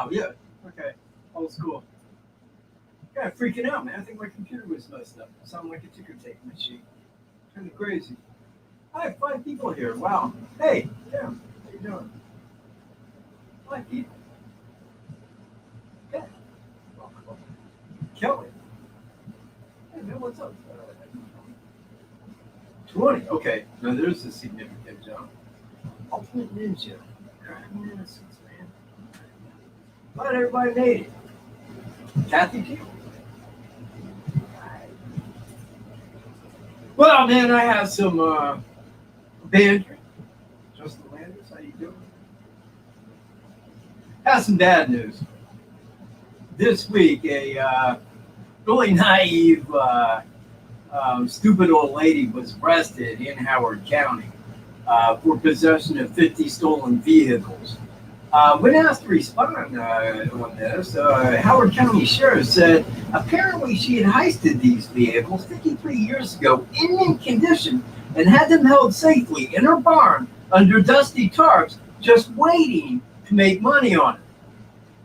Oh, yeah. Okay. Old school. Yeah, freaking out, man. I think my computer was messed up. It sounded like a ticker tape machine. Kind of crazy. I have 5 people here. Wow. Hey, yeah. How you doing? 5 people. Yeah. Welcome. Kelly. Hey, man, what's up? 20. Okay. Now there's a significant jump. Ultimate Ninja. Crime innocence, man. Glad everybody made it. Kathy too. Well, man, I have some banter. Justin Landers, how you doing? Have some bad news. This week, a really naive, stupid old lady was arrested in Howard County for possession of 50 stolen vehicles. When asked to respond on this, Howard County Sheriff said apparently she had heisted these vehicles 53 years ago in mint condition and had them held safely in her barn under dusty tarps, just waiting to make money on it.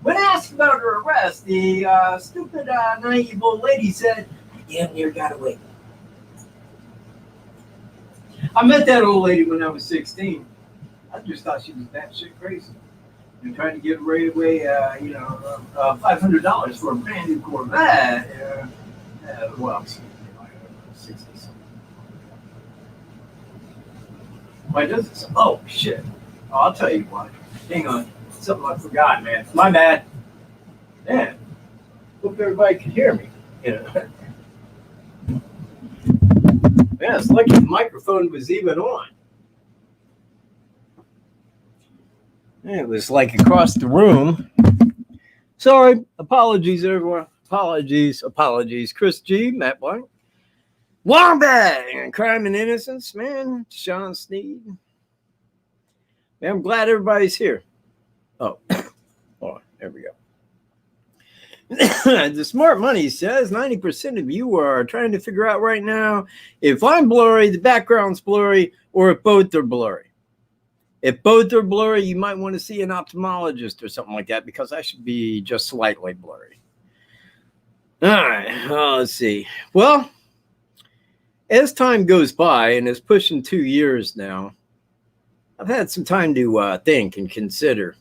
When asked about her arrest, the stupid, naive old lady said, "I damn near got away." I met that old lady when I was 16. I just thought she was batshit crazy. And trying to get away, $500 for a brand new Corvette. Well, 60 something. Why does it? Oh, shit. Oh, I'll tell you what. Hang on. Something I forgot, man. My bad. Man. Hope everybody can hear me. Yeah, it's like the microphone was even on. It was like across the room. Sorry. Apologies, everyone. Apologies. Chris G, Matt White. Wombat and Crime and Innocence, man. Sean Sneed. Man, I'm glad everybody's here. Oh, hold on. There we go. The smart money says 90% of you are trying to figure out right now if I'm blurry, the background's blurry, or if both are blurry. If both are blurry, you might want to see an ophthalmologist or something like that because I should be just slightly blurry. All right, let's see. Well, as time goes by, and it's pushing 2 years now, I've had some time to think and consider.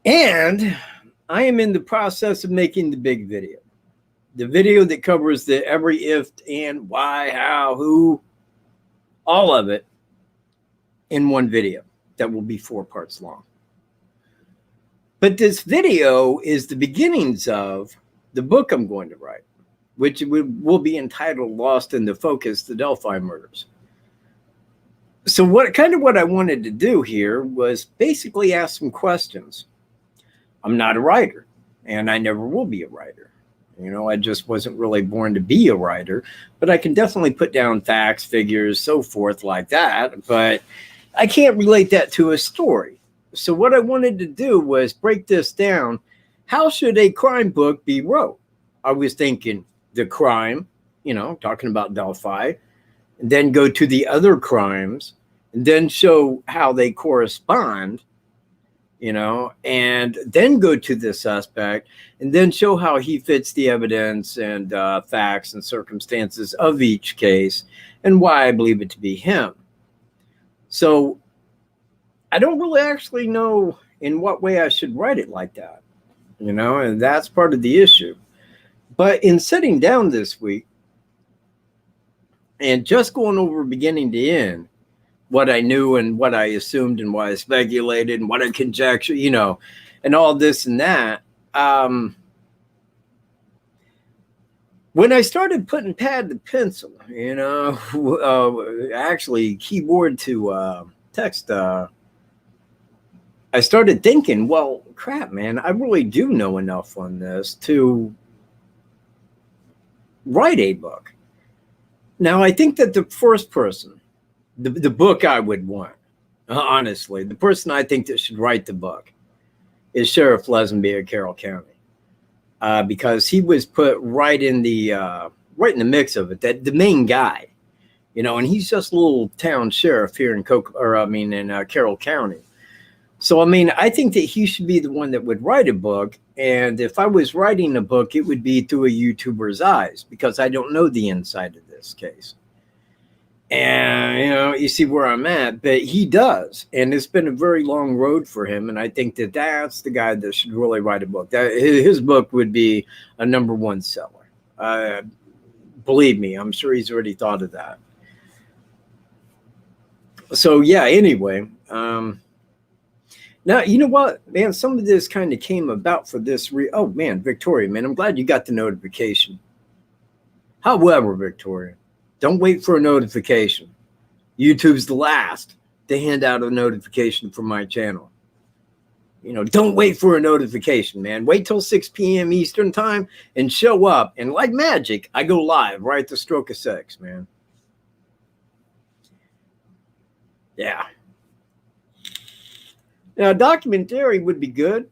And I am in the process of making the big video. The video that covers the every if, and, why, how, who, all of it in one video that will be 4 parts long. But this video is the beginnings of the book I'm going to write, which will be entitled Lost in the Focus, The Delphi Murders. So what I wanted to do here was basically ask some questions. I'm not a writer, and I never will be a writer. You know, I just wasn't really born to be a writer, but I can definitely put down facts, figures, so forth like that, but I can't relate that to a story. So what I wanted to do was break this down. How should a crime book be wrote? I was thinking the crime, talking about Delphi, and then go to the other crimes, and then show how they correspond, and then go to the suspect, and then show how he fits the evidence and facts and circumstances of each case, and why I believe it to be him. So I don't really actually know in what way I should write it like that, and that's part of the issue. But in sitting down this week and just going over beginning to end, what I knew and what I assumed and what I speculated and what I conjectured, and all this and that, when I started putting pad to pencil, actually keyboard to text, I started thinking, well, crap, man, I really do know enough on this to write a book. Now, I think that the first person, the book I would want, honestly, the person I think that should write the book is Sheriff Lesenby of Carroll County. Because he was put right in the mix of it, that the main guy, and he's just a little town sheriff here in Carroll County. So, I mean, I think that he should be the one that would write a book. And if I was writing a book, it would be through a YouTuber's eyes, because I don't know the inside of this case. And, you know, you see where I'm at, but he does. And it's been a very long road for him. And I think that that's the guy that should really write a book. His book would be a #1 seller. Believe me, I'm sure he's already thought of that. So, yeah, anyway. Now, you know what, man, some of this kind of came about for this. Oh, man, Victoria, man, I'm glad you got the notification. However, Victoria, don't wait for a notification. YouTube's the last to hand out a notification from my channel. You know, don't wait for a notification, man. Wait till 6 p.m. Eastern time and show up. And like magic, I go live right at the stroke of 6, man. Yeah. Now, a documentary would be good.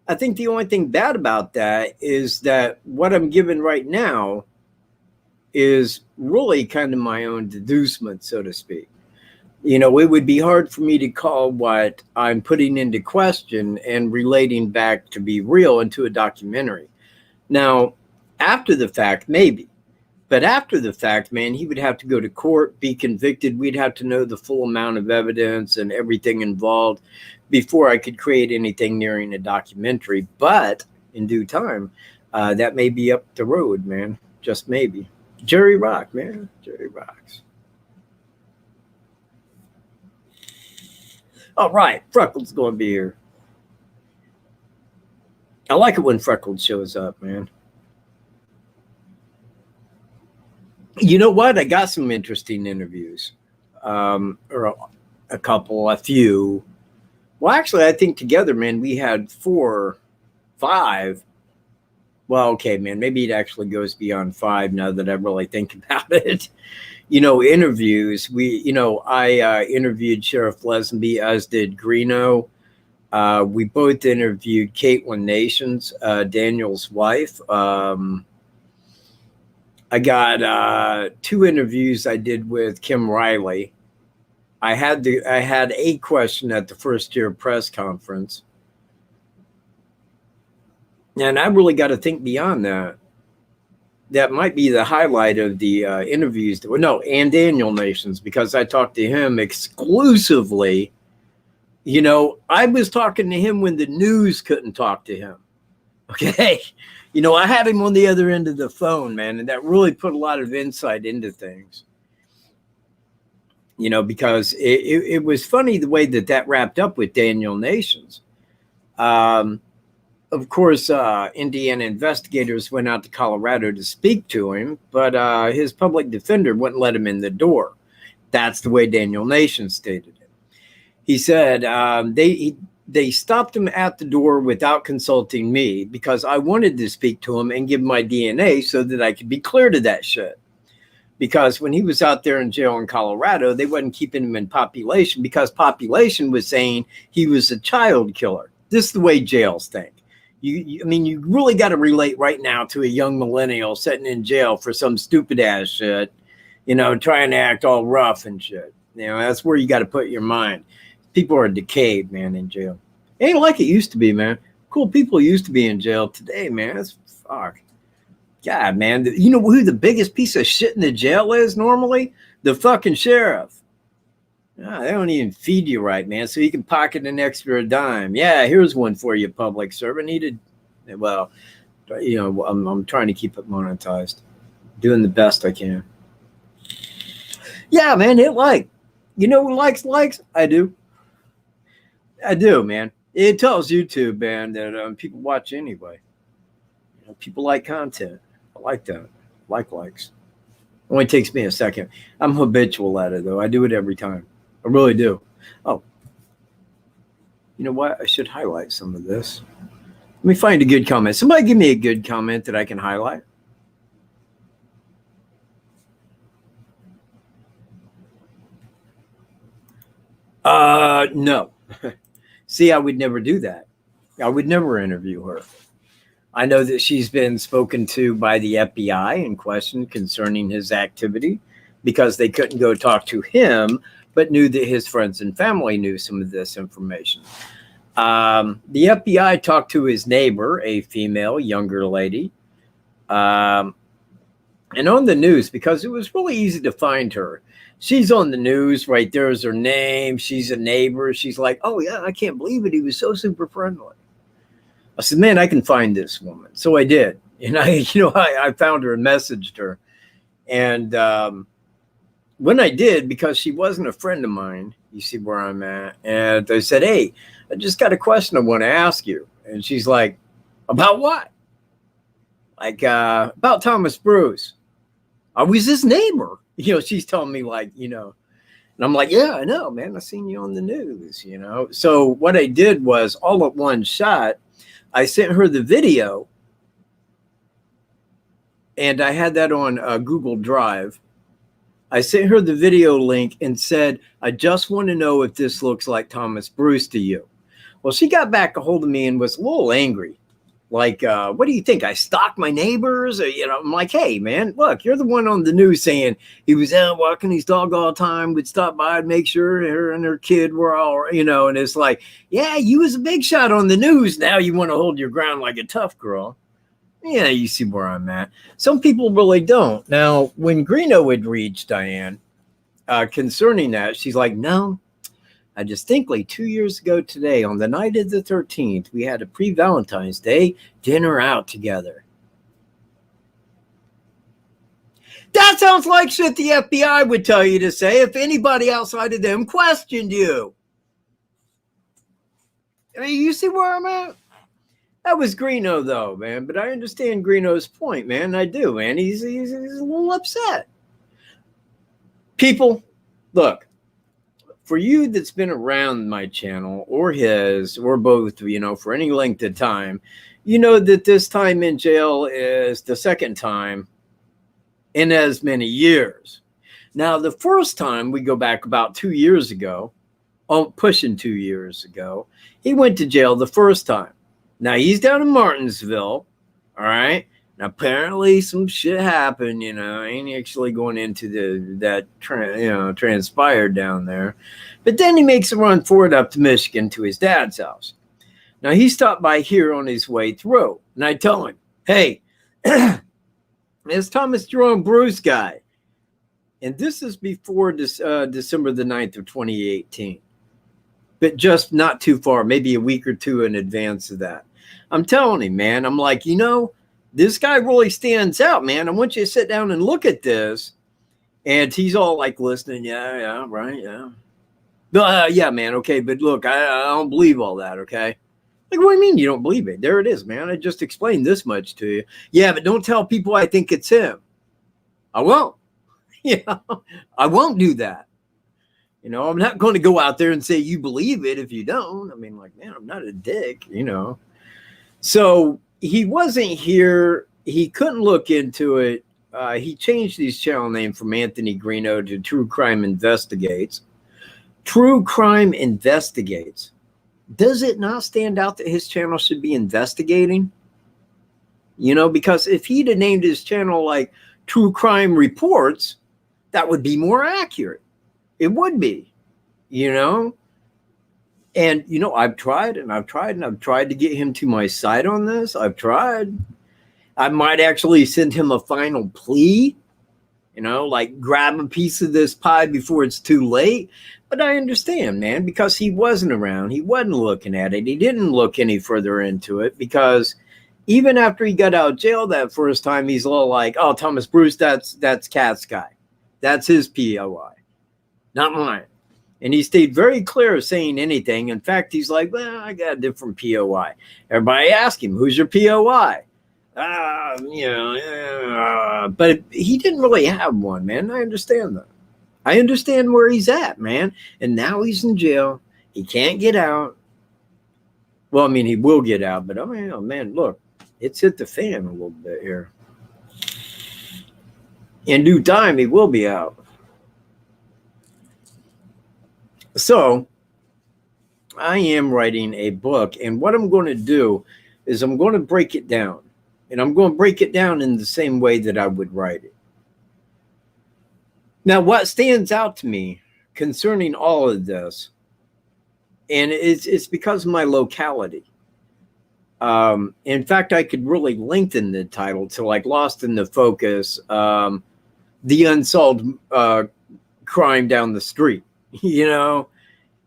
I think the only thing bad about that is that what I'm given right now is really kind of my own deducement, so to speak. You know, it would be hard for me to call what I'm putting into question and relating back to be real into a documentary. Now, after the fact, maybe. But after the fact, man, he would have to go to court, be convicted. We'd have to know the full amount of evidence and everything involved before I could create anything nearing a documentary. But in due time, that may be up the road, man. Just maybe. Jerry Rock, man. Jerry rocks. All right. Freckles going to be here. I like it when Freckles shows up, man. You know what? I got some interesting interviews, or a couple, a few. Well, actually, I think together, man, we had 4, 5. Well, okay, man, maybe it actually goes beyond 5 now that I really think about it. You know, interviews. I interviewed Sheriff Lesenby, as did Greeno. We both interviewed Caitlin Nations, Daniel's wife. I got 2 interviews I did with Kim Riley. I had a question at the first year press conference. And I really got to think beyond that. That might be the highlight of the interviews. And Daniel Nations, because I talked to him exclusively. You know, I was talking to him when the news couldn't talk to him. Okay. You know, I had him on the other end of the phone, man, and that really put a lot of insight into things. You know, because it was funny the way that wrapped up with Daniel Nations. Of course, Indiana investigators went out to Colorado to speak to him, but his public defender wouldn't let him in the door. That's the way Daniel Nations stated it. He said they stopped him at the door without consulting me because I wanted to speak to him and give my DNA so that I could be clear to that shit. Because when he was out there in jail in Colorado, they wasn't keeping him in population because population was saying he was a child killer. This is the way jails think. I mean, you really got to relate right now to a young millennial sitting in jail for some stupid ass shit, you know, trying to act all rough and shit. You know, that's where you got to put your mind. People are decayed, man, in jail. It ain't like it used to be, man. Cool people used to be in jail. Today, man, that's fuck. God, man. You know who the biggest piece of shit in the jail is normally? The fucking sheriff. They don't even feed you right, man, so you can pocket an extra dime. Yeah, here's one for you, public servant. Well, you know, I'm trying to keep it monetized. Doing the best I can. Yeah, man, hit like. You know who likes? I do. Man. It tells YouTube, man, that people watch anyway. You know, people like content. I like that. Likes. Only takes me a second. I'm habitual at it, though. I do it every time. I really do. Oh, you know what? I should highlight some of this. Let me find a good comment. Somebody give me a good comment that I can highlight. No. See, I would never do that. I would never interview her. I know that she's been spoken to by the FBI and questioned concerning his activity because they couldn't go talk to him but knew that his friends and family knew some of this information. The FBI talked to his neighbor, a female, younger lady, and on the news, because it was really easy to find her. She's on the news, right there's her name. She's a neighbor. She's like, oh, yeah, I can't believe it. He was so super friendly. I said, man, I can find this woman. So I did. And I found her and messaged her. And when I did, because she wasn't a friend of mine, you see where I'm at. And I said, hey, I just got a question I want to ask you. And she's like, about what? Like, about Thomas Bruce. I was his neighbor. She's telling me and I'm like, yeah, I know, man. I seen you on the news, So what I did was all at one shot, I sent her the video and I had that on Google Drive. I sent her the video link and said, I just want to know if this looks like Thomas Bruce to you. Well, she got back a hold of me and was a little angry. Like, what do you think? I stalk my neighbors? Or, I'm like, hey, man, look, you're the one on the news saying he was out walking his dog all the time, would stop by and make sure her and her kid were all, and it's like, yeah, you was a big shot on the news. Now you want to hold your ground like a tough girl. Yeah, you see where I'm at. Some people really don't. Now, when Greeno had reached Diane concerning that, she's like, no. I distinctly 2 years ago today, on the night of the 13th, we had a pre-Valentine's Day dinner out together. That sounds like shit the FBI would tell you to say if anybody outside of them questioned you. I mean, you see where I'm at? That was Greeno, though, man. But I understand Greeno's point, man. I do, man. He's a little upset. People, look. For you that's been around my channel or his or both, for any length of time, that this time in jail is the second time in as many years. Now, the first time, we go back about 2 years ago, pushing 2 years ago, he went to jail the first time. Now, he's down in Martinsville, all right? Now, apparently some shit happened, I ain't actually going into that transpired down there. But then he makes a run for it up to Michigan to his dad's house. Now, he stopped by here on his way through. And I tell him, hey, it's Thomas Jerome Bruce guy. And this is before December the 9th of 2018. But just not too far, maybe a week or two in advance of that. I'm telling him, man, I'm like, this guy really stands out, man. I want you to sit down and look at this. And he's all like listening. Yeah, right, yeah. Yeah, man, okay. But look, I don't believe all that, okay? Like, what do you mean you don't believe it? There it is, man. I just explained this much to you. Yeah, but don't tell people I think it's him. I won't. I won't do that. I'm not going to go out there and say you believe it if you don't. I mean, like, man, I'm not a dick, So he wasn't here. He couldn't look into it. He changed his channel name from Anthony Greeno to True Crime Investigates. True Crime Investigates. Does it not stand out that his channel should be investigating? Because if he'd have named his channel like True Crime Reports, that would be more accurate. It would be, And, I've tried and I've tried and I've tried to get him to my side on this. I've tried. I might actually send him a final plea, like grab a piece of this pie before it's too late. But I understand, man, because he wasn't around. He wasn't looking at it. He didn't look any further into it because even after he got out of jail that first time, he's a little like, oh, Thomas Bruce, that's Katt's guy. That's his POI, not mine. And he stayed very clear of saying anything. In fact, he's like, well, I got a different POI. Everybody asked him, who's your POI? But he didn't really have one, man. I understand that. I understand where he's at, man. And now he's in jail. He can't get out. Well, I mean, he will get out. But, oh, man, look, it's hit the fan a little bit here. In due time, he will be out. So I am writing a book, and what I'm going to do is I'm going to break it down, and I'm going to break it down in the same way that I would write it. Now, what stands out to me concerning all of this, and it's because of my locality. In fact, I could really lengthen the title to like Lost in the Focus, the unsolved crime down the street, you know,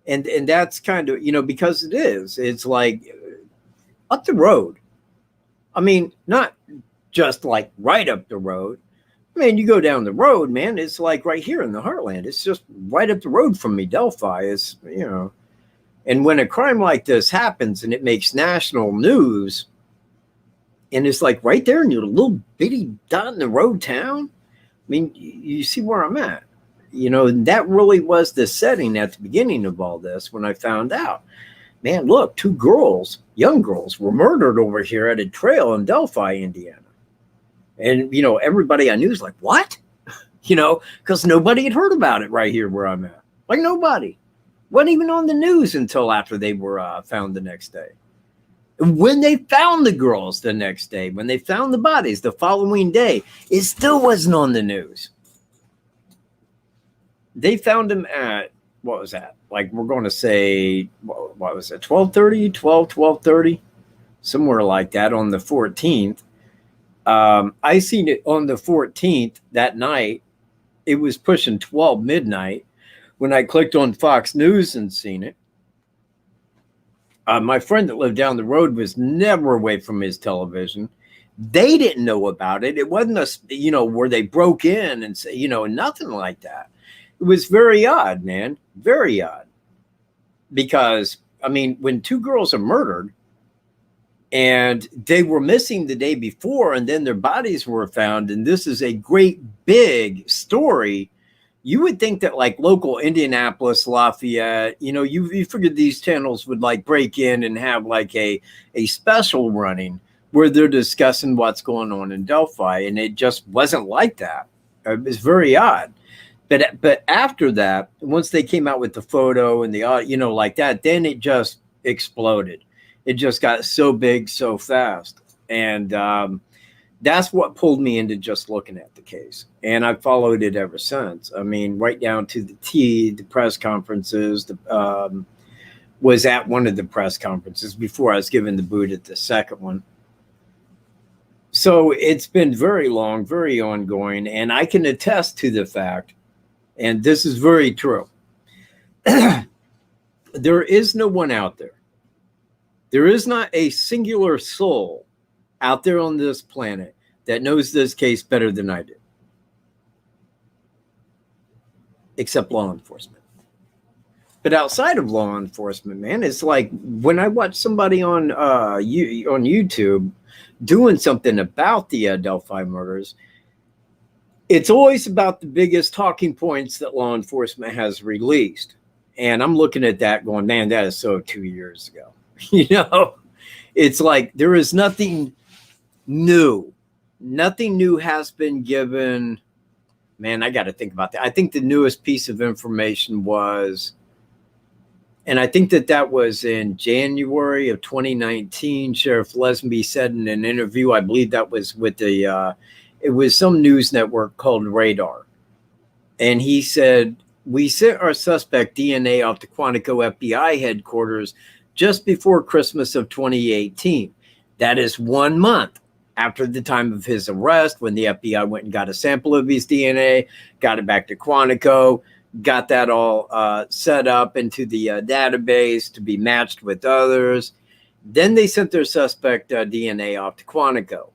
and that's kind of, you know, because it's like up the road. I mean, not just like right up the road. I mean, you go down the road, man, it's like right here in the heartland. It's just right up the road from me. Delphi is, you know, and when a crime like this happens and it makes national news, and it's like right there in your little bitty dot in the road town, I mean, you see where I'm at. You know, and that really was the setting at the beginning of all this when I found out. Man, look, 2 girls, young girls, were murdered over here at a trail in Delphi, Indiana. And, you know, everybody I knew was like, what? You know, because nobody had heard about it right here where I'm at. Like nobody. Wasn't even on the news until after they were found the next day. When they found the girls the next day, when they found the bodies the following day, it still wasn't on the news. They found them at, what was that? Like, we're going to say, what was it? 12:30, somewhere like that on the 14th. I seen it on the 14th that night. It was pushing 12 midnight when I clicked on Fox News and seen it. My friend that lived down the road was never away from his television. They didn't know about it. It wasn't a, you know, where they broke in and say, you know, nothing like that. It was very odd, man. Very odd. Because, I mean, when 2 girls are murdered and they were missing the day before and then their bodies were found, and this is a great big story, you would think that like local Indianapolis, Lafayette, you know, you figured these channels would like break in and have like a special running where they're discussing what's going on in Delphi. And it just wasn't like that. It was very odd. But after that, once they came out with the photo and the, you know, like that, then it just exploded. It just got so big so fast. And that's what pulled me into just looking at the case. And I've followed it ever since. I mean, right down to the press conferences, was at one of the press conferences before I was given the boot at the second one. So it's been very long, very ongoing. And I can attest to the fact, and this is very true, there is no one out there. There is not a singular soul out there on this planet that knows this case better than I do. Except law enforcement. But outside of law enforcement, man, it's like when I watch somebody on YouTube doing something about the Delphi murders, it's always about the biggest talking points that law enforcement has released. And I'm looking at that going, man, that is so 2 years ago. You know, it's like there is nothing new. Nothing new has been given. Man, I got to think about that. I think the newest piece of information was, and I think that was in January of 2019. Sheriff Lesby said in an interview, I believe that was with the, it was some news network called Radar. And he said, we sent our suspect DNA off to Quantico FBI headquarters just before Christmas of 2018. That is 1 month after the time of his arrest, when the FBI went and got a sample of his DNA, got it back to Quantico, got that all set up into the database to be matched with others. Then they sent their suspect DNA off to Quantico.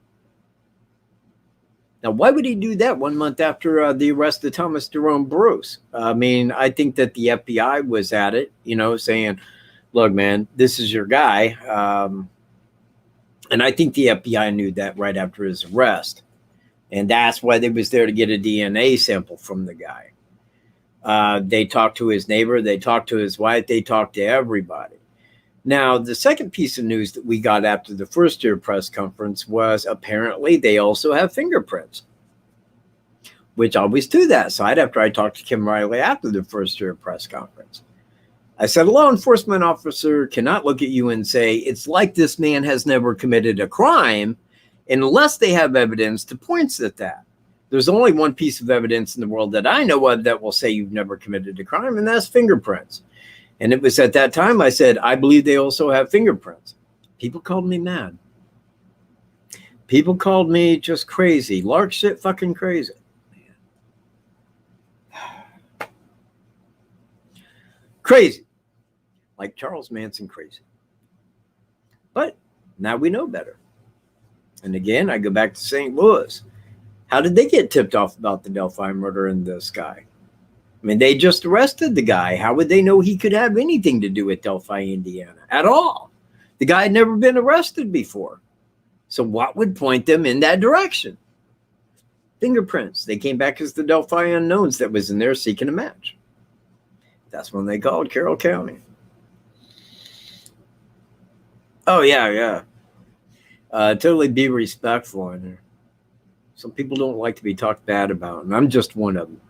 Now, why would he do that 1 month after the arrest of Thomas Jerome Bruce? I mean, I think that the FBI was at it, you know, saying, look, man, this is your guy. And I think the FBI knew that right after his arrest. And that's why they was there to get a DNA sample from the guy. They talked to his neighbor. They talked to his wife. They talked to everybody. Now, the second piece of news that we got after the first year press conference was apparently they also have fingerprints, which always do that side after I talked to Kim Riley after the first year press conference. I said, a law enforcement officer cannot look at you and say, it's like this man has never committed a crime unless they have evidence to point at that. There's only one piece of evidence in the world that I know of that will say you've never committed a crime, and that's fingerprints. And it was at that time I said, I believe they also have fingerprints. People called me mad. People called me just crazy. Lark shit fucking crazy. Crazy. Like Charles Manson crazy. But now we know better. And again, I go back to St. Louis. How did they get tipped off about the Delphi murder in this guy? I mean, they just arrested the guy. How would they know he could have anything to do with Delphi, Indiana at all? The guy had never been arrested before. So what would point them in that direction? Fingerprints. They came back as the Delphi unknowns that was in there seeking a match. That's when they called Carroll County. Oh, yeah. Totally be respectful in there. Some people don't like to be talked bad about, and I'm just one of them.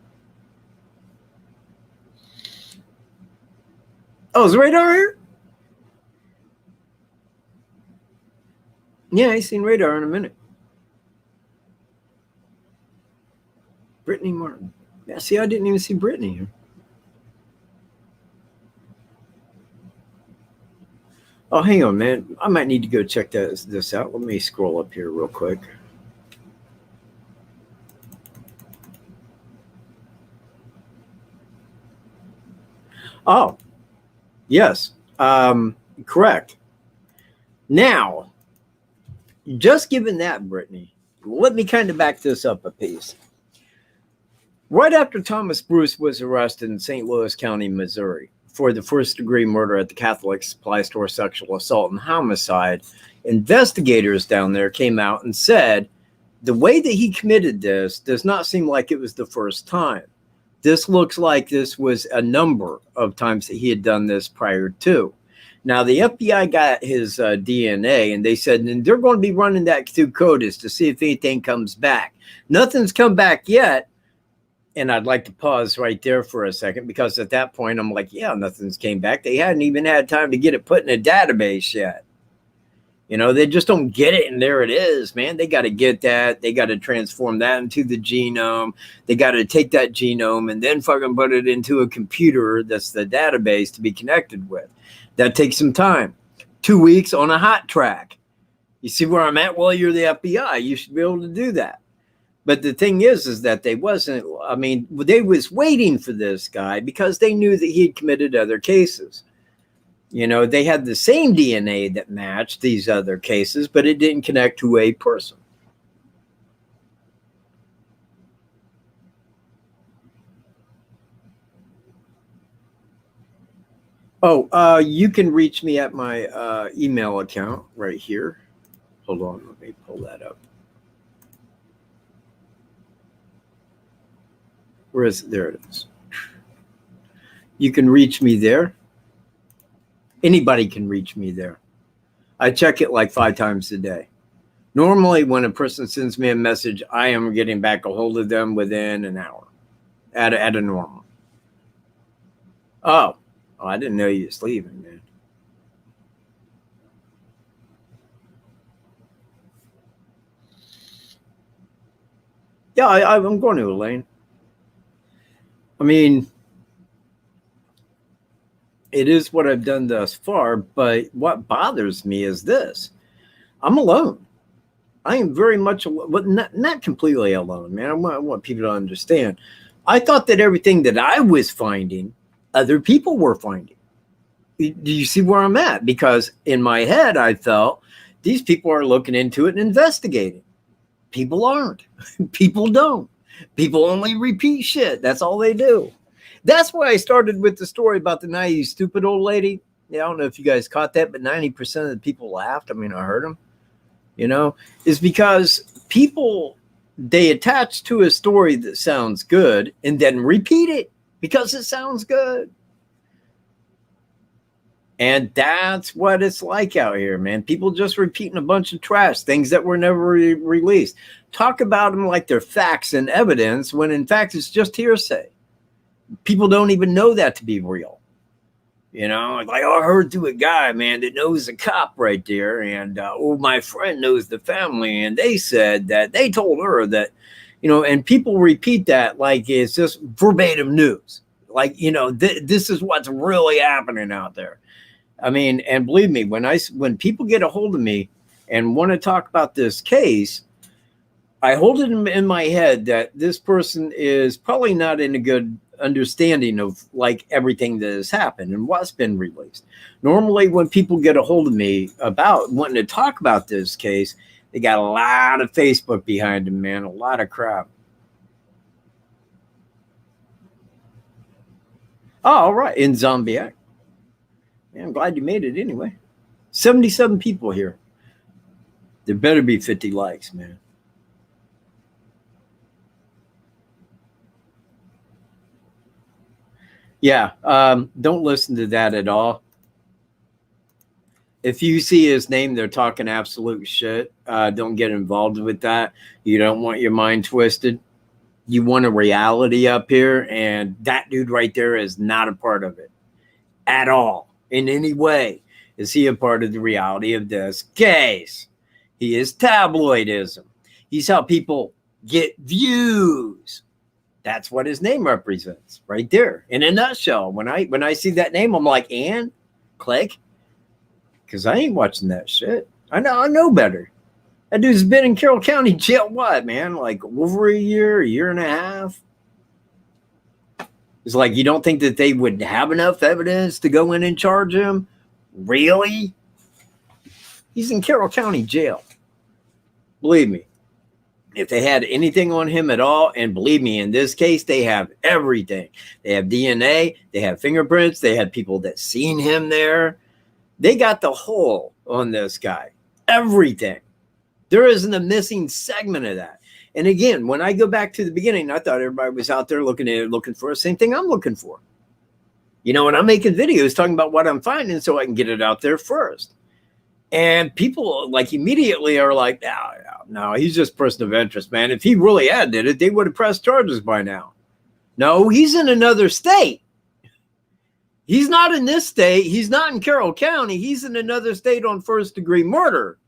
Oh, is radar here? Yeah, I seen radar in a minute. Brittany Martin. Yeah, see, I didn't even see Brittany here. Oh, hang on, man. I might need to go check this out. Let me scroll up here real quick. Oh, yes, correct. Now, just given that, Brittany, let me kind of back this up a piece. Right after Thomas Bruce was arrested in St. Louis County, Missouri, for the first-degree murder at the Catholic supply store, sexual assault, and homicide, investigators down there came out and said the way that he committed this does not seem like it was the first time. This looks like this was a number of times that he had done this prior to. Now, the FBI got his DNA, and they said, and they're going to be running that through CODIS to see if anything comes back. Nothing's come back yet. And I'd like to pause right there for a second, because at that point, I'm like, yeah, nothing's came back. They hadn't even had time to get it put in a database yet. You know, they just don't get it, and there it is, man. They got to get that. They got to transform that into the genome. They got to take that genome and then fucking put it into a computer that's the database to be connected with. That takes some time. 2 weeks on a hot track. You see where I'm at? Well, you're the FBI. You should be able to do that. But the thing is that they wasn't, I mean, they was waiting for this guy because they knew that he had committed other cases. You know, they had the same DNA that matched these other cases, but it didn't connect to a person. Oh, you can reach me at my email account right here. Hold on, let me pull that up. Where is it? There it is. You can reach me there. Anybody can reach me there. I check it like 5 times a day. Normally, when a person sends me a message, I am getting back a hold of them within an hour at a normal. Oh, I didn't know you was leaving, man. Yeah, I'm going to Elaine. I mean, it is what I've done thus far, but what bothers me is this. I'm alone. I am very much alone, but not completely alone, man. I want people to understand. I thought that everything that I was finding, other people were finding. Do you see where I'm at? Because in my head, I felt these people are looking into it and investigating. People aren't. People don't. People only repeat shit. That's all they do. That's why I started with the story about the naive, stupid old lady. Yeah, I don't know if you guys caught that, but 90% of the people laughed. I mean, I heard them. You know, is because people, they attach to a story that sounds good and then repeat it because it sounds good. And that's what it's like out here, man. People just repeating a bunch of trash, things that were never released. Talk about them like they're facts and evidence when in fact it's just hearsay. People don't even know that to be real. You know, like, oh, I heard through a guy, man, that knows a cop right there. And, my friend knows the family. And they said that they told her that, and people repeat that like it's just verbatim news. Like, this is what's really happening out there. I mean, and believe me, when people get a hold of me and want to talk about this case, I hold it in my head that this person is probably not in a good understanding of like everything that has happened and what's been released. Normally, when people get a hold of me about wanting to talk about this case, they got a lot of Facebook behind them, man, a lot of crap. Oh, all right, inzombiac. Man, I'm glad you made it anyway. 77 people here. There better be 50 likes, man. Yeah, don't listen to that at all. If you see his name, they're talking absolute shit. Don't get involved with that. You don't want your mind twisted. You want a reality up here, and that dude right there is not a part of it at all in any way. Is he a part of the reality of this case? He is tabloidism. He's how people get views. That's what his name represents right there in a nutshell. When I see that name, I'm like, and click, because I ain't watching that shit. I know better. That dude's been in Carroll County jail, what, man? Like over a year and a half. It's like, you don't think that they would have enough evidence to go in and charge him? Really? He's in Carroll County jail. Believe me. If they had anything on him at all, and believe me, in this case, they have everything. They have DNA, they have fingerprints, they had people that seen him there. They got the whole on this guy. Everything. There isn't a missing segment of that. And again, when I go back to the beginning, I thought everybody was out there looking for the same thing I'm looking for. And I'm making videos talking about what I'm finding so I can get it out there first. And people like immediately are like, no, he's just a person of interest, man. If he really had did it, they would have pressed charges by now. No, he's in another state. He's not in this state. He's not in Carroll County. He's in another state on first-degree murder.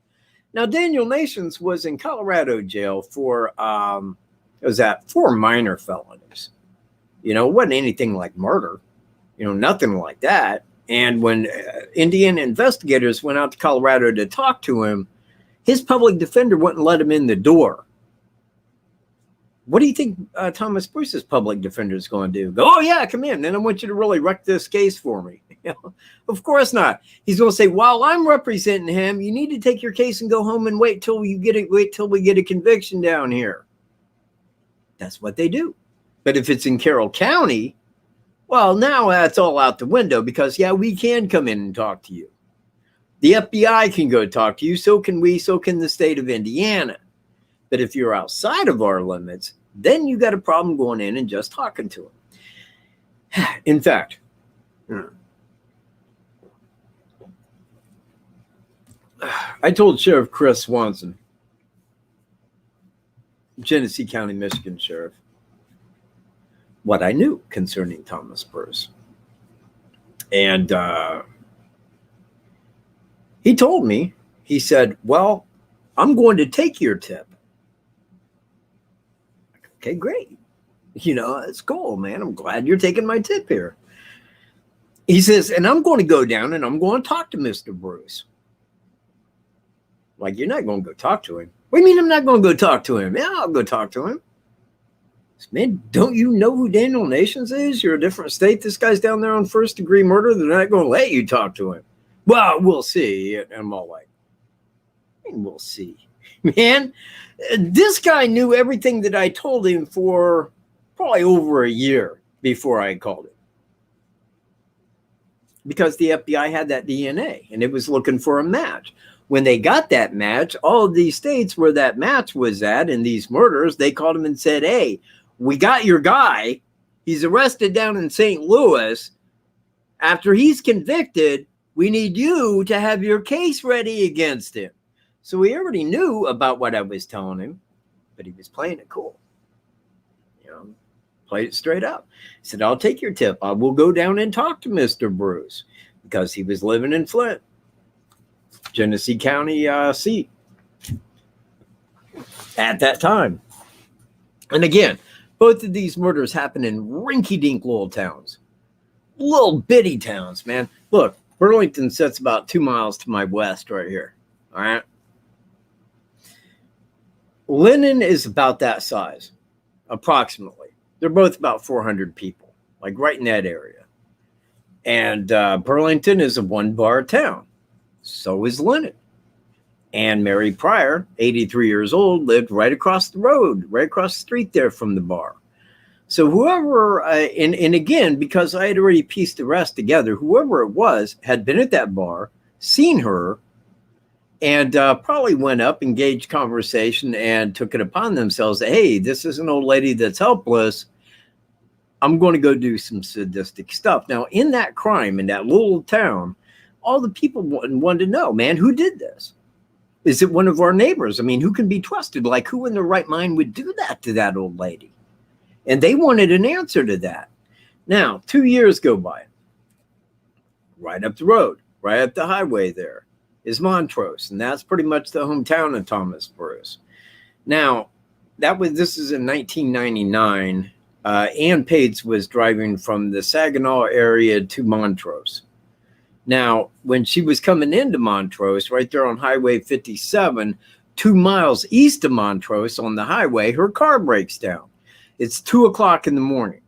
Now, Daniel Nations was in Colorado jail for, four minor felonies. It wasn't anything like murder. Nothing like that. And when Indiana investigators went out to Colorado to talk to him, his public defender wouldn't let him in the door. What do you think Thomas Bruce's public defender is going to do? Go, oh, yeah, come in. Then I want you to really wreck this case for me. Of course not. He's going to say, while I'm representing him, you need to take your case and go home and wait till we get a conviction down here. That's what they do. But if it's in Carroll County, well, now that's all out the window because, yeah, we can come in and talk to you. The FBI can go talk to you. So can we. So can the state of Indiana. But if you're outside of our limits, then you got a problem going in and just talking to them. In fact, I told Sheriff Chris Swanson, Genesee County, Michigan Sheriff, what I knew concerning Thomas Bruce. And he told me, he said, well, I'm going to take your tip. Okay, great. It's cool, man. I'm glad you're taking my tip here. He says, and I'm going to go down and I'm going to talk to Mr. Bruce. Like, you're not going to go talk to him. What do you mean I'm not going to go talk to him? Yeah, I'll go talk to him. Man, don't you know who Daniel Nations is? You're a different state. This guy's down there on first-degree murder. They're not going to let you talk to him. Well, we'll see. And I'm all like, we'll see. Man, this guy knew everything that I told him for probably over a year before I called him. Because the FBI had that DNA, and it was looking for a match. When they got that match, all of these states where that match was at in these murders, they called him and said, hey, we got your guy. He's arrested down in St. Louis. After he's convicted, we need you to have your case ready against him. So he already knew about what I was telling him, but he was playing it cool. Played it straight up. He said, I'll take your tip. I will go down and talk to Mr. Bruce because he was living in Flint, Genesee County seat at that time. And again, both of these murders happen in rinky-dink little towns. Little bitty towns, man. Look, Burlington sits about 2 miles to my west right here. All right. Lennon is about that size, approximately. They're both about 400 people, like right in that area. And Burlington is a one-bar town. So is Lennon. And Mary Pryor, 83 years old, lived right across the road, right across the street there from the bar. So whoever, and again, because I had already pieced the rest together, whoever it was had been at that bar, seen her, and probably went up, engaged conversation, and took it upon themselves that, hey, this is an old lady that's helpless. I'm going to go do some sadistic stuff. Now, in that crime, in that little town, all the people wanted to know, man, who did this? Is it one of our neighbors? I mean, who can be trusted? Like, who in their right mind would do that to that old lady? And they wanted an answer to that. Now, 2 years go by. Right up the road, right up the highway there is Montrose. And that's pretty much the hometown of Thomas Bruce. Now, this is in 1999. Ann Pates was driving from the Saginaw area to Montrose. Now, when she was coming into Montrose, right there on Highway 57, 2 miles east of Montrose on the highway, her car breaks down. It's 2 o'clock in the morning.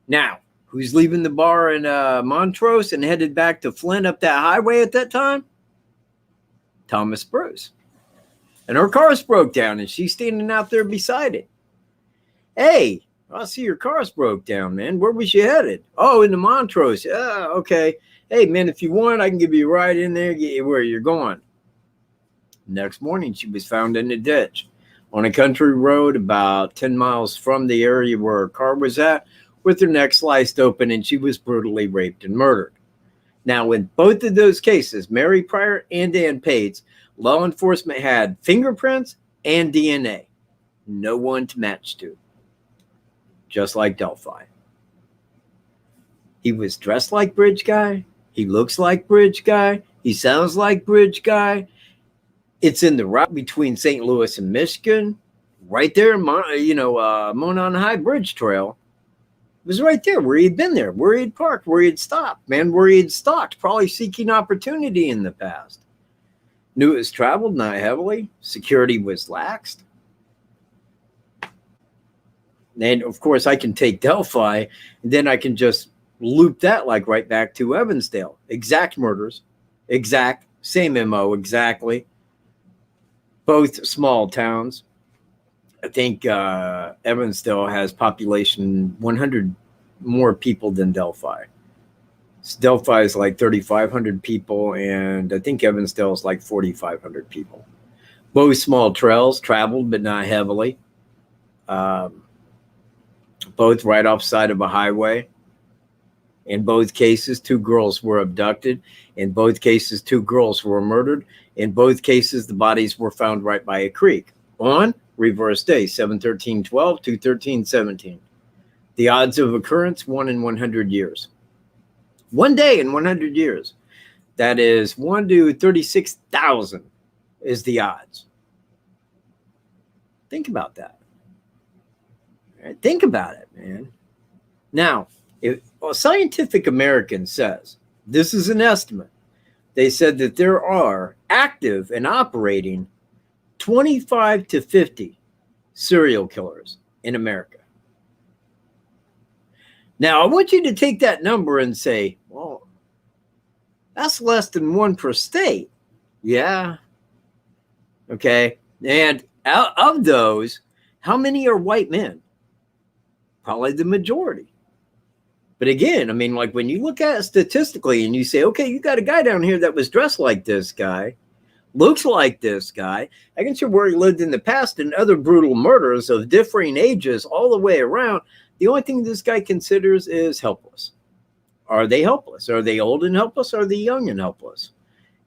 Now, who's leaving the bar in Montrose and headed back to Flint up that highway at that time? Thomas Bruce. And her car's broke down, and she's standing out there beside it. Hey, I see your car's broke down, man. Where was you headed? Oh, into Montrose. Yeah, okay. Hey, man, if you want, I can give you a ride in there, get you where you're going. Next morning, she was found in a ditch on a country road about 10 miles from the area where her car was at, with her neck sliced open, and she was brutally raped and murdered. Now, in both of those cases, Mary Pryor and Ann Pates, law enforcement had fingerprints and DNA. No one to match to. Just like Delphi. He was dressed like Bridge Guy. He looks like Bridge Guy. He sounds like Bridge Guy. It's in the route between St. Louis and Michigan. Right there, Monon High Bridge Trail. It was right there where he'd been there, where he'd parked, where he'd stopped, man, where he'd stalked, probably seeking opportunity in the past. Knew it was traveled, not heavily. Security was laxed. And, of course, I can take Delphi, and then I can just loop that like right back to Evansdale. Exact murders. Exact. Same MO, exactly. Both small towns. I think Evansdale has population 100 more people than Delphi. So Delphi is like 3,500 people, and I think Evansdale is like 4,500 people. Both small trails, traveled but not heavily. Both right off side of a highway. In both cases, 2 girls were abducted. In both cases, 2 girls were murdered. In both cases, the bodies were found right by a creek on reverse day, 7/13/12, 2/13/17. The odds of occurrence, 1 in 100 years. 1 day in 100 years. That is 1 to 36,000 is the odds. Think about that. Right? Think about it, man. Now, if Scientific American says, this is an estimate, they said that there are active and operating 25 to 50 serial killers in America. Now, I want you to take that number and say, well, that's less than 1 per state. Yeah. Okay. And out of those, how many are white men? Probably the majority. But again, I mean, like when you look at it statistically and you say, okay, you got a guy down here that was dressed like this guy, looks like this guy, I can see where he lived in the past and other brutal murders of differing ages all the way around. The only thing this guy considers is helpless. Are they helpless? Are they old and helpless? Are they young and helpless?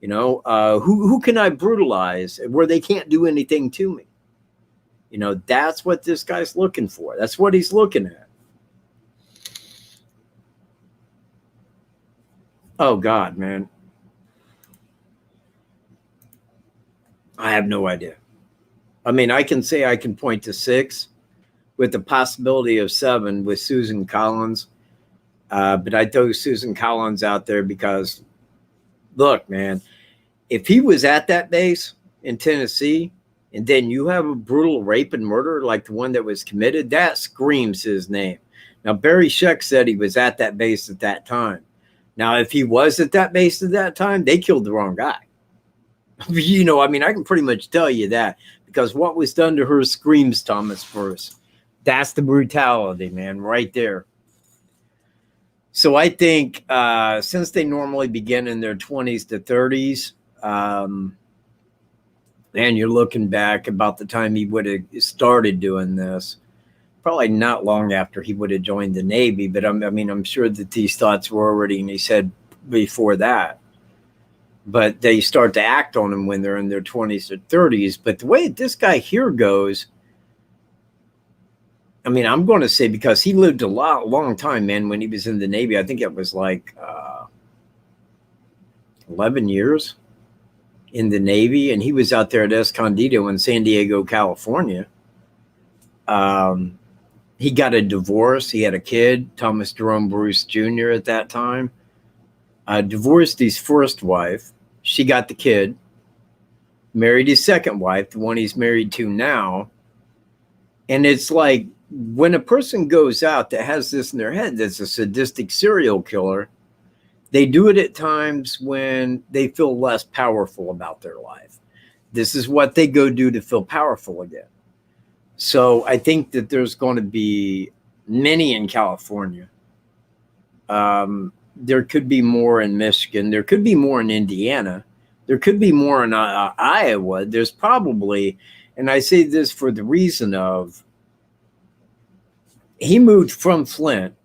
You know, who can I brutalize where they can't do anything to me? You know, that's what this guy's looking for. That's what he's looking at. Oh, God, man. I have no idea. I mean, I can say I can point to 6, with the possibility of 7 with Susan Collins. But I throw Susan Collins out there because, look, man, if he was at that base in Tennessee, and then you have a brutal rape and murder like the one that was committed, that screams his name. Now, Barry Scheck said he was at that base at that time. Now, if he was at that base at that time, they killed the wrong guy. You know, I mean, I can pretty much tell you that because what was done to her screams Thomas Bruce. That's the brutality, man, right there. So I think since they normally begin in their 20s to 30s, and you're looking back about the time he would have started doing this, probably not long after he would have joined the Navy, but I'm sure that these thoughts were already in his head before that. But they start to act on them when they're in their 20s or 30s. But the way this guy here goes, I mean, I'm going to say because he lived a long time, man, when he was in the Navy. I think it was like 11 years in the Navy. And he was out there at Escondido in San Diego, California. He got a divorce. He had a kid, Thomas Jerome Bruce Jr. at that time. Divorced his first wife. She got the kid. Married his second wife, the one he's married to now. And it's like when a person goes out that has this in their head, that's a sadistic serial killer, they do it at times when they feel less powerful about their life. This is what they go do to feel powerful again. So I think that there's going to be many in California. There could be more in Michigan. There could be more in Indiana. There could be more in Iowa. There's probably, and I say this for the reason of, he moved from Flint,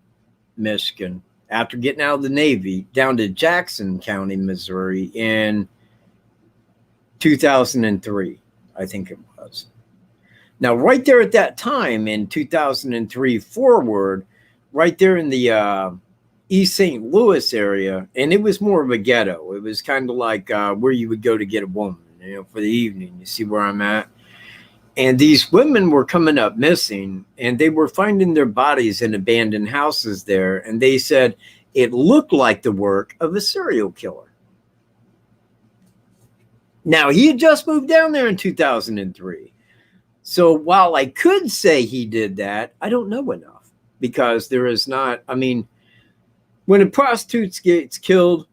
Michigan, after getting out of the Navy, down to Jackson County, Missouri in 2003, I think it was. Now, right there at that time in 2003 forward, right there in the East St. Louis area, and it was more of a ghetto. It was kind of like where you would go to get a woman, you know, for the evening. You see where I'm at? And these women were coming up missing, and they were finding their bodies in abandoned houses there. And they said it looked like the work of a serial killer. Now, he had just moved down there in 2003. So while I could say he did that, I don't know enough because there is not, I mean, when a prostitute gets killed,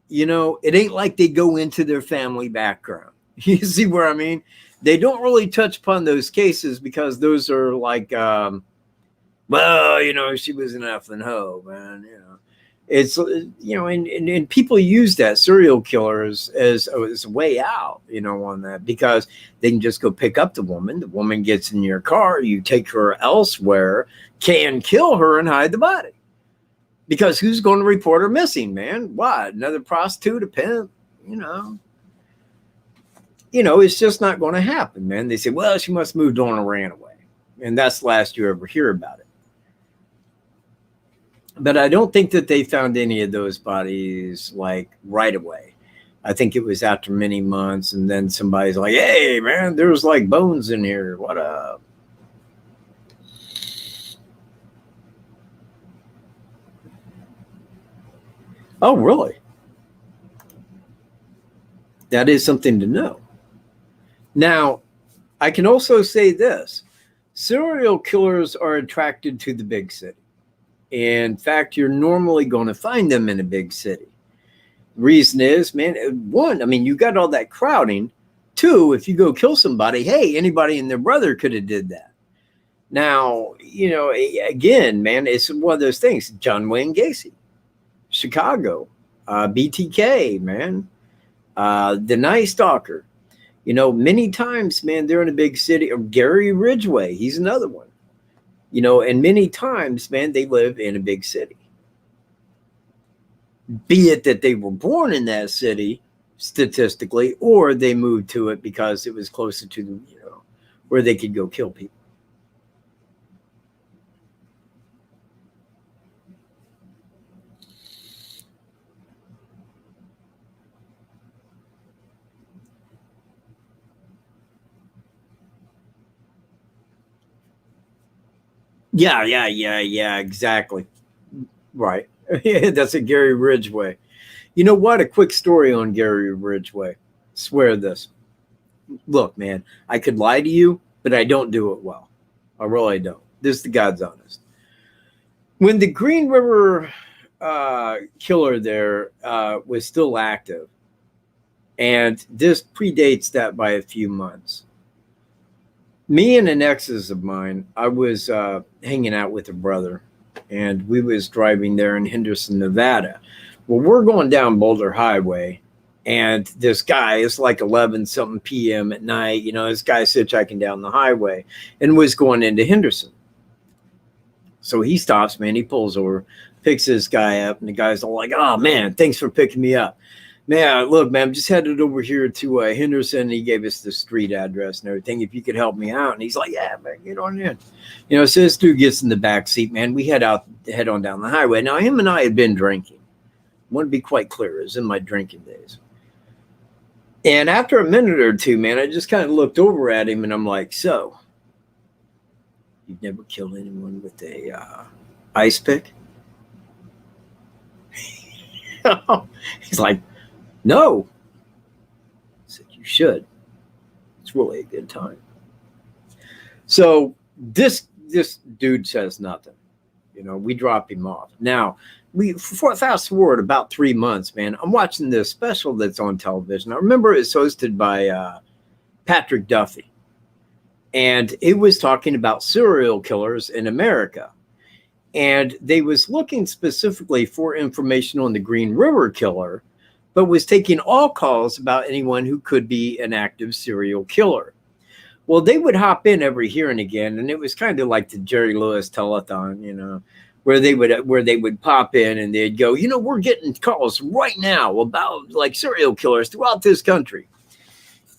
you know, it ain't like they go into their family background. You see where I mean? They don't really touch upon those cases because those are like, well, you know, she was an effing hoe, man. You know, it's, you know, and people use that serial killers as a way out, you know, on that because they can just go pick up the woman. The woman gets in your car, you take her elsewhere, can kill her and hide the body. Because who's going to report her missing, man? What? Another prostitute, a pimp, you know? You know, it's just not going to happen, man. They say, well, she must have moved on and ran away. And that's the last you ever hear about it. But I don't think that they found any of those bodies, like, right away. I think it was after many months, and then somebody's like, hey, man, there's, like, bones in here. What up? Oh, really? That is something to know. Now, I can also say this. Serial killers are attracted to the big city. In fact, you're normally going to find them in a big city. Reason is, man, one, I mean, you got all that crowding. Two, if you go kill somebody, hey, anybody and their brother could have did that. Now, you know, again, man, it's one of those things. John Wayne Gacy, Chicago, BTK, man, the Night Stalker. You know, many times, man, they're in a big city. Or Gary Ridgway, he's another one. You know, and many times, man, they live in a big city. Be it that they were born in that city, statistically, or they moved to it because it was closer to, you know, where they could go kill people. Yeah, exactly. Right. Yeah, that's a Gary Ridgway. You know what? A quick story on Gary Ridgway. Swear this. Look, man, I could lie to you, but I don't do it well. I really don't. This is the God's honest. When the Green River killer there was still active, and this predates that by a few months, me and an exes of mine, I was hanging out with a brother, and we was driving there in Henderson, Nevada. Well, we're going down Boulder Highway, and this guy, it's like 11 something p.m. at night, you know, this guy's hitchhiking down the highway and was going into Henderson. So he stops, man, he pulls over, picks this guy up, and the guy's all like, oh man, thanks for picking me up. Man, look, man, I'm just headed over here to Henderson. He gave us the street address and everything. If you could help me out. And he's like, yeah, man, get on in. You know, so this dude gets in the back seat, man. We head on down the highway. Now, him and I had been drinking. I want to be quite clear. It was in my drinking days. And after a minute or two, man, I just kind of looked over at him and I'm like, so, you've never killed anyone with a ice pick? He's like, no. I said, you should. It's really a good time. So this dude says nothing. You know, we drop him off. Now, fast forward about 3 months, man. I'm watching this special that's on television. I remember it's hosted by Patrick Duffy. And it was talking about serial killers in America. And they was looking specifically for information on the Green River killer, but was taking all calls about anyone who could be an active serial killer. Well, they would hop in every here and again, and it was kind of like the Jerry Lewis telethon, you know, where they would pop in and they'd go, you know, we're getting calls right now about like serial killers throughout this country.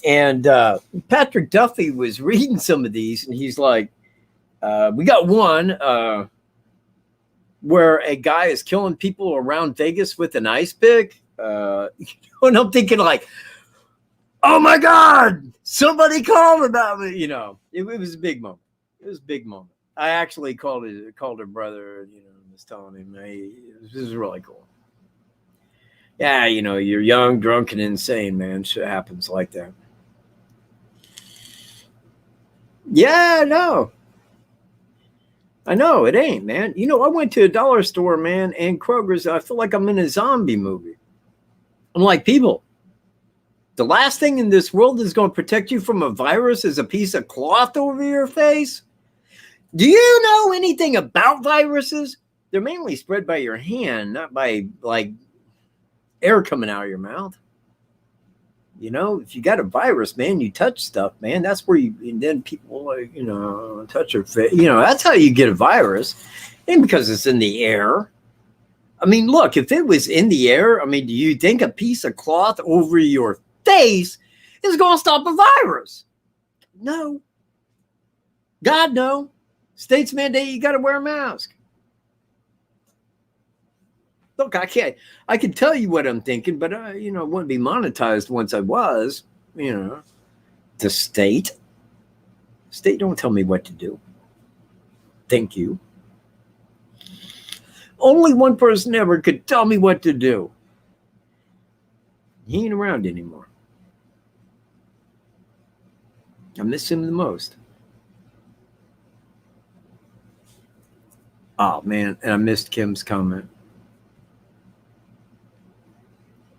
And Patrick Duffy was reading some of these, and he's like, we got one where a guy is killing people around Vegas with an ice pick. And I'm thinking like, oh my God, somebody called about me. You know, it was a big moment. It was a big moment. I actually called her brother, you know, and was telling him, hey, this is really cool. Yeah, you know, you're young, drunk, and insane, man. Shit happens like that. Yeah, no. I know it ain't, man. You know, I went to a dollar store, man, and Kroger's. I feel like I'm in a zombie movie. I'm like, people, the last thing in this world that's going to protect you from a virus is a piece of cloth over your face. Do you know anything about viruses? They're mainly spread by your hand, not by like air coming out of your mouth. You know, if you got a virus, man, you touch stuff, man. That's where and then people, you know, touch your face. You know, that's how you get a virus. And because it's in the air. I mean, look, if it was in the air, I mean, do you think a piece of cloth over your face is going to stop a virus? No. God, no. States mandate you got to wear a mask. Look, I can tell you what I'm thinking, but you know, it wouldn't be monetized once I was, you know. The state don't tell me what to do. Thank you. Only one person ever could tell me what to do. He ain't around anymore. I miss him the most. Oh man, and I missed Kim's comment.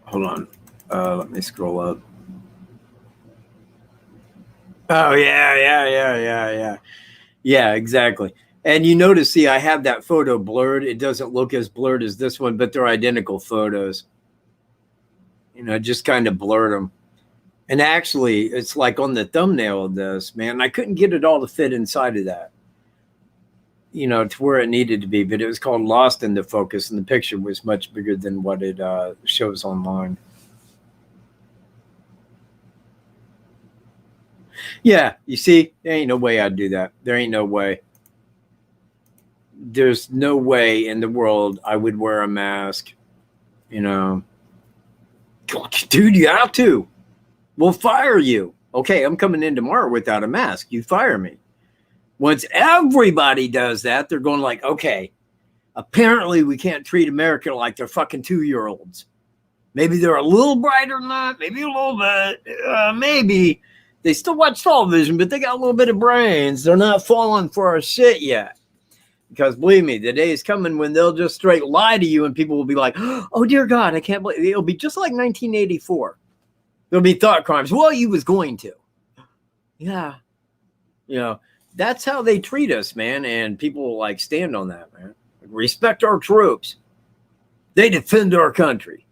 Hold on. Let me scroll up. Oh, yeah. Yeah, exactly. And you notice, see, I have that photo blurred. It doesn't look as blurred as this one, but they're identical photos. You know, just kind of blurred them. And actually, it's like on the thumbnail of this, man, I couldn't get it all to fit inside of that, you know, to where it needed to be. But it was called Lost in the Focus, and the picture was much bigger than what it shows online. Yeah, you see, there ain't no way I'd do that. There ain't no way. There's no way in the world I would wear a mask, you know. Dude, you have to. We'll fire you. Okay, I'm coming in tomorrow without a mask. You fire me. Once everybody does that, they're going like, okay, apparently we can't treat America like they're fucking 2-year-olds. Maybe they're a little brighter than that, maybe a little bit, maybe. They still watch television, but they got a little bit of brains. They're not falling for our shit yet. Because believe me, the day is coming when they'll just straight lie to you and people will be like, oh, dear God, I can't believe it. It'll be just like 1984. There'll be thought crimes. Well, you was going to. Yeah. You know, that's how they treat us, man. And people will like stand on that, man. Respect our troops. They defend our country.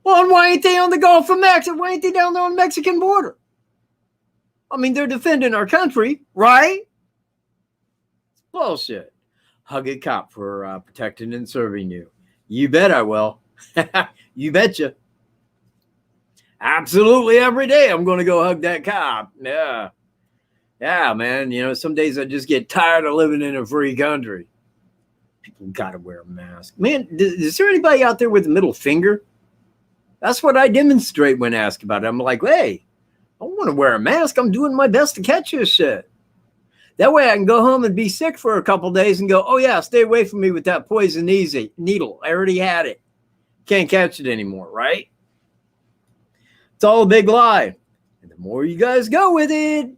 Well, and why ain't they on the Gulf of Mexico? Why ain't they down there on the Mexican border? I mean, they're defending our country, right? Bullshit. Hug a cop for protecting and serving you. You bet I will. You betcha. Absolutely every day I'm going to go hug that cop. Yeah. Yeah, man. You know, some days I just get tired of living in a free country. People got to wear a mask. Man, is there anybody out there with a middle finger? That's what I demonstrate when asked about it. I'm like, hey, I don't want to wear a mask. I'm doing my best to catch this shit. That way I can go home and be sick for a couple days and go, oh, yeah, stay away from me with that poison needle. I already had it. Can't catch it anymore, right? It's all a big lie. And the more you guys go with it,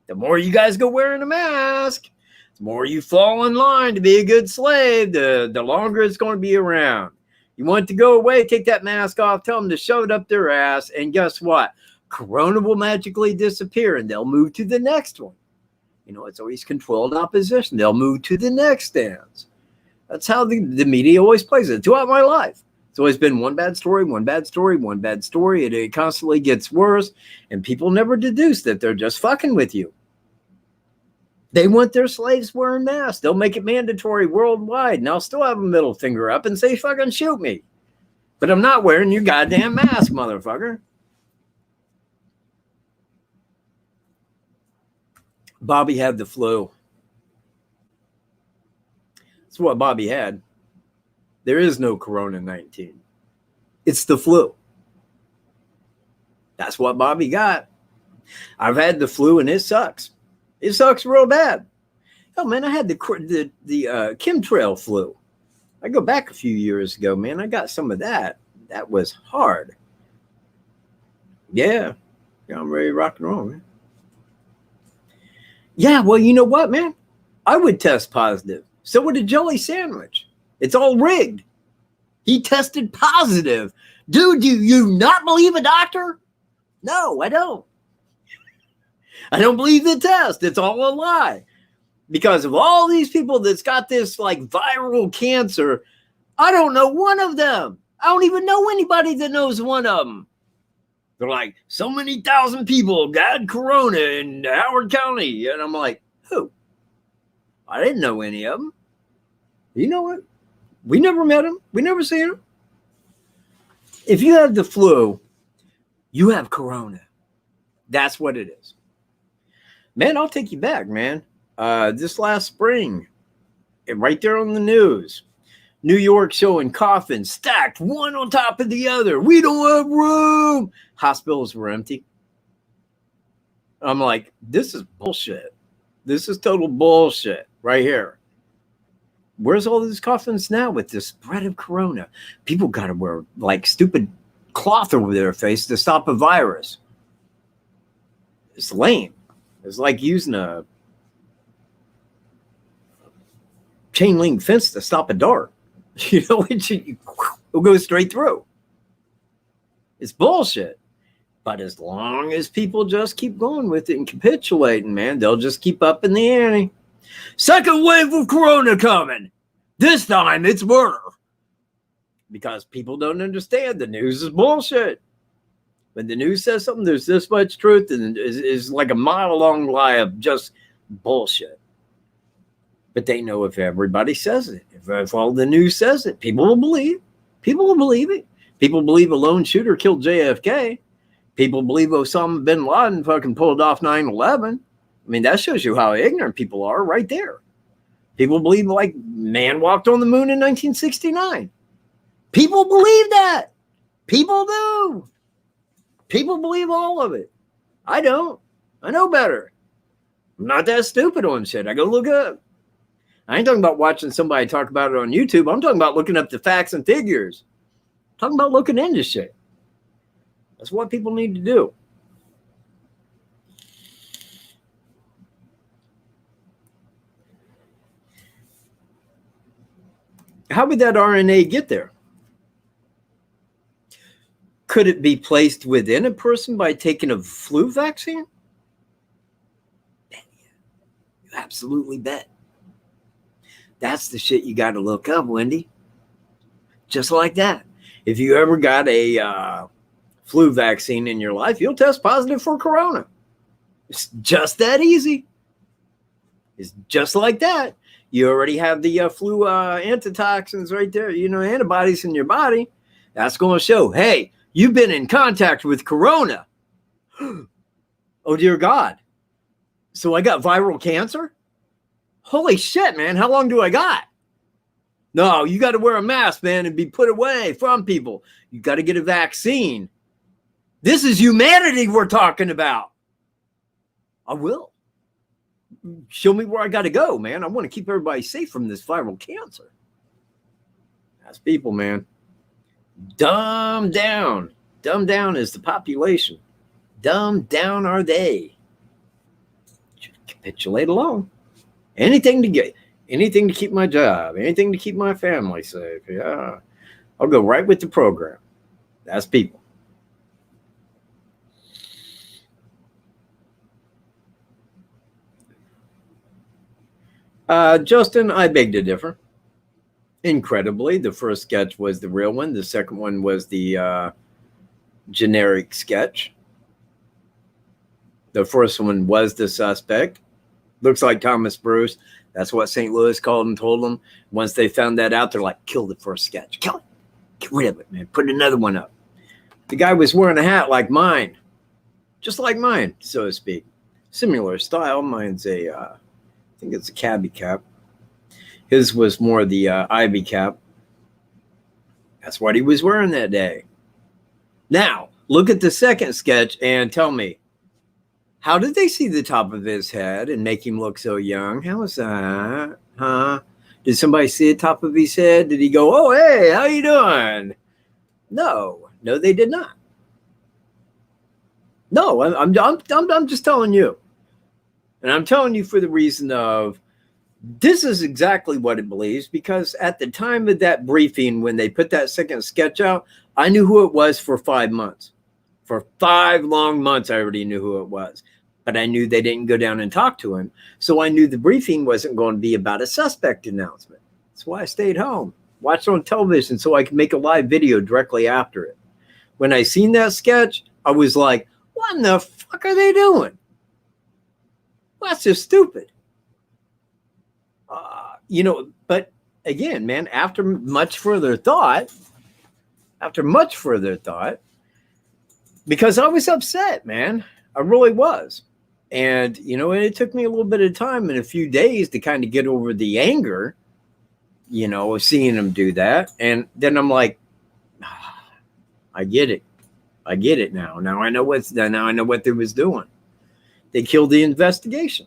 the more you guys go wearing a mask, the more you fall in line to be a good slave, the longer it's going to be around. You want it to go away, take that mask off, tell them to shove it up their ass, and guess what? Corona will magically disappear, and they'll move to the next one. You know, it's always controlled opposition. They'll move to the next stance. That's how the media always plays it throughout my life. It's always been one bad story, one bad story, one bad story. And it constantly gets worse. And people never deduce that they're just fucking with you. They want their slaves wearing masks. They'll make it mandatory worldwide. And I'll still have a middle finger up and say, fucking shoot me. But I'm not wearing your goddamn mask, motherfucker. Bobby had the flu. That's what Bobby had. There is no Corona-19. It's the flu. That's what Bobby got. I've had the flu and it sucks. It sucks real bad. Oh, man, I had the chemtrail flu. I go back a few years ago, man. I got some of that. That was hard. Yeah. I'm ready to rock and roll, man. Yeah, well, you know what, man? I would test positive. So would a jelly sandwich. It's all rigged. He tested positive. Dude, do you not believe a doctor? No, I don't. I don't believe the test. It's all a lie. Because of all these people that's got this like viral cancer, I don't know one of them. I don't even know anybody that knows one of them. They're like, so many thousand people got corona in Howard County. And I'm like, who? I didn't know any of them. You know what? We never met them. We never seen them. If you have the flu, you have corona. That's what it is. Man, I'll take you back, man. This last spring, right there on the news, New York showing coffins stacked one on top of the other. We don't have room. Hospitals were empty. I'm like, this is bullshit. This is total bullshit right here. Where's all these coffins now with the spread of corona? People got to wear like stupid cloth over their face to stop a virus. It's lame. It's like using a chain link fence to stop a dart. You know, it'll go straight through. It's bullshit. But as long as people just keep going with it and capitulating, man, they'll just keep up in the ante. Second wave of corona coming. This time it's murder. Because people don't understand the news is bullshit. When the news says something, there's this much truth, and it's like a mile-long lie of just bullshit. But they know if everybody says it, if all the news says it, people will believe. People will believe it. People believe a lone shooter killed JFK. People believe Osama bin Laden fucking pulled off 9/11. I mean, that shows you how ignorant people are right there. People believe like man walked on the moon in 1969. People believe that. People do. People believe all of it. I don't. I know better. I'm not that stupid on shit. I go look up. I ain't talking about watching somebody talk about it on YouTube. I'm talking about looking up the facts and figures. I'm talking about looking into shit. That's what people need to do. How would that RNA get there? Could it be placed within a person by taking a flu vaccine? You absolutely bet. That's the shit you got to look up, Wendy. Just like that. If you ever got a flu vaccine in your life, you'll test positive for corona. It's just that easy. It's just like that. You already have the flu antitoxins right there, antibodies in your body. That's going to show, hey, you've been in contact with corona. Oh, dear God. So I got viral cancer? Holy shit, man. How long do I got? No, you got to wear a mask, man, and be put away from people. You got to get a vaccine. This is humanity we're talking about. I will. Show me where I got to go, man. I want to keep everybody safe from this viral cancer. That's people, man. Dumb down. Dumb down is the population. Dumb down are they. Should capitulate along. Anything to keep my job, anything to keep my family safe. Yeah. I'll go right with the program. That's people. Justin, I beg to differ. Incredibly, the first sketch was the real one. The second one was the generic sketch. The first one was the suspect. Looks like Thomas Bruce. That's what St. Louis called and told them. Once they found that out, they're like, kill the first sketch. Kill it. Get rid of it, man. Put another one up. The guy was wearing a hat like mine. Just like mine, so to speak. Similar style. Mine's I think it's a cabbie cap. His was more the ivy cap. That's what he was wearing that day. Now, look at the second sketch and tell me, how did they see the top of his head and make him look so young? How was that? Huh? Did somebody see the top of his head? Did he go, oh, hey, how you doing? No, they did not. No, I'm just telling you. And I'm telling you for the reason of, this is exactly what it believes, because at the time of that briefing, when they put that second sketch out, I knew who it was for 5 months. For 5 long months, I already knew who it was. But I knew they didn't go down and talk to him. So I knew the briefing wasn't going to be about a suspect announcement. That's why I stayed home, watched on television so I could make a live video directly after it. When I seen that sketch, I was like, what in the fuck are they doing? Well, that's just stupid. But again, man, after much further thought, because I was upset, man, I really was. And, it took me a little bit of time and a few days to kind of get over the anger, of seeing them do that. And then I'm like, I get it. I get it now. Now I know what they was doing. They killed the investigation.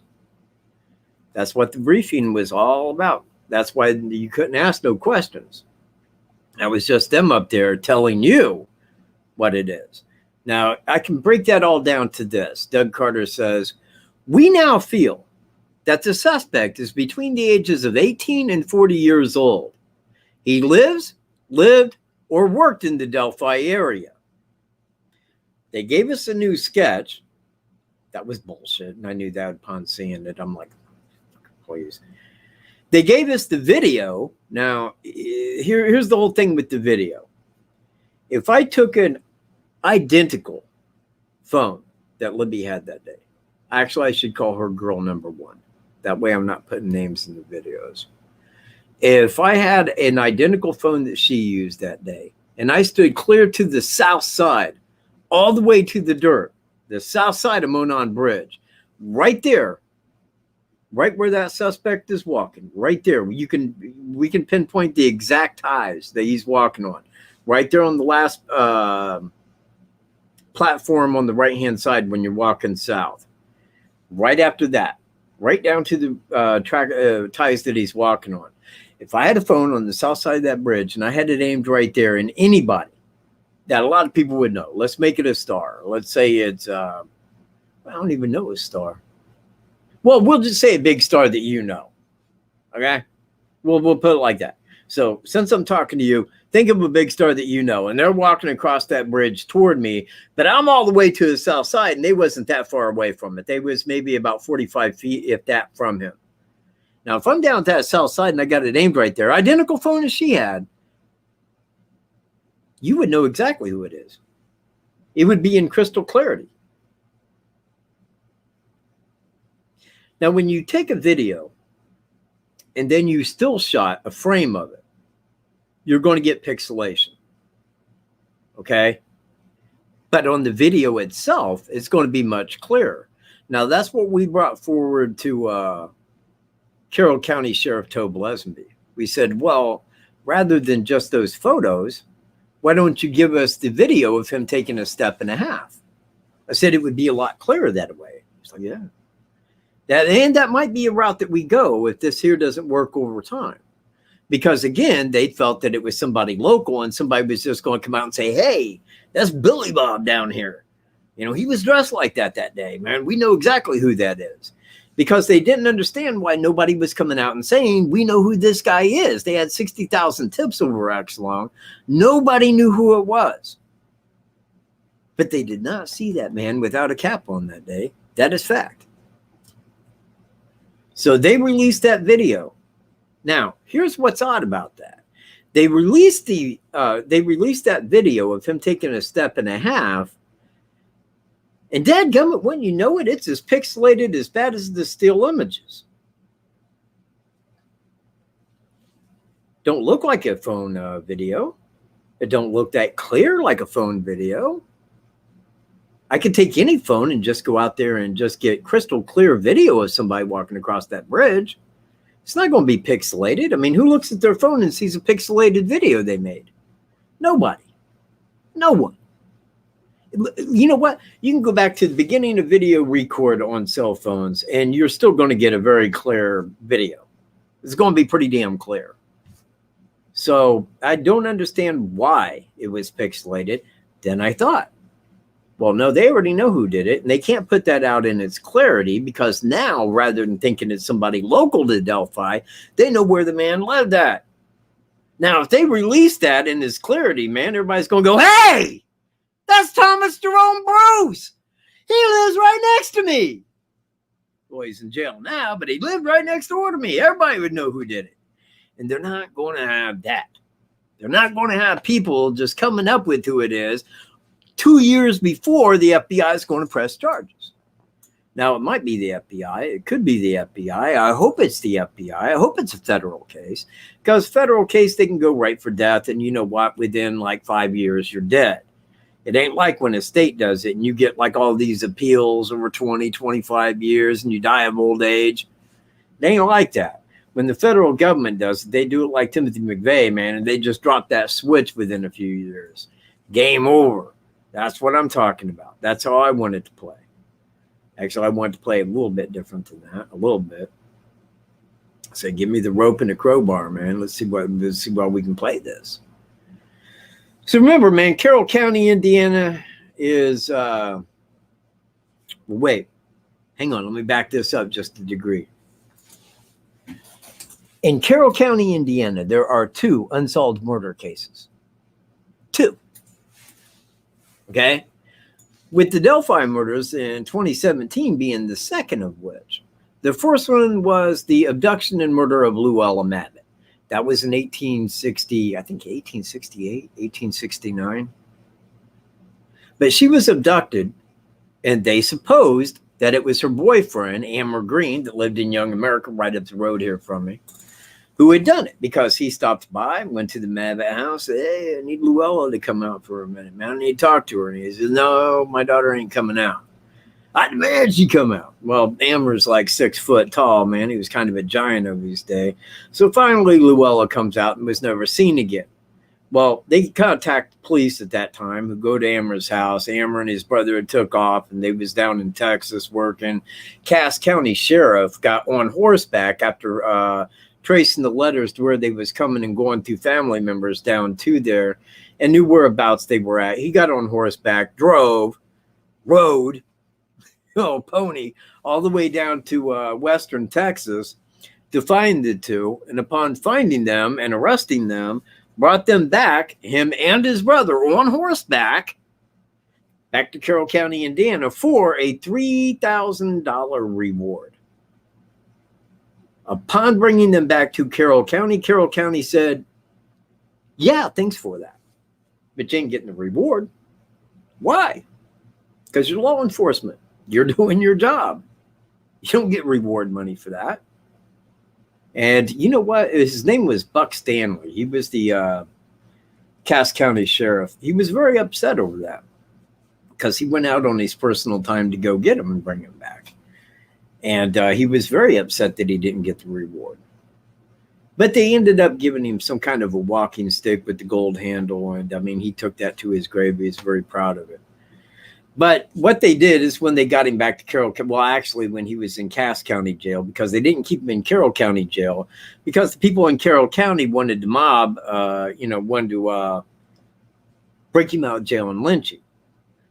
That's what the briefing was all about. That's why you couldn't ask no questions. That was just them up there telling you what it is. Now, I can break that all down to this. Doug Carter says, we now feel that the suspect is between the ages of 18 and 40 years old. He lived, or worked in the Delphi area. They gave us a new sketch. That was bullshit, and I knew that upon seeing it. I'm like, please. They gave us the video. Now, here's the whole thing with the video. If I took an identical phone that Libby had that day, actually, I should call her girl number 1. That way I'm not putting names in the videos. If I had an identical phone that she used that day, and I stood clear to the south side, all the way to the dirt, the south side of Monon Bridge, right there, right where that suspect is walking, right there, we can pinpoint the exact ties that he's walking on, right there on the last platform on the right-hand side when you're walking south. Right after that, right down to the ties that he's walking on. If I had a phone on the south side of that bridge and I had it aimed right there, and anybody that a lot of people would know, let's make it a star. Let's say it's, I don't even know a star. Well, we'll just say a big star that you know. Okay? We'll put it like that. So since I'm talking to you, think of a big star that you know, and they're walking across that bridge toward me, but I'm all the way to the south side, and they wasn't that far away from it. They was maybe about 45 feet, if that, from him. Now, if I'm down to that south side and I got it aimed right there, identical phone as she had, you would know exactly who it is. It would be in crystal clarity. Now, when you take a video and then you still shot a frame of it, you're going to get pixelation. Okay? But on the video itself, it's going to be much clearer. Now, that's what we brought forward to Carroll County Sheriff Tobe Lesenby. We said, well, rather than just those photos, why don't you give us the video of him taking a step and a half? I said it would be a lot clearer that way. He's like, yeah. That might be a route that we go if this here doesn't work over time. Because, again, they felt that it was somebody local and somebody was just going to come out and say, hey, that's Billy Bob down here. You know, he was dressed like that day, man. We know exactly who that is. Because they didn't understand why nobody was coming out and saying, we know who this guy is. They had 60,000 tips over Axelong. Nobody knew who it was. But they did not see that man without a cap on that day. That is fact. So they released that video. Now, here's what's odd about that. They released that video of him taking a step and a half. And dadgummit, when you know it, it's as pixelated as bad as the still images. Don't look like a phone video. It don't look that clear like a phone video. I could take any phone and just go out there and just get crystal clear video of somebody walking across that bridge. It's not going to be pixelated. I mean, who looks at their phone and sees a pixelated video they made? Nobody. No one. You know what? You can go back to the beginning of video record on cell phones, and you're still going to get a very clear video. It's going to be pretty damn clear. So I don't understand why it was pixelated. Then I thought, well, no, they already know who did it, and they can't put that out in its clarity because now, rather than thinking it's somebody local to Delphi, they know where the man lived at. Now, if they release that in its clarity, man, everybody's going to go, hey! That's Thomas Jerome Bruce. He lives right next to me. Well, he's in jail now, but he lived right next door to me. Everybody would know who did it. And they're not going to have that. They're not going to have people just coming up with who it is 2 years before the FBI is going to press charges. Now, it might be the FBI. It could be the FBI. I hope it's the FBI. I hope it's a federal case. Because federal case, they can go right for death. And you know what? Within like 5 years, you're dead. It ain't like when a state does it and you get like all these appeals over 20, 25 years and you die of old age. It ain't like that. When the federal government does it, they do it like Timothy McVeigh, man, and they just drop that switch within a few years. Game over. That's what I'm talking about. That's how I wanted to play. Actually, I wanted to play a little bit different than that, a little bit. So give me the rope and the crowbar, man. Let's see why we can play this. So remember, man, Carroll County, Indiana is, wait, hang on. Let me back this up just a degree. In Carroll County, Indiana, there are 2 unsolved murder cases. 2. Okay? With the Delphi murders in 2017 being the second of which. The first one was the abduction and murder of Luella Madden. That was in 1860, I think 1868, 1869. But she was abducted, and they supposed that it was her boyfriend, Amber Green, that lived in Young America right up the road here from me, who had done it because he stopped by, went to the Madden house, said, hey, I need Luella to come out for a minute, man. I need to talk to her. And he says, no, my daughter ain't coming out. I demand she come out. Well, Amber's like 6 foot tall, man. He was kind of a giant of his day. So finally, Luella comes out and was never seen again. Well, they contacted police at that time who go to Ammer's house. Ammer and his brother had took off, and they was down in Texas working. Cass County Sheriff got on horseback after tracing the letters to where they was coming and going through family members down to there and knew whereabouts they were at. He got on horseback, rode, pony, all the way down to western Texas to find the two. And upon finding them and arresting them, brought them back, him and his brother on horseback, back to Carroll County, Indiana for a $3,000 reward. Upon bringing them back to Carroll County said, yeah, thanks for that, but you ain't getting the reward. Why? Because you're law enforcement. You're doing your job. You don't get reward money for that. And you know what? His name was Buck Stanley. He was the Cass County Sheriff. He was very upset over that because he went out on his personal time to go get him and bring him back. And he was very upset that he didn't get the reward. But they ended up giving him some kind of a walking stick with the gold handle. And I mean, he took that to his grave. He's very proud of it. But what they did is when they got him back to Carroll, well, actually, when he was in Cass County jail, because they didn't keep him in Carroll County jail, because the people in Carroll County wanted the mob, wanted to break him out of jail and lynch him.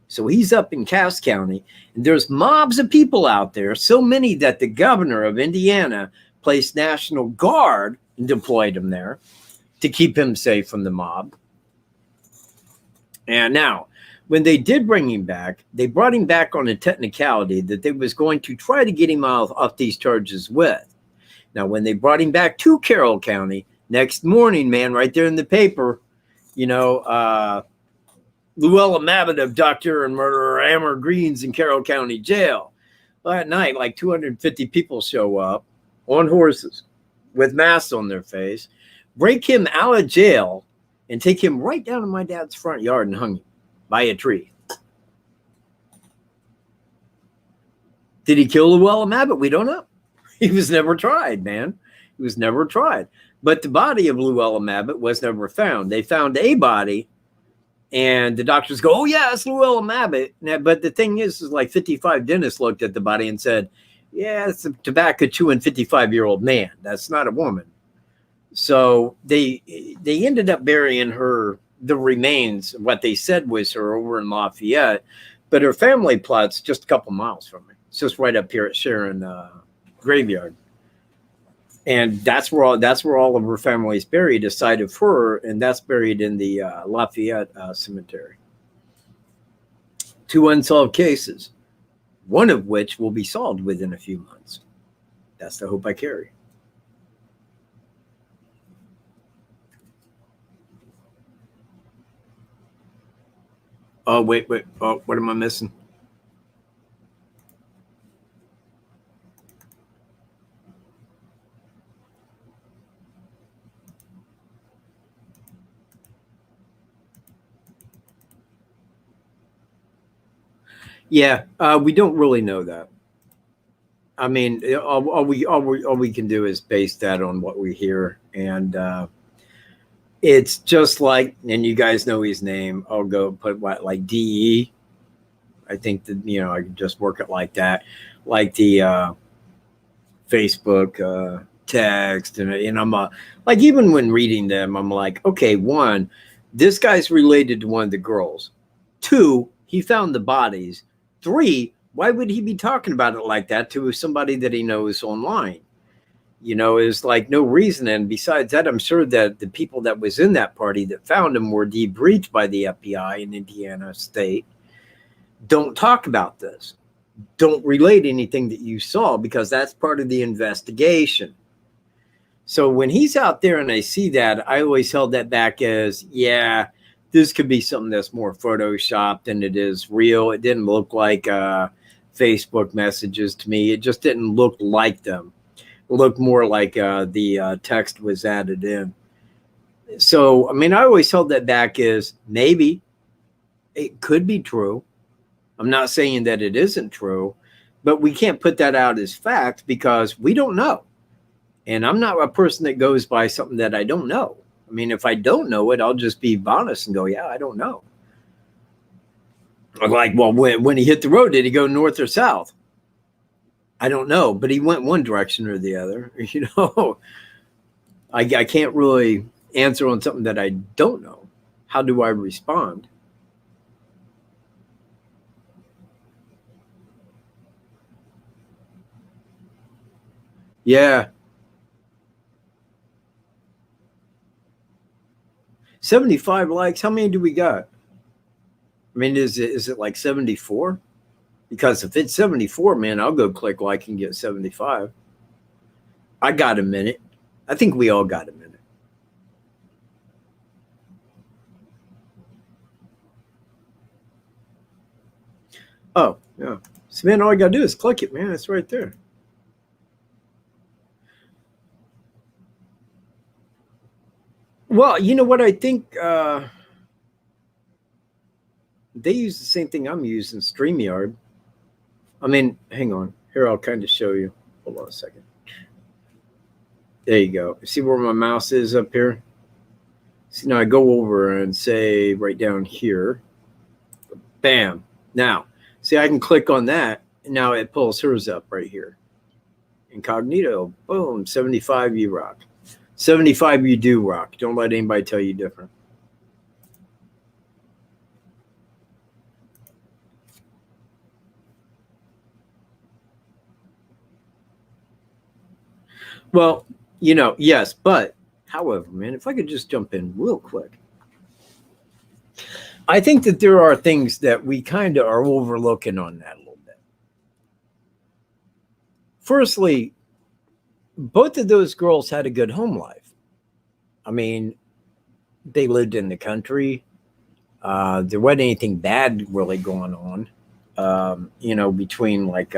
So he's up in Cass County, and there's mobs of people out there, so many that the governor of Indiana placed National Guard and deployed him there to keep him safe from the mob. And now, when they did bring him back, they brought him back on a technicality that they was going to try to get him off these charges with. Now, when they brought him back to Carroll County, next morning, man, right there in the paper, Luella Mabbitt, abductor and murderer, Ammer Green's in Carroll County Jail. Well, at night, like 250 people show up on horses with masks on their face, break him out of jail, and take him right down to my dad's front yard and hung him by a tree. Did he kill Luella Mabbitt? We don't know. He was never tried, man. He was never tried. But the body of Luella Mabbitt was never found. They found a body, and the doctors go, oh, yeah, it's Luella Mabbitt. But the thing is like 55 dentists looked at the body and said, yeah, it's a tobacco chewing 55-year-old man. That's not a woman. So they ended up burying her, the remains, what they said was her, over in Lafayette. But her family plot's just a couple miles from me. It's just right up here at Sharon Graveyard. And that's where all of her family is buried, aside of her, and that's buried in the Lafayette Cemetery. 2 unsolved cases, one of which will be solved within a few months. That's the hope I carry. Oh, wait. Oh, what am I missing? Yeah, we don't really know that. I mean, all we can do is base that on what we hear, and it's just like, and you guys know his name. I'll go put what, like DE. I think that I can just work it like that, like the Facebook text, and I'm like, even when reading them, I'm like, okay, 1, this guy's related to one of the girls. 2, he found the bodies. 3, why would he be talking about it like that to somebody that he knows online? Is like no reason. And besides that, I'm sure that the people that was in that party that found him were debriefed by the FBI in Indiana State. Don't talk about this. Don't relate anything that you saw, because that's part of the investigation. So when he's out there and I see that, I always held that back as, yeah, this could be something that's more photoshopped than it is real. It didn't look like Facebook messages to me. It just didn't look like them. It looked more like the text was added in. So, I mean, I always held that back as maybe it could be true. I'm not saying that it isn't true, but we can't put that out as fact because we don't know. And I'm not a person that goes by something that I don't know. I mean, if I don't know it, I'll just be honest and go, yeah, I don't know. Like, well, when he hit the road, did he go north or south? I don't know, but he went one direction or the other. You know, I can't really answer on something that I don't know. How do I respond? Yeah. 75 likes. How many do we got? I mean, is it like 74? Because if it's 74, man, I'll go click like and get 75. I got a minute. I think we all got a minute. Oh, yeah. So, man, all I got to do is click it, man. It's right there. Well, you know what? I think they use the same thing I'm using, StreamYard. I mean, hang on. Here, I'll kind of show you. Hold on a second. There you go. See where my mouse is up here? See, now I go over and say right down here. Bam. Now, see, I can click on that. And now it pulls hers up right here. Incognito. Boom. 75, you rock. 75, you do rock. Don't let anybody tell you different. Well, you know, yes, but however, man, if I could just jump in real quick. I think that there are things that we kind of are overlooking on that a little bit. Firstly, both of those girls had a good home life. I mean, they lived in the country. There wasn't anything bad really going on, you know, between like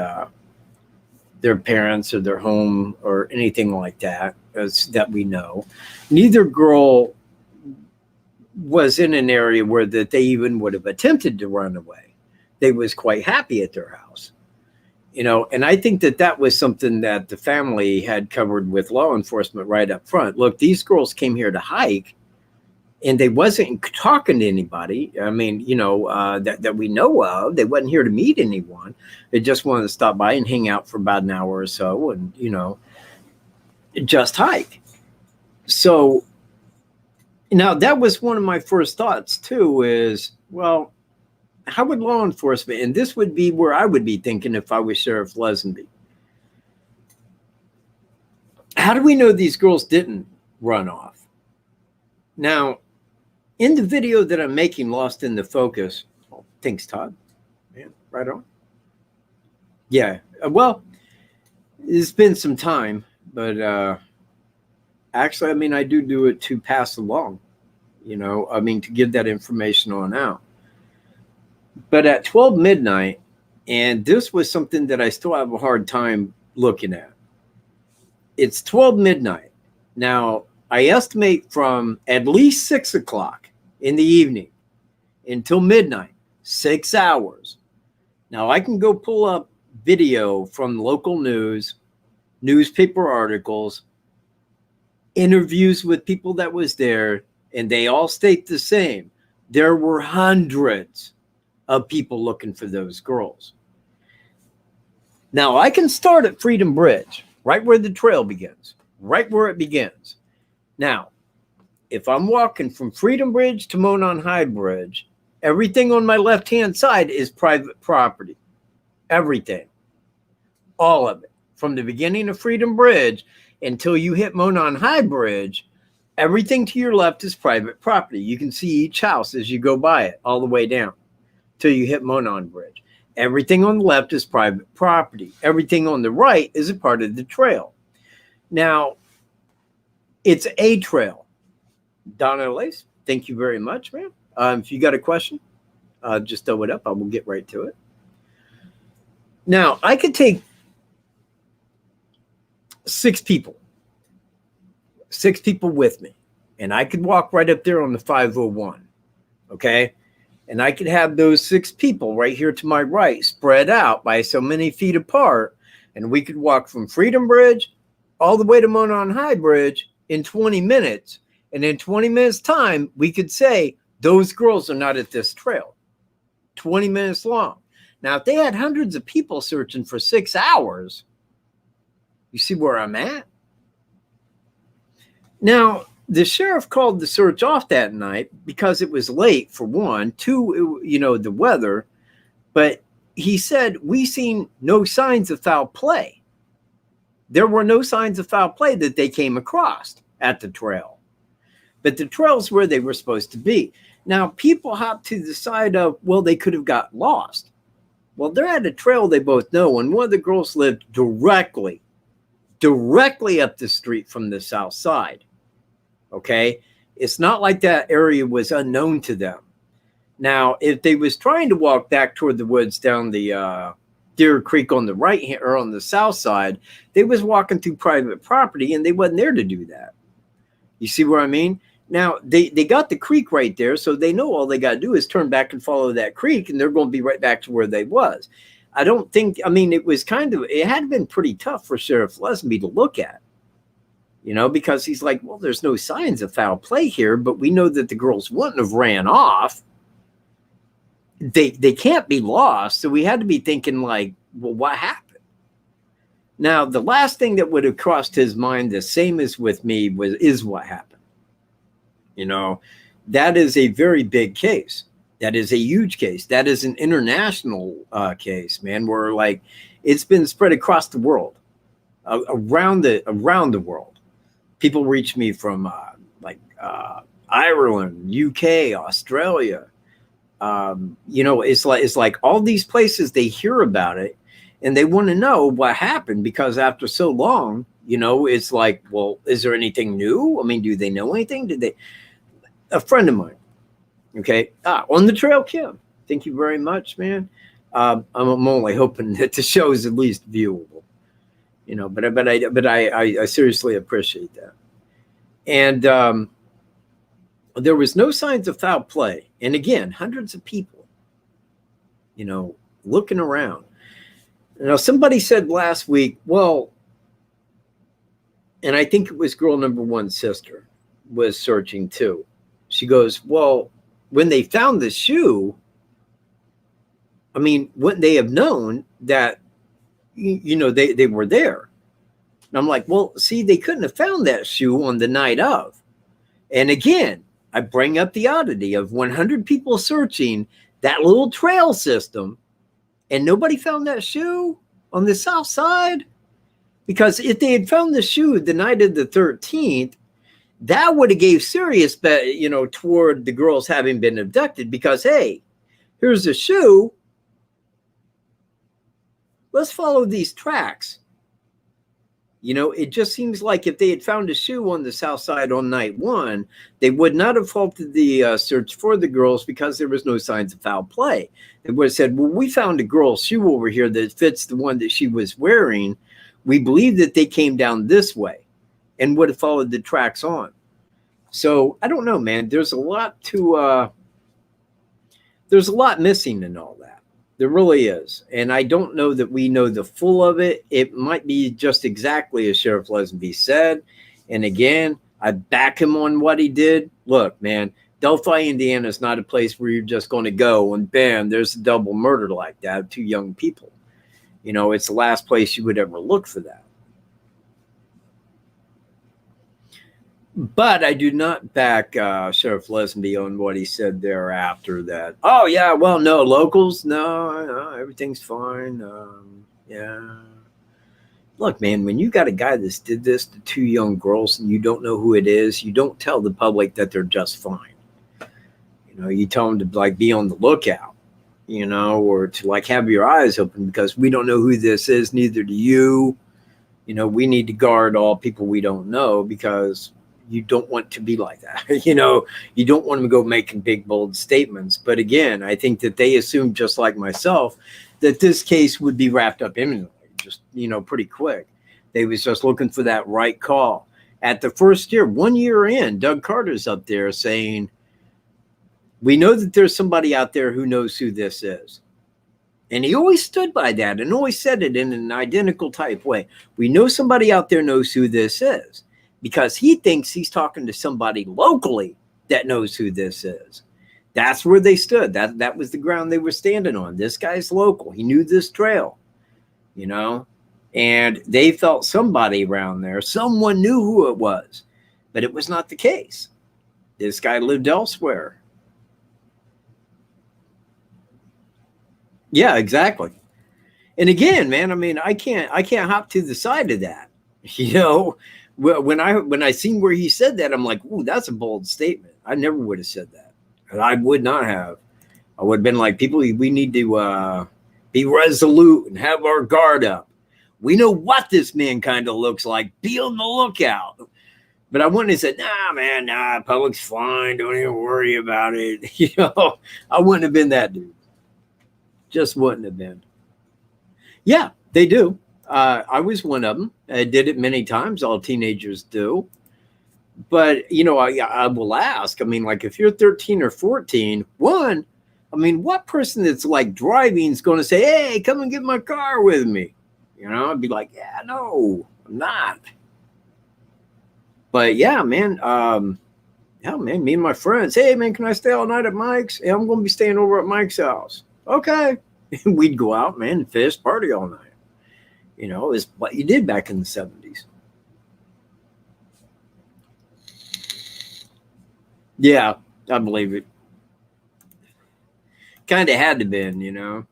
their parents or their home or anything like that, that we know. Neither girl was in an area where that they even would have attempted to run away. They was quite happy at their house, you know, and I think that that was something that the family had covered with law enforcement right up front. Look, these girls came here to hike and they wasn't talking to anybody. I mean, you know, that we know of. They wasn't here to meet anyone. They just wanted to stop by and hang out for about an hour or so and, you know, just hike. So now that was one of my first thoughts too, is, well, how would law enforcement, and this would be where I would be thinking if I was Sheriff Lesenby. How do we know these girls didn't run off? Now, in the video that I'm making, Lost in the Focus, oh, thanks, Todd. Man, right on. Yeah, well, it's been some time, but actually, I mean, I do it to pass along, you know, I mean, to give that information on out. But at 12 midnight, and this was something that I still have a hard time looking at. It's 12 midnight. Now, I estimate from at least 6 o'clock in the evening until midnight, 6 hours. Now, I can go pull up video from local news, newspaper articles, interviews with people that was there, and they all state the same. There were hundreds of people looking for those girls. Now, I can start at Freedom Bridge, right where the trail begins, right where it begins. Now, if I'm walking from Freedom Bridge to Monon High Bridge, everything on my left-hand side is private property. Everything. All of it. From the beginning of Freedom Bridge until you hit Monon High Bridge, everything to your left is private property. You can see each house as you go by it all the way down till you hit Monon Bridge. Everything on the left is private property. Everything on the right is a part of the trail. Now, it's a trail. Donna Lace, thank you very much, man. If you got a question, just throw it up. I will get right to it. Now, I could take 6 people with me, and I could walk right up there on the 501, okay? And I could have those 6 people right here to my right spread out by so many feet apart, and we could walk from Freedom Bridge all the way to Monon High Bridge in 20 minutes, And in 20 minutes time, we could say those girls are not at this trail. 20 minutes long. Now, if they had hundreds of people searching for 6 hours, you see where I'm at? Now, the sheriff called the search off that night because it was late, for one. Two, the weather. But he said, we seen no signs of foul play. There were no signs of foul play that they came across at the trail. But the trail's where they were supposed to be. Now, people hop to the side of, well, they could have got lost. Well, they're at a trail they both know, and one of the girls lived directly up the street from the south side. Okay? It's not like that area was unknown to them. Now, if they was trying to walk back toward the woods down the Deer Creek on the right hand or on the south side, they was walking through private property, and they wasn't there to do that. You see what I mean? Now, they got the creek right there, so they know all they got to do is turn back and follow that creek, and they're going to be right back to where they was. I don't think, it had been pretty tough for Sheriff Leslie to look at, because he's like, well, there's no signs of foul play here, but we know that the girls wouldn't have ran off. They can't be lost, so we had to be thinking like, well, what happened? Now, the last thing that would have crossed his mind, the same as with me, is what happened. That is a very big case. That is a huge case. That is an international case, man, where like it's been spread across the world, around the world. People reach me from Ireland, UK, Australia. It's like all these places, they hear about it and they want to know what happened, because after so long, it's like, well, is there anything new? I mean, do they know anything? A friend of mine, okay, on the trail, Kim. Thank you very much, man. I'm only hoping that the show is at least viewable, but I seriously appreciate that. And there was no signs of foul play. And again, hundreds of people, looking around. Now, somebody said last week, well, and I think it was girl number one's sister was searching too. She goes, well, when they found the shoe, wouldn't they have known that, they were there? And I'm like, well, see, they couldn't have found that shoe on the night of. And again, I bring up the oddity of 100 people searching that little trail system, and nobody found that shoe on the south side. Because if they had found the shoe the night of the 13th, that would have gave serious bet, toward the girls having been abducted, because, hey, here's a shoe. Let's follow these tracks. It just seems like if they had found a shoe on the south side on night one, they would not have halted the search for the girls, because there was no signs of foul play. They would have said, well, we found a girl's shoe over here that fits the one that she was wearing. We believe that they came down this way, and would have followed the tracks on. So I don't know, man. There's a lot missing in all that. There really is. And I don't know that we know the full of it. It might be just exactly as Sheriff Leslie said. And again, I back him on what he did. Look, man, Delphi, Indiana is not a place where you're just going to go and bam, there's a double murder like that of two young people. It's the last place you would ever look for that. But I do not back Sheriff Leslie on what he said thereafter, that, oh, yeah, well, no, locals, no, everything's fine. Yeah. Look, man, when you got a guy that did this to two young girls and you don't know who it is, you don't tell the public that they're just fine. You tell them to, be on the lookout, or to, have your eyes open, because we don't know who this is, neither do you. We need to guard all people we don't know, because you don't want to be like that. You don't want to go making big, bold statements. But again, I think that they assumed, just like myself, that this case would be wrapped up imminently, just, pretty quick. They was just looking for that right call. At the first year, 1 year in, Doug Carter's up there saying, we know that there's somebody out there who knows who this is. And he always stood by that and always said it in an identical type way. We know somebody out there knows who this is. because he thinks he's talking to somebody locally that knows who this is. That's where they stood. That was the ground they were standing on. This guy's local. He knew this trail, you know, and they felt somebody around there. Someone knew who it was, but it was not the case. This guy lived elsewhere. Yeah, exactly. And again, man, I mean, I can't hop to the side of that. You know, when I seen where he said that, I'm like, ooh, that's a bold statement. I never would have said that. I would not have. I would have been like, people, we need to be resolute and have our guard up. We know what this man kind of looks like. Be on the lookout. But I wouldn't have said, nah, man, nah, public's fine. Don't even worry about it. You know, I wouldn't have been that dude. Just wouldn't have been. Yeah, they do. I was one of them. I did it many times. All teenagers do. But, you know, I will ask, I mean, like if you're 13 or 14, I mean, what person that's like driving is going to say, hey, come and get my car with me? You know, I'd be like, yeah, no, I'm not. But yeah, man, me and my friends, hey, man, can I stay all night at Mike's? Hey, I'm going to be staying over at Mike's house. Okay. And we'd go out, man, and fish, party all night. You know, it's what you did back in the 70s. Yeah, I believe it. Kind of had to been, you know,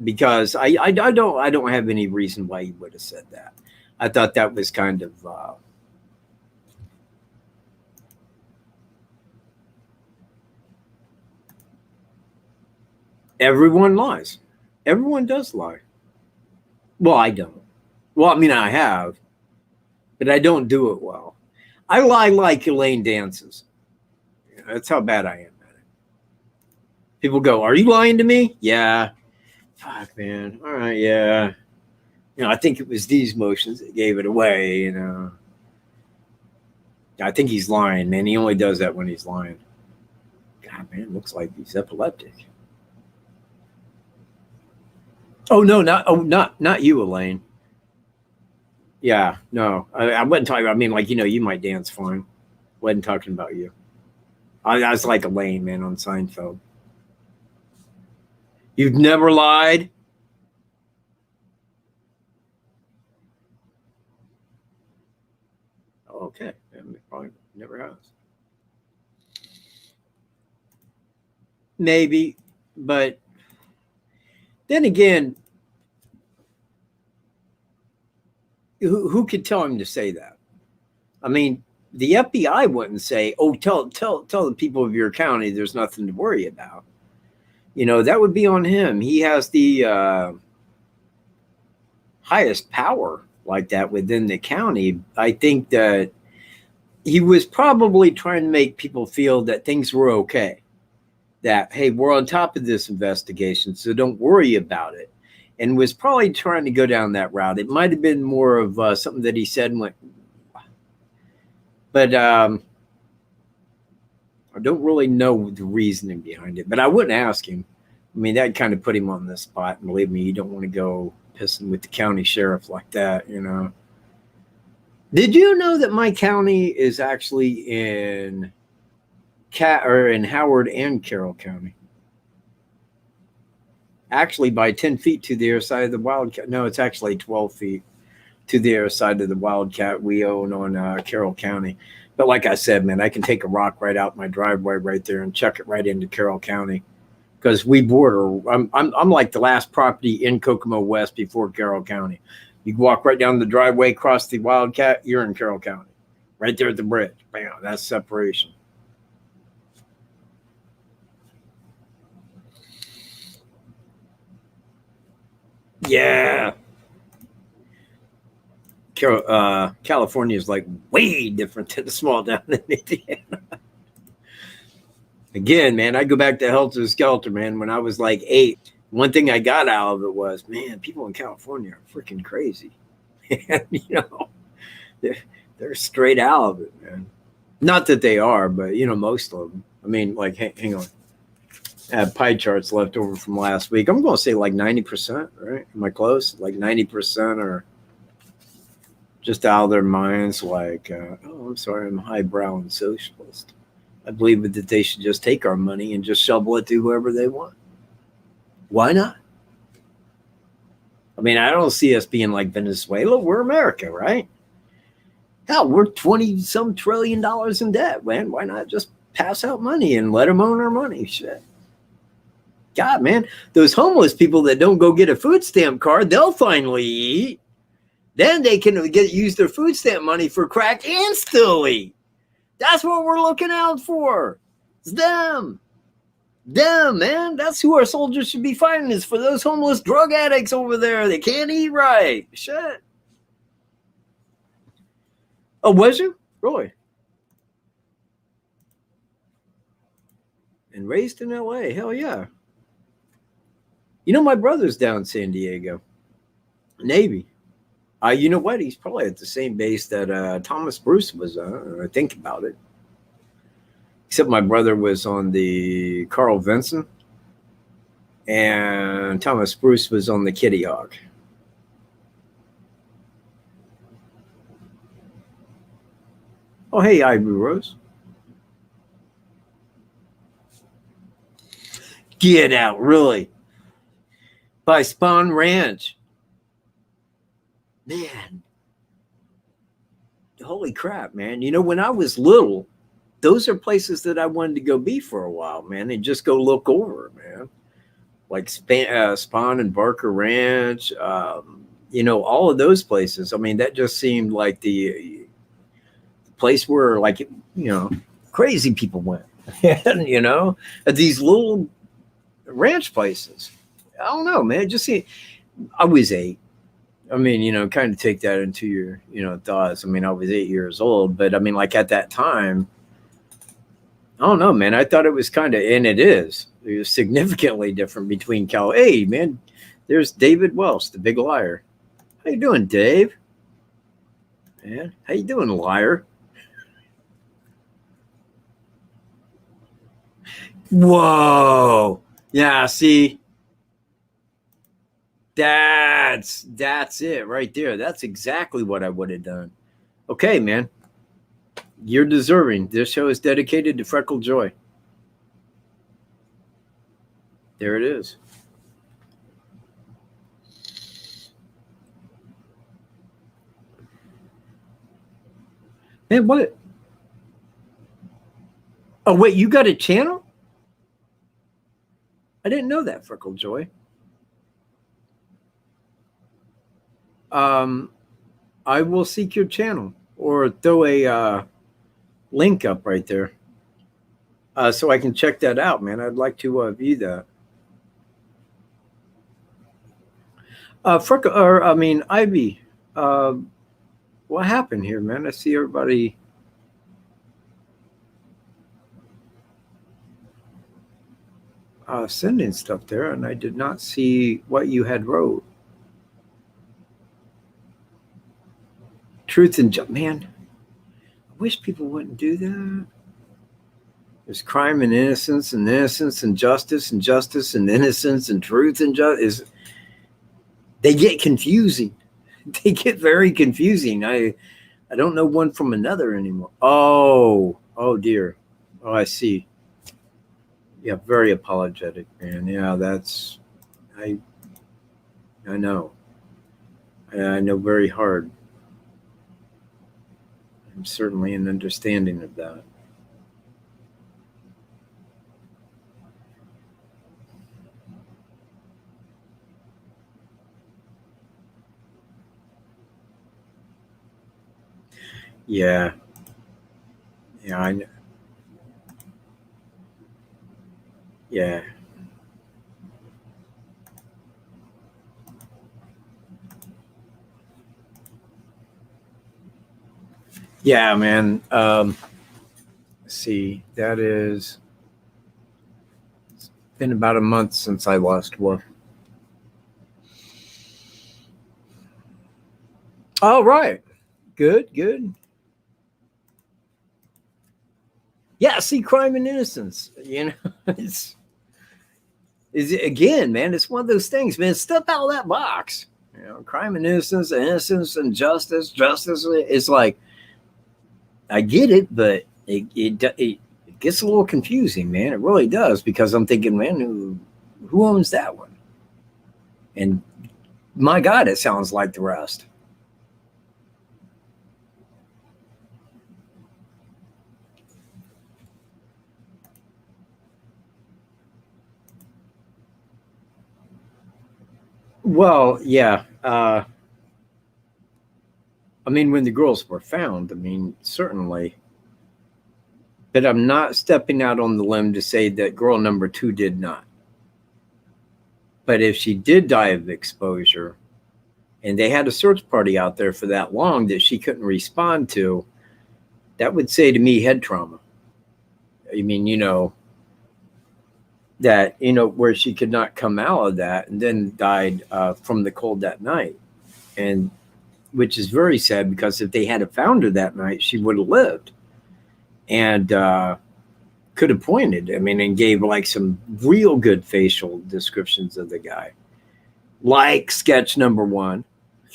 because I don't have any reason why you would have said that. I thought that was kind of everyone lies. Everyone does lie. Well, I don't. Well, I mean, I have, but I don't do it well. I lie like Elaine dances. That's how bad I am at it. People go, are you lying to me? Yeah. Fuck, man. All right, yeah. You know, I think it was these motions that gave it away, you know. I think he's lying, man. He only does that when he's lying. God, man, looks like he's epileptic. Oh, no, not you, Elaine. Yeah, no. I wasn't talking about, I mean, like, you know, you might dance fine. Wasn't talking about you. I was like Elaine, man, on Seinfeld. You've never lied? Oh, okay. Probably never has. Maybe, but then again, who could tell him to say that? I mean, the FBI wouldn't say, oh, tell the people of your county there's nothing to worry about. You know, that would be on him. He has the highest power like that within the county. I think that he was probably trying to make people feel that things were okay. That, hey, we're on top of this investigation, so don't worry about it. And was probably trying to go down that route. It might have been more of something that he said and went, but I don't really know the reasoning behind it. But I wouldn't ask him. I mean, that kind of put him on the spot. And believe me, you don't want to go pissing with the county sheriff like that, you know. Did you know that my county is actually in Howard and Carroll County? Actually, by 10 feet to the other side of the Wildcat. No, it's actually 12 feet to the other side of the Wildcat we own on Carroll County. But like I said, man, I can take a rock right out my driveway right there and chuck it right into Carroll County because we border. I'm like the last property in Kokomo West before Carroll County. You walk right down the driveway, cross the Wildcat, you're in Carroll County, right there at the bridge. Bam, that's separation. Yeah. California is like way different than the small town in Indiana. Again, man, I go back to Helter Skelter, man. When I was like 8, one thing I got out of it was, man, people in California are freaking crazy. And, you know, they're straight out of it, man. Not that they are, but, you know, most of them. I mean, like, hang on. I have pie charts left over from last week. I'm going to say like 90%, right? Am I close? Like 90% or just out of their minds, like, oh, I'm sorry, I'm highbrow and socialist. I believe that they should just take our money and just shovel it to whoever they want. Why not? I mean, I don't see us being like Venezuela. We're America, right? Hell, we're 20-some trillion dollars in debt, man. Why not just pass out money and let them own our money? Shit. God, man, those homeless people that don't go get a food stamp card, they'll finally eat. Then they can use their food stamp money for crack and still eat. That's what we're looking out for. It's them. Them, man. That's who our soldiers should be fighting, is for those homeless drug addicts over there. They can't eat right. Shit. Oh, was you? Really? And raised in LA. Hell yeah. You know, my brother's down in San Diego. Navy. You know what? He's probably at the same base that Thomas Bruce was on. I think about it. Except my brother was on the Carl Vinson. And Thomas Bruce was on the Kitty Hawk. Oh, hey, Ivory Rose. Get out, really? By Spawn Ranch. Man. Holy crap, man. You know, when I was little, those are places that I wanted to go be for a while, man, and just go look over, man. Like Spawn and Barker Ranch, you know, all of those places. I mean, that just seemed like the place where, like, you know, crazy people went. And, you know, at these little ranch places. I don't know, man. Just see, I was 8. I mean, you know, kind of take that into your, you know, thoughts. I mean, I was 8 years old, but I mean, like at that time, I don't know, man. I thought it was kind of, and it is significantly different between Cal. Hey, man, there's David Welsh, the big liar. How you doing, Dave? Man, how you doing, liar? Whoa. Yeah, see, that's it right there. That's exactly what I would have done. Okay, man. You're deserving. This show is dedicated to Freckle Joy. There it is. Man, what? Oh, wait, you got a channel? I didn't know that, Freckle Joy. I will seek your channel or throw a link up right there so I can check that out, man. I'd like to view that. Ivy, what happened here, man? I see everybody. Sending stuff there, and I did not see what you had wrote. Truth and man, I wish people wouldn't do that. There's crime and innocence and justice and justice and innocence and truth and justice. They get confusing. They get very confusing. I don't know one from another anymore. Oh dear. Oh, I see. Yeah, very apologetic, man. Yeah, that's I know. I know very hard. I'm certainly an understanding of that. Yeah. Yeah, I know. Yeah. Yeah, man. Let's see, that is, it's been about a month since I lost work. All right. Good. Yeah, see, crime and innocence. You know, it's again, man, it's one of those things, man. Step out of that box. You know, crime and innocence and justice. Justice is like, I get it, but it gets a little confusing, man. It really does, because I'm thinking, man, who owns that one? And my God, it sounds like the rest. Well, yeah. I mean, when the girls were found, I mean, certainly. But I'm not stepping out on the limb to say that girl number 2 did not. But if she did die of exposure, and they had a search party out there for that long that she couldn't respond to, that would say to me head trauma. I mean, you know, that, you know, where she could not come out of that, and then died from the cold that night. And which is very sad, because if they had found her that night, she would have lived and could have pointed, I mean, and gave like some real good facial descriptions of the guy, like sketch number 1,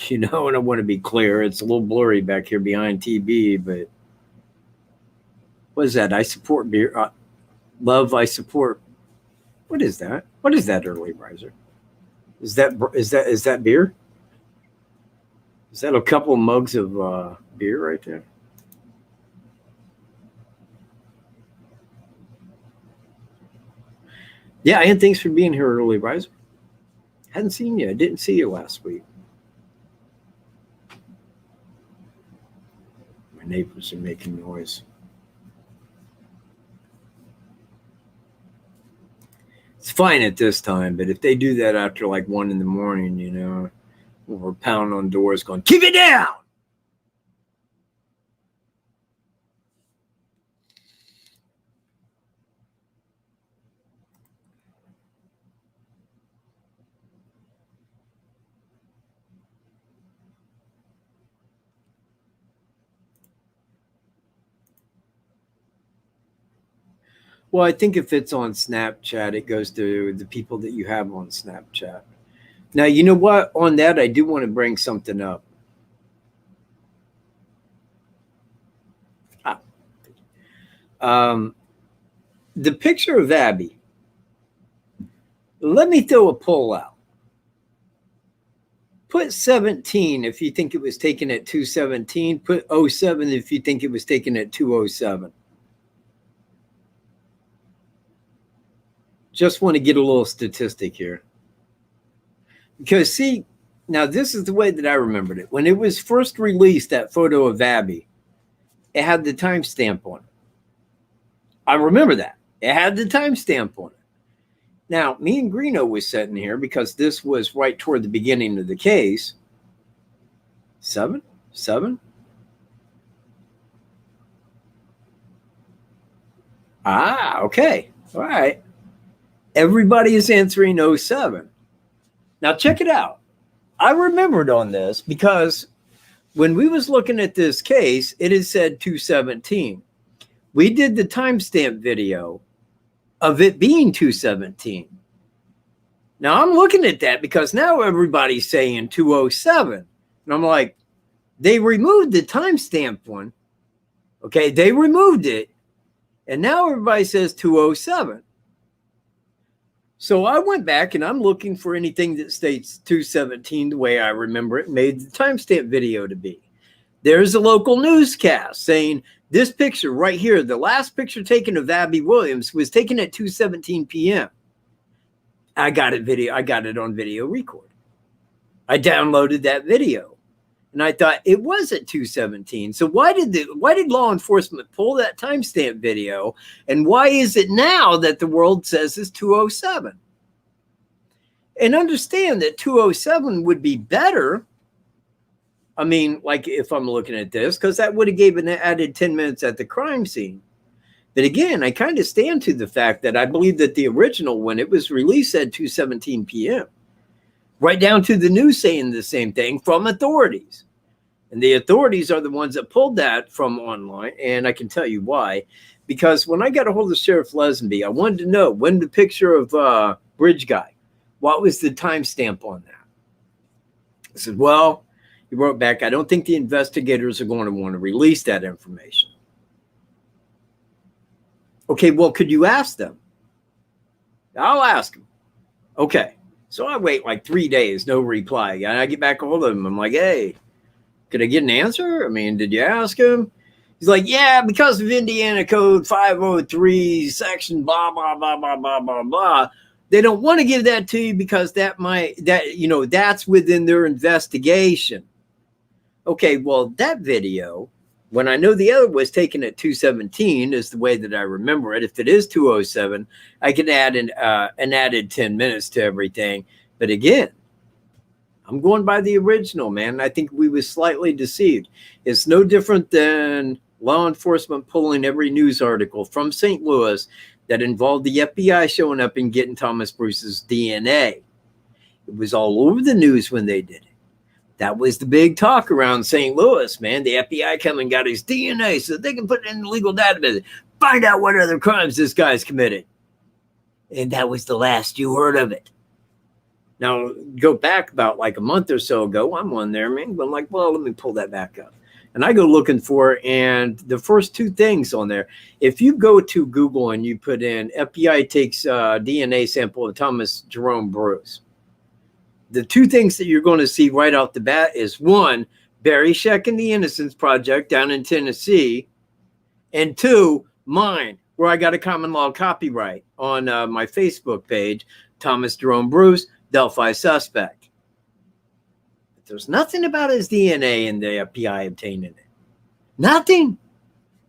you know. And I want to be clear, it's a little blurry back here behind TB, but what is that? I support beer. Love, I support. What is that? What is that, early riser? Is that beer? Is that a couple of mugs of beer right there? Yeah, and thanks for being here, early riser. Hadn't seen you. I didn't see you last week. My neighbors are making noise. It's fine at this time, but if they do that after like 1 in the morning, you know, we're pounding on doors going, keep it down. Well, I think if it's on Snapchat, it goes to the people that you have on Snapchat. Now, you know what? On that, I do want to bring something up. The picture of Abby. Let me throw a poll out. Put 17 if you think it was taken at 217. Put 07 if you think it was taken at 207. Just want to get a little statistic here. Because, see, now this is the way that I remembered it. When it was first released, that photo of Abby, it had the timestamp on it. I remember that. It had the timestamp on it. Now, me and Greeno was sitting here because this was right toward the beginning of the case. 7? Ah, okay. All right. Everybody is answering 07. Now, check it out. I remembered on this because when we was looking at this case, it had said 217. We did the timestamp video of it being 217. Now, I'm looking at that because now everybody's saying 207. And I'm like, they removed the timestamp one. Okay, they removed it. And now everybody says 207. So I went back and I'm looking for anything that states 217 the way I remember it, made the timestamp video to be. There's a local newscast saying this picture right here, the last picture taken of Abby Williams was taken at 2:17 p.m. I got it on video record. I downloaded that video and I thought it was at 2:17. So why did law enforcement pull that timestamp video? And why is it now that the world says it's 2:07? And understand that 2:07 would be better. I mean, like if I'm looking at this, because that would have given an added 10 minutes at the crime scene. But again, I kind of stand to the fact that I believe that the original, when it was released, at 2:17 p.m. Right down to the news saying the same thing from authorities. And the authorities are the ones that pulled that from online. And I can tell you why. Because when I got a hold of Sheriff Lesenby, I wanted to know when the picture of Bridge Guy, what was the timestamp on that? said, well, he wrote back, I don't think the investigators are going to want to release that information. Okay, well, could you ask them? I'll ask them. Okay. So I wait like 3 days, no reply. And I get back a hold of him. I'm like, hey, could I get an answer? I mean, did you ask him? He's like, yeah, because of Indiana Code 503, section blah, blah, blah, blah, blah, blah, blah. They don't want to give that to you because that's within their investigation. Okay, well, that video, when I know the other was taken at 2:17 is the way that I remember it. If it is 2:07, I can add an added 10 minutes to everything. But again, I'm going by the original, man. I think we were slightly deceived. It's no different than law enforcement pulling every news article from St. Louis that involved the FBI showing up and getting Thomas Bruce's DNA. It was all over the news when they did it. That was the big talk around St. Louis, man. The FBI come and got his DNA so they can put it in the legal database, find out what other crimes this guy's committed. And that was the last you heard of it. Now, go back about like a month or so ago, I'm on there, man. I'm like, well, let me pull that back up. And I go looking for it, and the first two things on there, if you go to Google and you put in FBI takes DNA sample of Thomas Jerome Bruce, the two things that you're going to see right off the bat is one, Barry Scheck and the Innocence Project down in Tennessee, and two, mine, where I got a common law copyright on my Facebook page, Thomas Jerome Bruce, Delphi suspect. But there's nothing about his DNA in the FBI obtaining it. Nothing.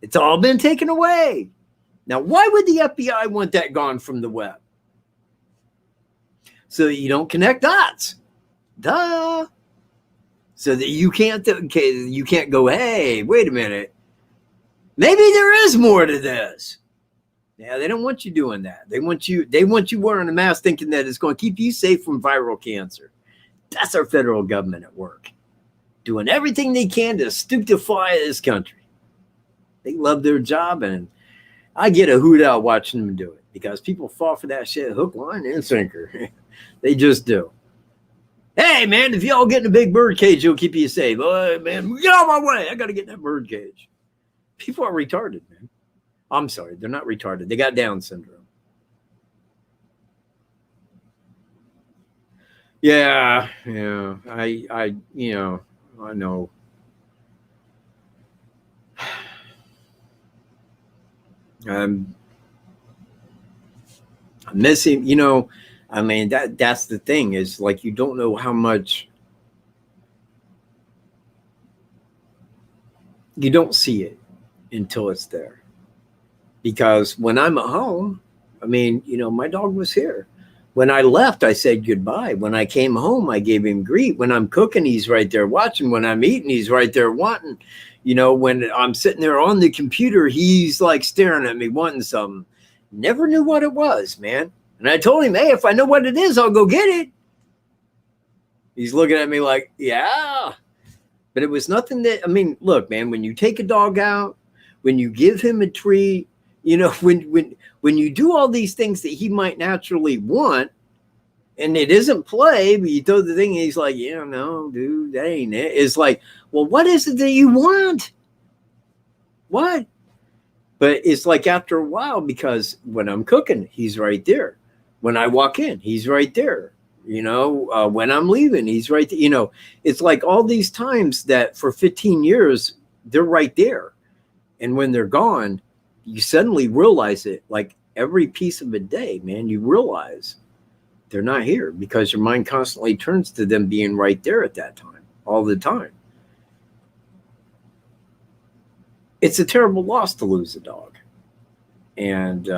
It's all been taken away. Now, why would the FBI want that gone from the web? So that you don't connect dots. Duh. So that you can't go, hey, wait a minute. Maybe there is more to this. Yeah, they don't want you doing that. They want you wearing a mask thinking that it's going to keep you safe from viral cancer. That's our federal government at work. Doing everything they can to stupefy this country. They love their job, and I get a hoot out watching them do it because people fall for that shit hook, line, and sinker. They just do. Hey, man, if y'all get in a big bird cage, it'll keep you safe. Oh, man, get out of my way. I got to get in that bird cage. People are retarded, man. I'm sorry. They're not retarded. They got Down syndrome. Yeah. I know. I'm missing, I mean, that's the thing is like, you don't know how much you don't see it until it's there. Because when I'm at home, I mean, my dog was here. When I left, I said goodbye. When I came home, I gave him greet. When I'm cooking, he's right there watching. When I'm eating, he's right there wanting. When I'm sitting there on the computer, he's like staring at me, wanting something. Never knew what it was, man. And I told him, hey, if I know what it is, I'll go get it. He's looking at me like, yeah. But it was nothing that, I mean, look, man, when you take a dog out, when you give him a treat, when you do all these things that he might naturally want, and it isn't play, but you throw the thing, and he's like, yeah, no, dude, that ain't it. It's like, well, what is it that you want? What? But it's like after a while, because when I'm cooking, he's right there. When I walk in, he's right there. When I'm leaving, he's right there. It's like all these times that for 15 years, they're right there. And when they're gone, you suddenly realize it, like every piece of a day, man, you realize they're not here because your mind constantly turns to them being right there at that time, all the time. It's a terrible loss to lose a dog. And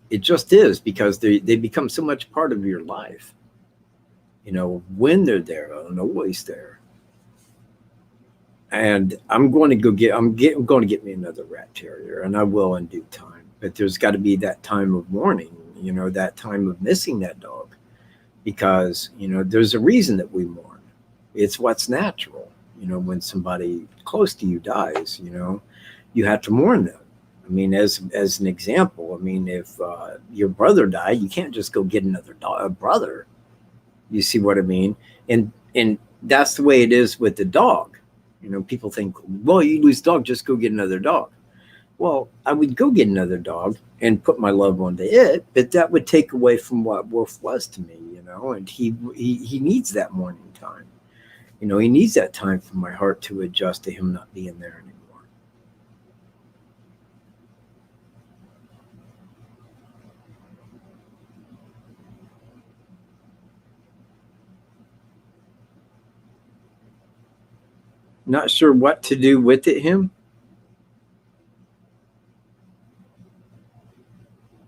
it just is because they become so much part of your life. When they're there, I'm always there. And I'm going to going to get me another rat terrier, and I will in due time. But there's got to be that time of mourning, that time of missing that dog, because there's a reason that we mourn. It's what's natural. When somebody close to you dies, you have to mourn them. I mean, as an example, I mean, if your brother died, you can't just go get another brother. You see what I mean? And that's the way it is with the dog. You know, people think, well, you lose dog, just go get another dog. Well, I would go get another dog and put my love onto it, but that would take away from what Wolf was to me, you know, and he needs that morning time. You know, he needs that time for my heart to adjust to him not being there anymore. Not sure what to do with it, him?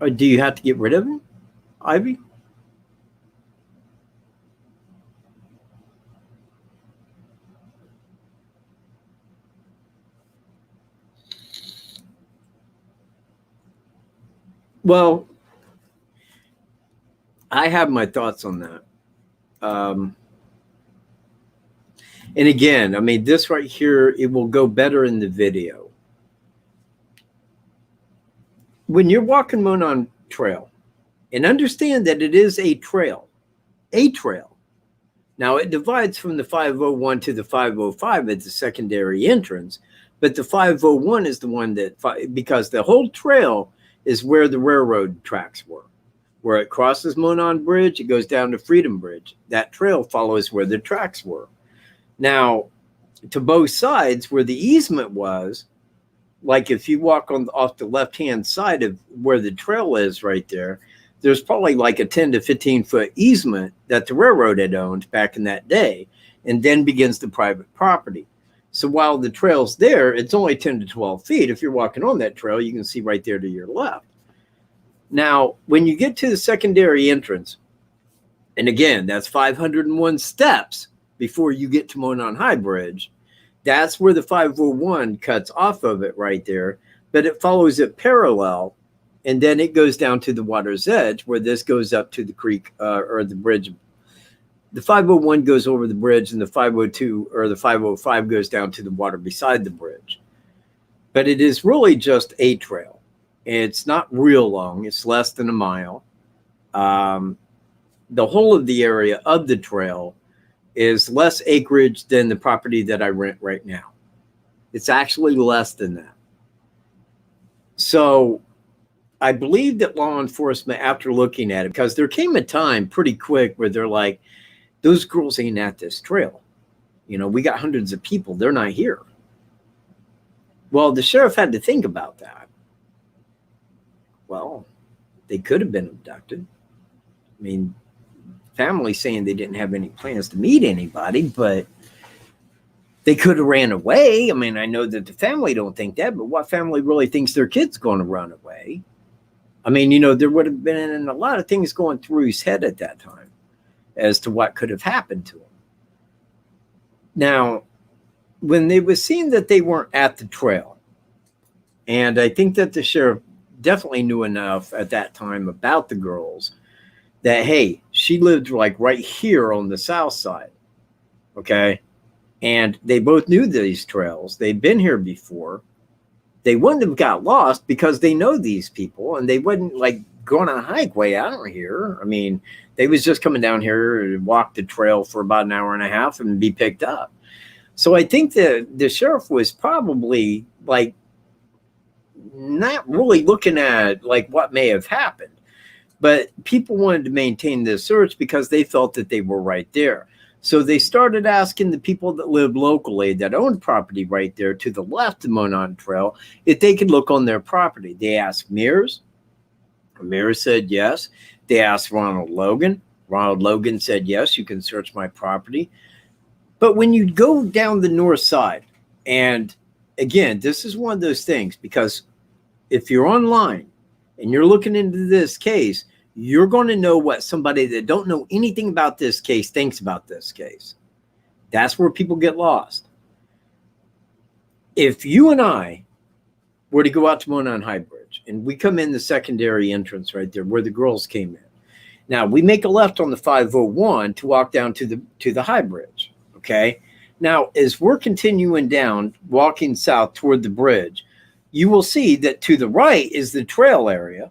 Or do you have to get rid of him, Ivy? Well, I have my thoughts on that. And again, I mean, this right here, it will go better in the video. When you're walking Monon Trail, and understand that it is a trail. Now, it divides from the 501 to the 505 at the secondary entrance, but the 501 is the one that, because the whole trail is where the railroad tracks were. Where it crosses Monon Bridge, it goes down to Freedom Bridge. That trail follows where the tracks were. Now, to both sides, where the easement was, like if you walk off the left-hand side of where the trail is right there, there's probably like a 10 to 15-foot easement that the railroad had owned back in that day, and then begins the private property. So while the trail's there, it's only 10 to 12 feet. If you're walking on that trail, you can see right there to your left. Now, when you get to the secondary entrance, and again, that's 501 steps before you get to Monon High Bridge, that's where the 501 cuts off of it right there, but it follows it parallel, and then it goes down to the water's edge where this goes up to the creek or the bridge. The 501 goes over the bridge, and the 502 or the 505 goes down to the water beside the bridge. But it is really just a trail. It's not real long. It's less than a mile. The whole of the area of the trail is less acreage than the property that I rent right now. It's actually less than that. So I believe that law enforcement, after looking at it, because there came a time pretty quick where they're like, those girls ain't at this trail. You know, we got hundreds of people. They're not here. Well, the sheriff had to think about that. Well, they could have been abducted. I mean, family saying they didn't have any plans to meet anybody, but they could have ran away. I mean, I know that the family don't think that, but what family really thinks their kid's going to run away? I mean, you know, there would have been a lot of things going through his head at that time as to what could have happened to him. Now, when they were seeing that they weren't at the trail, and I think that the sheriff definitely knew enough at that time about the girls that, hey, she lived like right here on the south side, okay? And they both knew these trails. They'd been here before. They wouldn't have got lost because they know these people, and they wouldn't like go on a hike way out here. I mean, they was just coming down here and walk the trail for about an hour and a half and be picked up. So I think that the sheriff was probably like not really looking at like what may have happened. But people wanted to maintain this search because they felt that they were right there. So they started asking the people that live locally that owned property right there to the left of Monon Trail if they could look on their property. They asked Mears. Mears said yes. They asked Ronald Logan. Ronald Logan said yes, you can search my property. But when you go down the north side, and again, this is one of those things, because if you're online and you're looking into this case, you're going to know what somebody that don't know anything about this case thinks about this case. That's where people get lost. If you and I were to go out to Monon High Bridge and we come in the secondary entrance right there where the girls came in. Now we make a left on the 501 to walk down to the High Bridge. Okay. Now, as we're continuing down, walking south toward the bridge, you will see that to the right is the trail area.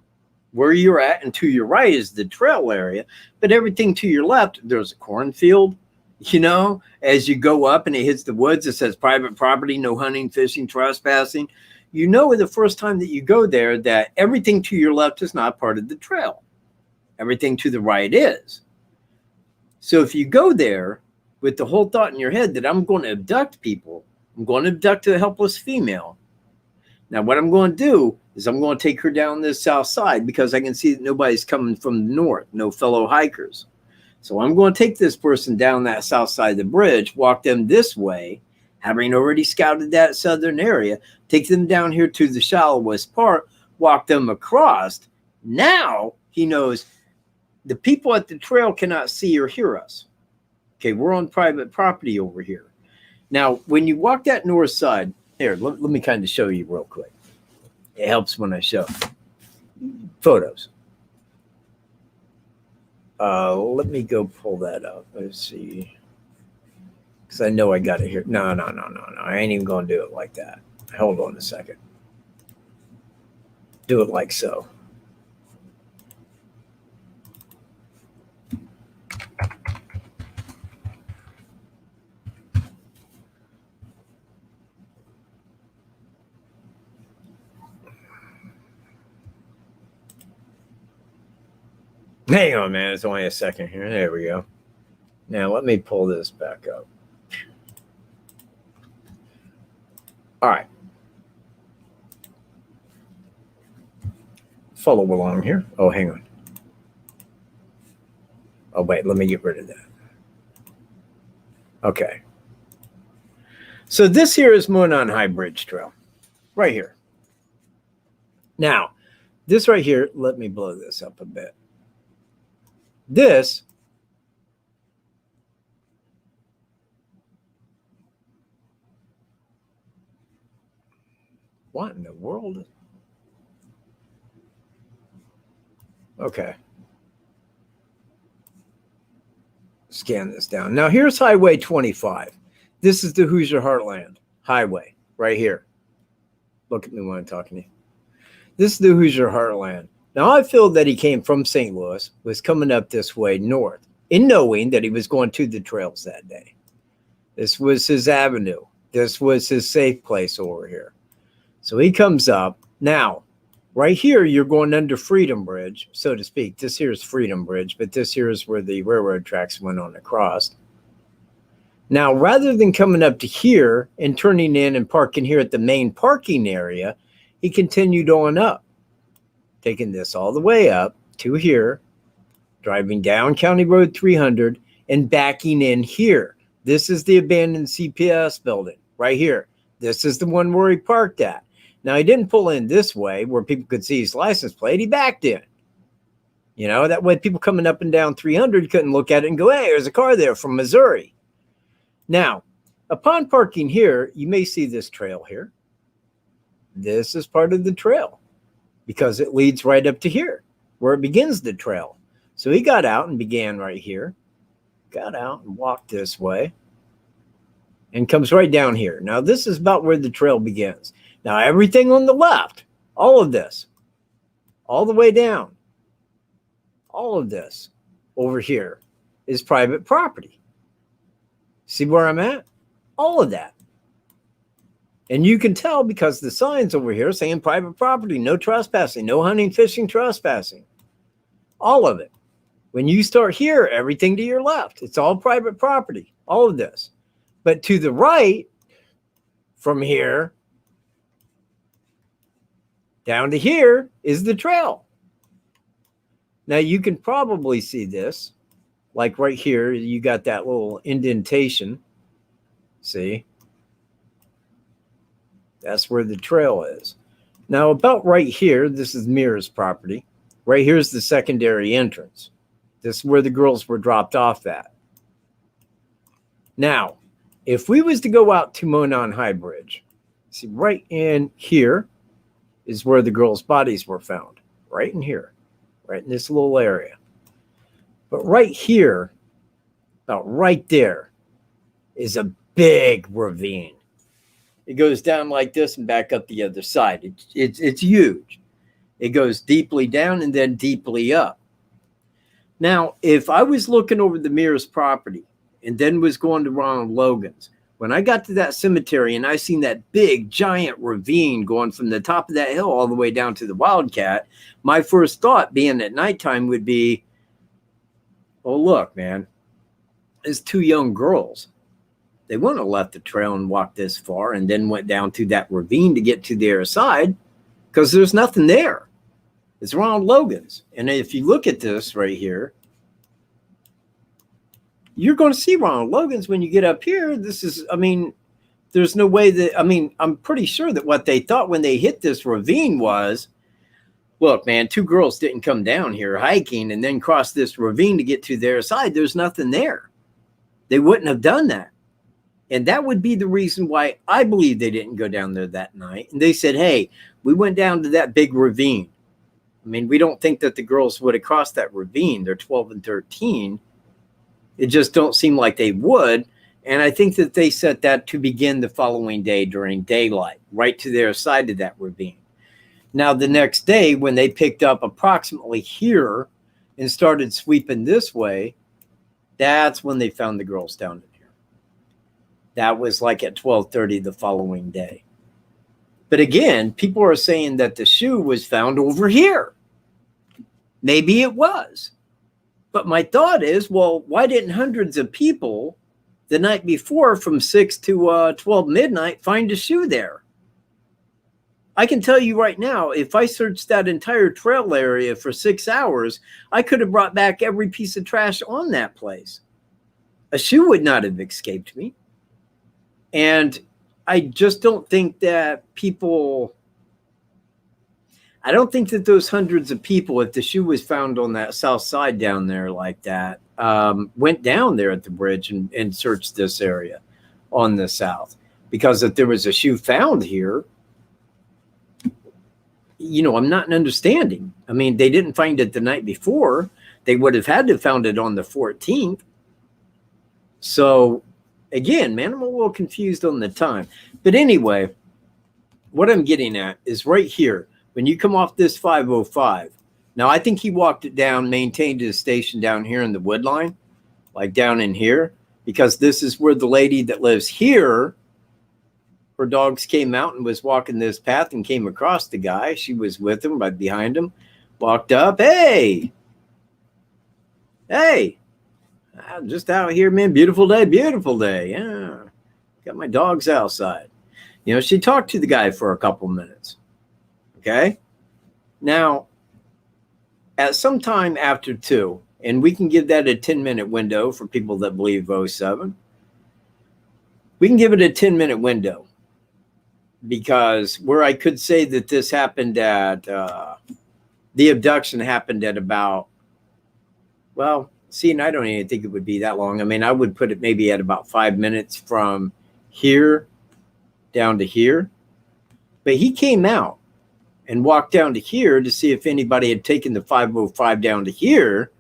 where you're at, and to your right is the trail area. But everything to your left, there's a cornfield, you know, as you go up and it hits the woods, it says private property, no hunting, fishing, trespassing. You know, the first time that you go there, that everything to your left is not part of the trail. Everything to the right is. So if you go there with the whole thought in your head that I'm going to abduct people, I'm going to abduct a helpless female. Now, what I'm going to do is I'm going to take her down this south side because I can see that nobody's coming from the north, no fellow hikers. So I'm going to take this person down that south side of the bridge, walk them this way, having already scouted that southern area, take them down here to the shallowest part, walk them across. Now he knows the people at the trail cannot see or hear us. Okay, we're on private property over here. Now, when you walk that north side, here, let me kind of show you real quick. It helps when I show photos. Let me go pull that up. Let's see. Because I know I got it here. No. I ain't even going to do it like that. Hold on a second. Do it like so. Hang on, man. It's only a second here. There we go. Now, let me pull this back up. All right. Follow along here. Oh, hang on. Oh, wait. Let me get rid of that. Okay. So this here is Monon High Bridge Trail. Right here. Now, this right here, let me blow this up a bit. This what in the world? Okay. Scan this down. Now here's Highway 25. This is the Hoosier Heartland Highway right here. Look at me when I'm talking to you. This is the Hoosier Heartland. Now, I feel that he came from St. Louis, was coming up this way north, in knowing that he was going to the trails that day. This was his avenue. This was his safe place over here. So he comes up. Now, right here, you're going under Freedom Bridge, so to speak. This here is Freedom Bridge, but this here is where the railroad tracks went on across. Now, rather than coming up to here and turning in and parking here at the main parking area, he continued on up, taking this all the way up to here, driving down County Road 300 and backing in here. This is the abandoned CPS building right here. This is the one where he parked at. Now, he didn't pull in this way where people could see his license plate. He backed in. You know, that way people coming up and down 300 couldn't look at it and go, hey, there's a car there from Missouri. Now, upon parking here, you may see this trail here. This is part of the trail, because it leads right up to here where it begins the trail. So he got out and began right here, got out and walked this way and comes right down here. Now, this is about where the trail begins. Now, everything on the left, all of this, all the way down, all of this over here is private property. See where I'm at? All of that. And you can tell because the signs over here saying private property, no trespassing, no hunting, fishing, trespassing. All of it. When you start here, everything to your left, it's all private property, all of this. But to the right, from here down to here is the trail. Now you can probably see this, like right here, you got that little indentation. See? That's where the trail is. Now, about right here, this is Mira's property. Right here's the secondary entrance. This is where the girls were dropped off at. Now, if we was to go out to Monon High Bridge, see, right in here is where the girls' bodies were found. Right in here. Right in this little area. But right here, about right there, is a big ravine. It goes down like this and back up the other side. It's huge. It goes deeply down and then deeply up. Now, if I was looking over the Mears property and then was going to Ronald Logan's, when I got to that cemetery and I seen that big giant ravine going from the top of that hill all the way down to the Wildcat, my first thought being at nighttime would be, oh, look, man, there's two young girls. They wouldn't have left the trail and walked this far and then went down to that ravine to get to the other side because there's nothing there. It's Ronald Logan's. And if you look at this right here, you're going to see Ronald Logan's when you get up here. This is, I mean, there's no way that, I mean, I'm pretty sure that what they thought when they hit this ravine was, look, man, two girls didn't come down here hiking and then cross this ravine to get to their side. There's nothing there. They wouldn't have done that. And that would be the reason why I believe they didn't go down there that night. And they said, hey, we went down to that big ravine. I mean, we don't think that the girls would have crossed that ravine. They're 12 and 13. It just don't seem like they would. And I think that they set that to begin the following day during daylight, right to their side of that ravine. Now, the next day, when they picked up approximately here and started sweeping this way, that's when they found the girls down in here. That was like at 12:30 the following day. But again, people are saying that the shoe was found over here. Maybe it was. But my thought is, well, why didn't hundreds of people the night before from 6 to 12 midnight find a shoe there? I can tell you right now, if I searched that entire trail area for 6 hours, I could have brought back every piece of trash on that place. A shoe would not have escaped me. And I just don't think that people, I don't think that those hundreds of people, if the shoe was found on that south side down there like that, went down there at the bridge and searched this area on the south. Because if there was a shoe found here, you know, I'm not understanding. I mean, they didn't find it the night before. They would have had to found it on the 14th. So, again, man, I'm a little confused on the time. But anyway, what I'm getting at is right here. When you come off this 505, now I think he walked it down, maintained his station down here in the wood line, like down in here, because this is where the lady that lives here, her dogs came out and was walking this path and came across the guy. She was with him, right behind him, walked up. Hey, I'm just out here, man. Beautiful day, beautiful day. Yeah, got my dogs outside. You know, she talked to the guy for a couple minutes. Okay. Now, at some time after 2, and we can give that a 10-minute window for people that believe 07. We can give it a 10-minute window because where I could say that this happened at, the abduction happened at about, well, see, and I don't even think it would be that long. I mean, I would put it maybe at about 5 minutes from here down to here. But he came out and walked down to here to see if anybody had taken the 505 down to here,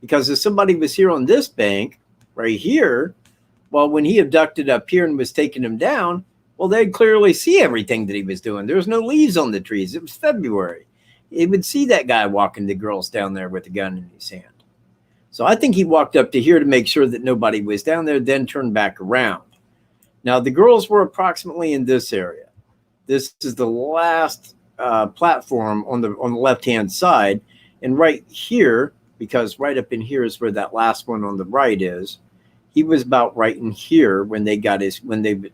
because if somebody was here on this bank right here, well, when he abducted up here and was taking him down, well, they'd clearly see everything that he was doing. There was no leaves on the trees. It was February. He would see that guy walking the girls down there with a gun in his hand. So I think he walked up to here to make sure that nobody was down there, then turned back around. Now, the girls were approximately in this area. This is the last platform on the left-hand side. And right here, because right up in here is where that last one on the right is, he was about right in here when they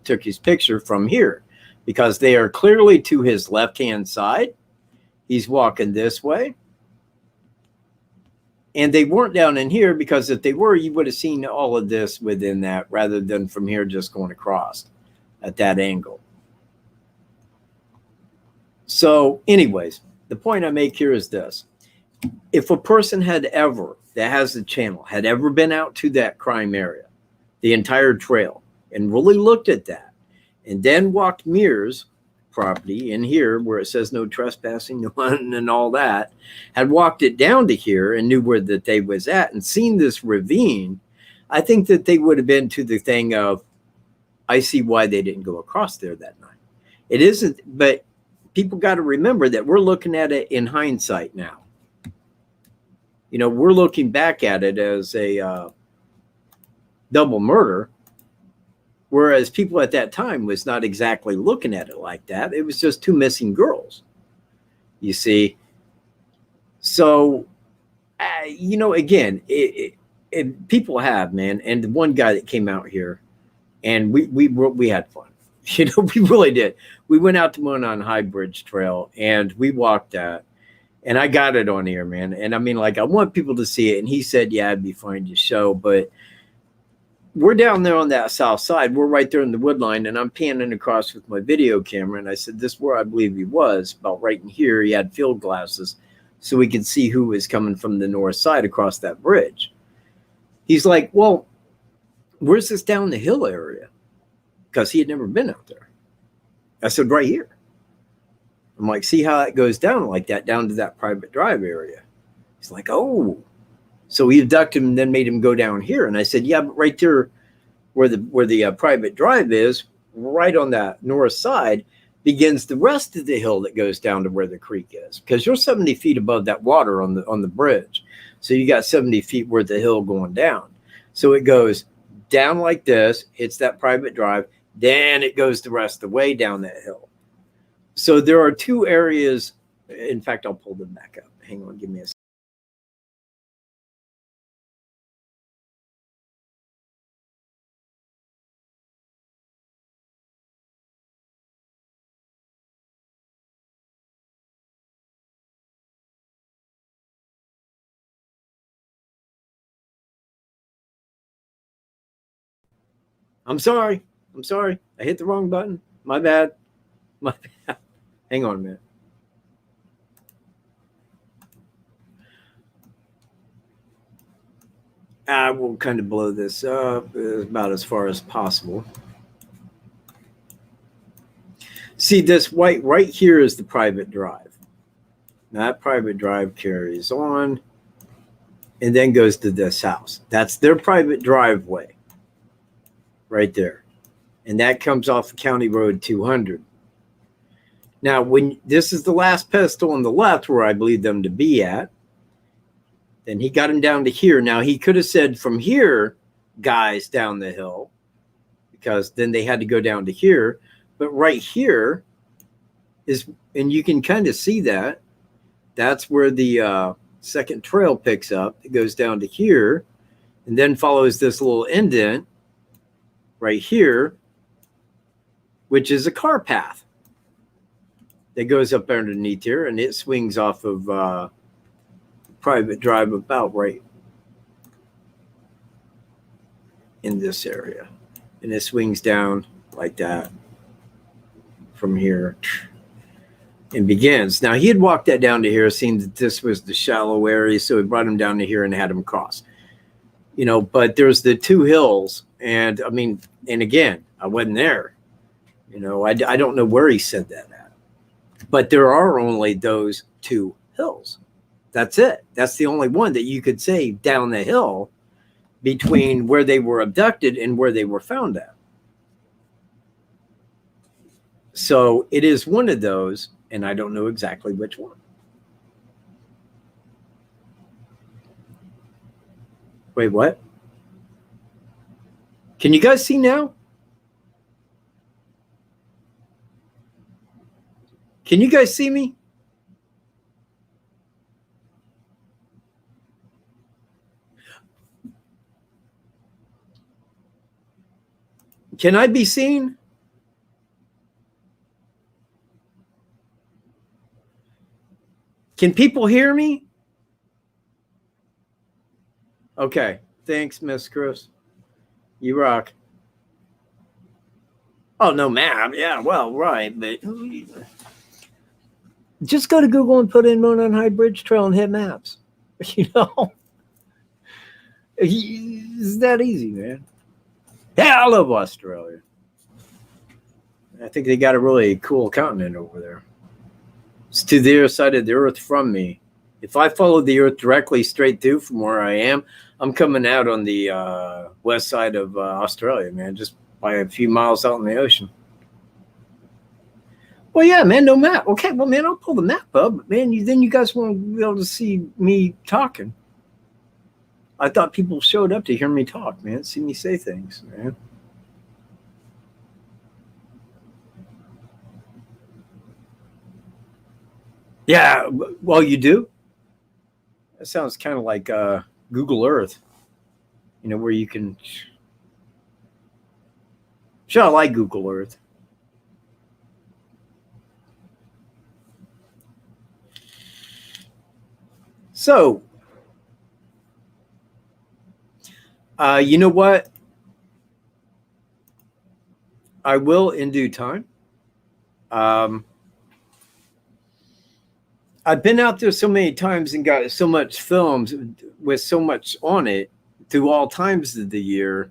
took his picture from here, because they are clearly to his left-hand side. He's walking this way. And they weren't down in here, because if they were, you would have seen all of this within that rather than from here just going across at that angle. So anyways, the point I make here is this. If a person that has the channel, had ever been out to that crime area, the entire trail, and really looked at that, and then walked Mears property in here where it says no trespassing, no hunting and all that, had walked it down to here and knew where that they was at and seen this ravine, I think that they would have been to the thing of, I see why they didn't go across there that night. It isn't, but people got to remember that we're looking at it in hindsight now. You know, we're looking back at it as a double murder, whereas people at that time was not exactly looking at it like that. It was just two missing girls, you see. So, you know, again, people have, man, and the one guy that came out here, and we had fun. You know, we really did. We went out to Monon High Bridge Trail, and we walked that, and I got it on here, man. And I mean, like, I want people to see it. And he said, yeah, it'd be fine to show, but we're down there on that south side. We're right there in the wood line, and I'm panning across with my video camera. And I said, this is where I believe he was, about right in here. He had field glasses so we could see who was coming from the north side across that bridge. He's like, well, where's this down the hill area? Because he had never been out there. I said, right here. I'm like, see how it goes down like that, down to that private drive area? He's like, oh. So we abducted him and then made him go down here. And I said, yeah, but right there where the private drive is, right on that north side, begins the rest of the hill that goes down to where the creek is. Because you're 70 feet above that water on the bridge. So you got 70 feet worth of hill going down. So it goes down like this, hits that private drive, then it goes the rest of the way down that hill. So there are two areas. In fact, I'll pull them back up. Hang on, give me a second. I'm sorry. I hit the wrong button. My bad. Hang on a minute. I will kind of blow this up about as far as possible. See, this white right here is the private drive. Now, that private drive carries on and then goes to this house. That's their private driveway right there. And that comes off of County Road 200. Now, when this is the last pedestal on the left where I believe them to be at, then he got him down to here. Now, he could have said from here, guys, down the hill, because then they had to go down to here. But right here is, and you can kind of see that, that's where the second trail picks up. It goes down to here and then follows this little indent right here, which is a car path that goes up underneath here, and it swings off of private drive about right in this area. And it swings down like that from here and begins. Now, he had walked that down to here, seen that this was the shallow area, so he brought him down to here and had him cross. You know, but there's the two hills, and I mean, and again, I wasn't there. You know, I don't know where he said that at. But there are only those two hills. That's it. That's the only one that you could say down the hill between where they were abducted and where they were found at. So it is one of those, and I don't know exactly which one. Wait, what? Can you guys see now? Can you guys see me? Can I be seen? Can people hear me? Okay. Thanks, Miss Chris. You rock. Oh, no map. Yeah, well, right. But just go to Google and put in Monon High Bridge Trail and hit maps. You know? It's that easy, man. Yeah, I love Australia. I think they got a really cool continent over there. It's to the other side of the earth from me. If I follow the earth directly straight through from where I am, I'm coming out on the west side of Australia, man, just by a few miles out in the ocean. Well, yeah, man, no map. Okay, well, man, I'll pull the map up. But man, then you guys won't be able to see me talking. I thought people showed up to hear me talk, man, see me say things, man. Yeah, well, you do? That sounds kind of like Google Earth, you know, where you can... Sure, I like Google Earth. So, you know what? I will in due time. I've been out there so many times and got so much films with so much on it through all times of the year.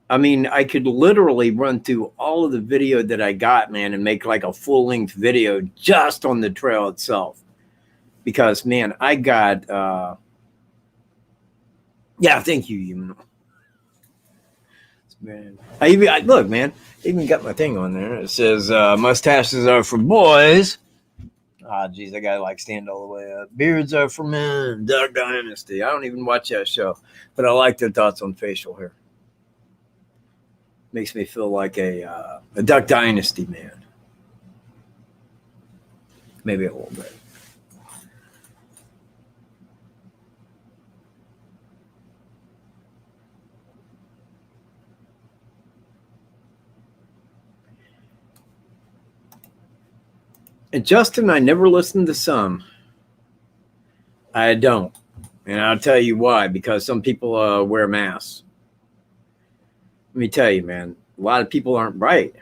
I mean, I could literally run through all of the video that I got, man, and make like a full-length video just on the trail itself. Because, man, I got... yeah, thank you, you. Man, look, man, I even got my thing on there. It says, mustaches are for boys. Ah, geez, I gotta like stand all the way up. Beards are for men. Duck Dynasty. I don't even watch that show, but I like their thoughts on facial hair. Makes me feel like a Duck Dynasty man. Maybe a little bit. And Justin, I never listened to some. I don't. And I'll tell you why. Because some people wear masks. Let me tell you, man. A lot of people aren't bright.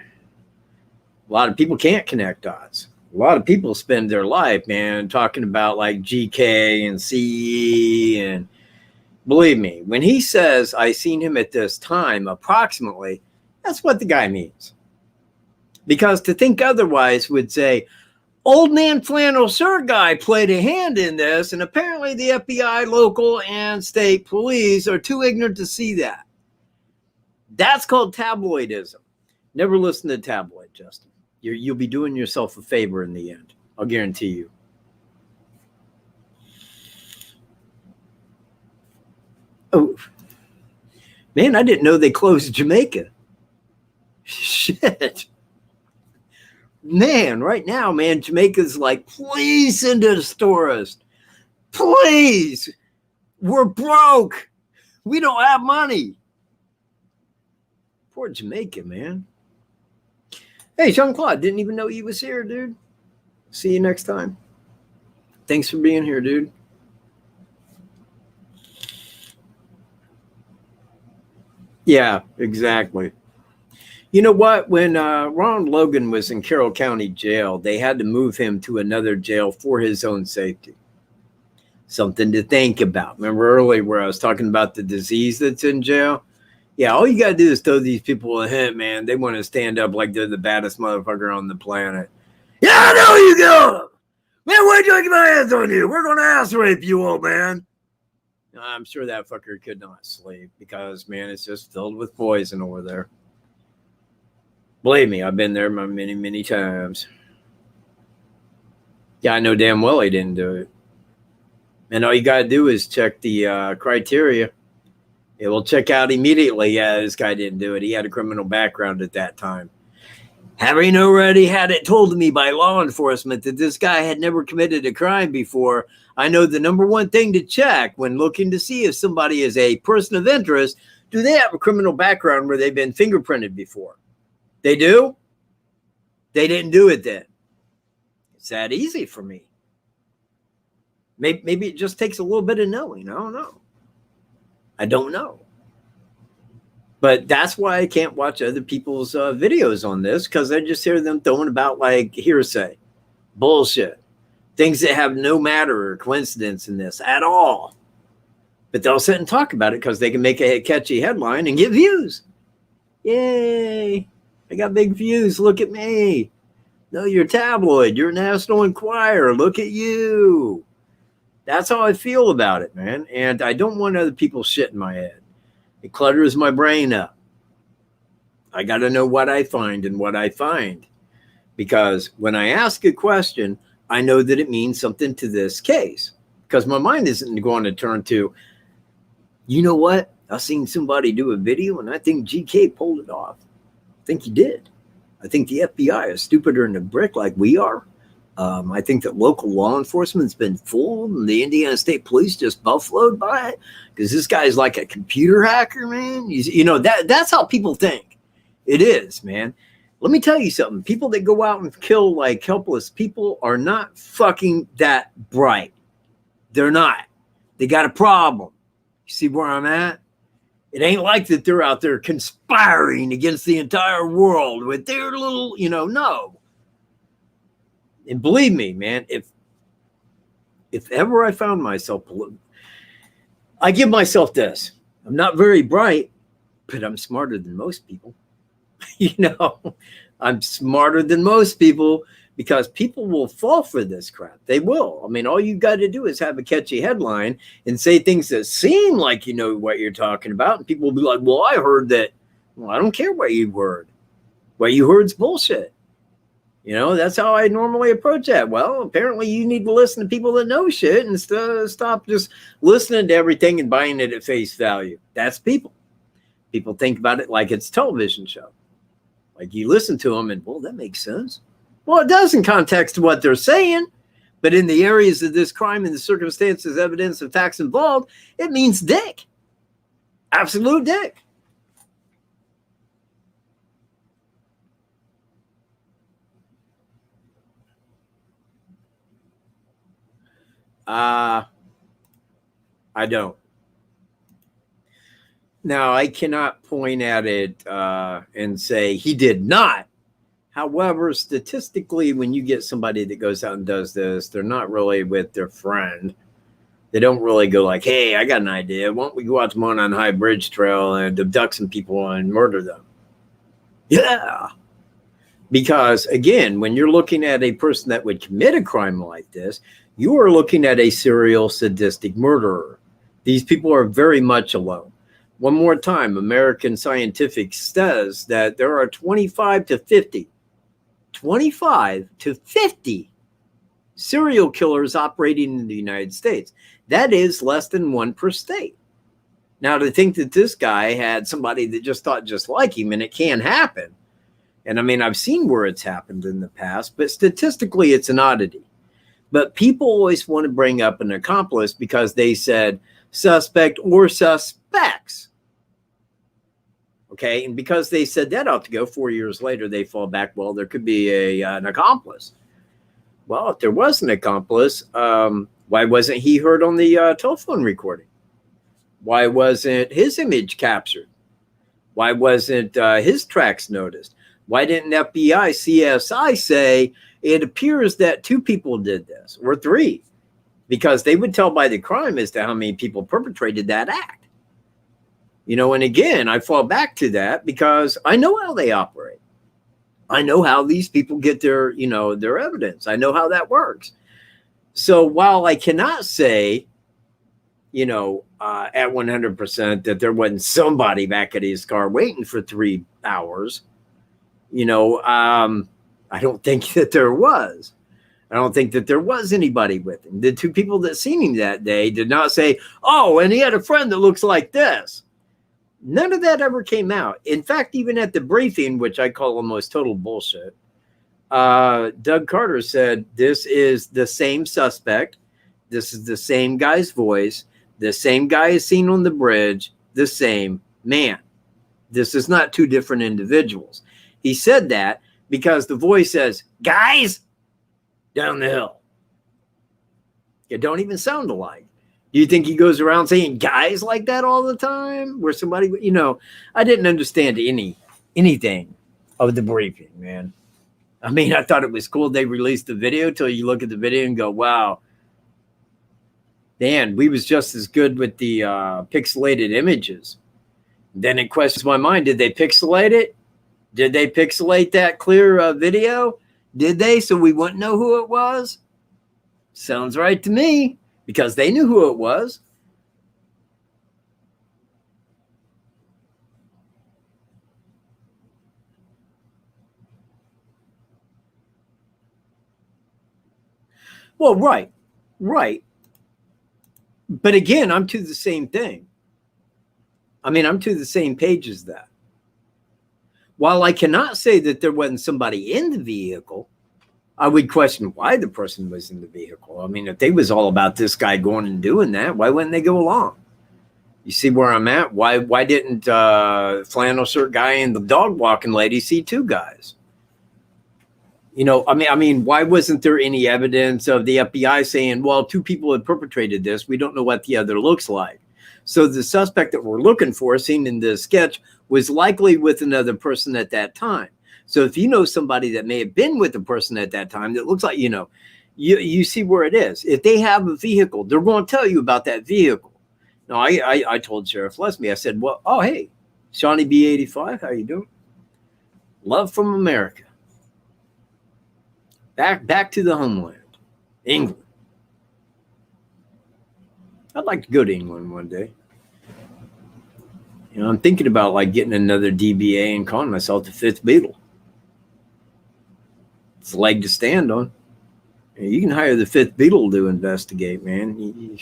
A lot of people can't connect dots. A lot of people spend their life, man, talking about like GK and CE. And believe me, when he says, I seen him at this time, approximately, that's what the guy means. Because to think otherwise would say, old man flannel shirt guy played a hand in this, and apparently the FBI, local, and state police are too ignorant to see that. That's called tabloidism. Never listen to tabloid, Justin. You'll be doing yourself a favor in the end. I'll guarantee you. Oh, man, I didn't know they closed Jamaica. Shit. Man, right now, man, Jamaica's like, please send us tourists. Please. We're broke. We don't have money. Poor Jamaica, man. Hey, Jean-Claude, didn't even know he was here, dude. See you next time. Thanks for being here, dude. Yeah, exactly. You know what? When Ron Logan was in Carroll County Jail, they had to move him to another jail for his own safety. Something to think about. Remember earlier where I was talking about the disease that's in jail? Yeah, all you got to do is throw these people a hint, man. They want to stand up like they're the baddest motherfucker on the planet. Yeah, I know you go. Man, wait till I get my hands on you. We're going to ass rape you, old man. I'm sure that fucker could not sleep because, man, it's just filled with poison over there. Believe me, I've been there many, many times. Yeah, I know damn well he didn't do it. And all you got to do is check the criteria. It will check out immediately. Yeah, this guy didn't do it. He had a criminal background at that time. Having already had it told to me by law enforcement that this guy had never committed a crime before, I know the number one thing to check when looking to see if somebody is a person of interest, do they have a criminal background where they've been fingerprinted before? They do? They didn't do it then. It's that easy for me. Maybe it just takes a little bit of knowing. I don't know. I don't know. But that's why I can't watch other people's videos on this, because I just hear them throwing about like hearsay, bullshit, things that have no matter or coincidence in this at all. But they'll sit and talk about it because they can make a catchy headline and get views. Yay. I got big views. Look at me. No, you're tabloid. You're National Enquirer. Look at you. That's how I feel about it, man. And I don't want other people's shit in my head. It clutters my brain up. I got to know what I find and what I find. Because when I ask a question, I know that it means something to this case. Because my mind isn't going to turn to, you know what? I seen somebody do a video and I think GK pulled it off. I think he did. I think the FBI is stupider than a brick like we are. I think that local law enforcement's been fooled and the Indiana State Police just buffaloed by it because this guy's like a computer hacker, man. You know, that's how people think. It is, man. Let me tell you something. People that go out and kill like helpless people are not fucking that bright. They're not. They got a problem. You see where I'm at? It ain't like that they're out there conspiring against the entire world with their little, no. And believe me, man, if ever I found myself, I give myself this. I'm not very bright, but I'm smarter than most people. I'm smarter than most people because people will fall for this crap. They will. I mean, all you got to do is have a catchy headline and say things that seem like you know what you're talking about. And people will be like, well, I heard that. Well, I don't care what you heard. What you heard's bullshit. That's how I normally approach that. Well, apparently you need to listen to people that know shit and stop just listening to everything and buying it at face value. That's people. People think about it like it's a television show. Like you listen to them and, well, that makes sense. Well, it does in context to what they're saying, but in the areas of this crime and the circumstances, evidence, and facts involved, it means dick. Absolute dick. I don't. Now, I cannot point at it and say he did not. However, statistically, when you get somebody that goes out and does this, they're not really with their friend. They don't really go like, hey, I got an idea. Why don't we go out to Monon High Bridge Trail and abduct some people and murder them? Yeah. Because, again, when you're looking at a person that would commit a crime like this, you are looking at a serial sadistic murderer. These people are very much alone. One more time, American Scientific says that there are 25 to 50 serial killers operating in the United States. That is less than one per state. Now, to think that this guy had somebody that just thought just like him, and it can happen. And I mean, I've seen where it's happened in the past, but statistically, it's an oddity. But people always want to bring up an accomplice because they said suspect or suspects. Okay, and because they said that ought to go 4 years later, they fall back, well, there could be an accomplice. Well, if there was an accomplice, why wasn't he heard on the telephone recording? Why wasn't his image captured? Why wasn't his tracks noticed? Why didn't FBI, CSI say it appears that 2 people did this or 3? Because they would tell by the crime as to how many people perpetrated that act. And again, I fall back to that because I know how they operate. I know how these people get their evidence. I know how that works. So while I cannot say, at 100% that there wasn't somebody back at his car waiting for 3 hours, I don't think that there was. I don't think that there was anybody with him. The 2 people that seen him that day did not say, oh, and he had a friend that looks like this. None of that ever came out. In fact, even at the briefing, which I call almost total bullshit, Doug Carter said, this is the same suspect. This is the same guy's voice. The same guy is seen on the bridge. The same man. This is not 2 different individuals. He said that because the voice says, guys, down the hill. It don't even sound alike. Do you think he goes around saying guys like that all the time? Where somebody, I didn't understand anything of the briefing, man. I mean, I thought it was cool they released the video till you look at the video and go, wow, Dan, we was just as good with the pixelated images. Then it questions my mind, did they pixelate it? Did they pixelate that clear video? Did they? So we wouldn't know who it was? Sounds right to me. Because they knew who it was. Well, right. But again, I'm to the same thing. I mean, I'm to the same page as that. While I cannot say that there wasn't somebody in the vehicle, I would question why the person was in the vehicle. I mean, if they was all about this guy going and doing that, why wouldn't they go along? You see where I'm at? Why didn't flannel shirt guy and the dog walking lady see two guys? You know, I mean, why wasn't there any evidence of the FBI saying, well, two people had perpetrated this. We don't know what the other looks like. So the suspect that we're looking for, seen in the sketch, was likely with another person at that time. So if you know somebody that may have been with a person at that time that looks like, you know, you see where it is. If they have a vehicle, they're going to tell you about that vehicle. Now, I told Sheriff Leslie, I said, well, oh, hey, Shawnee B85, how you doing? Love from America. Back to the homeland, England. I'd like to go to England one day. You know, I'm thinking about like getting another DBA and calling myself the Fifth Beatle. It's a leg to stand on. You can hire the Fifth Beatle to investigate, man. He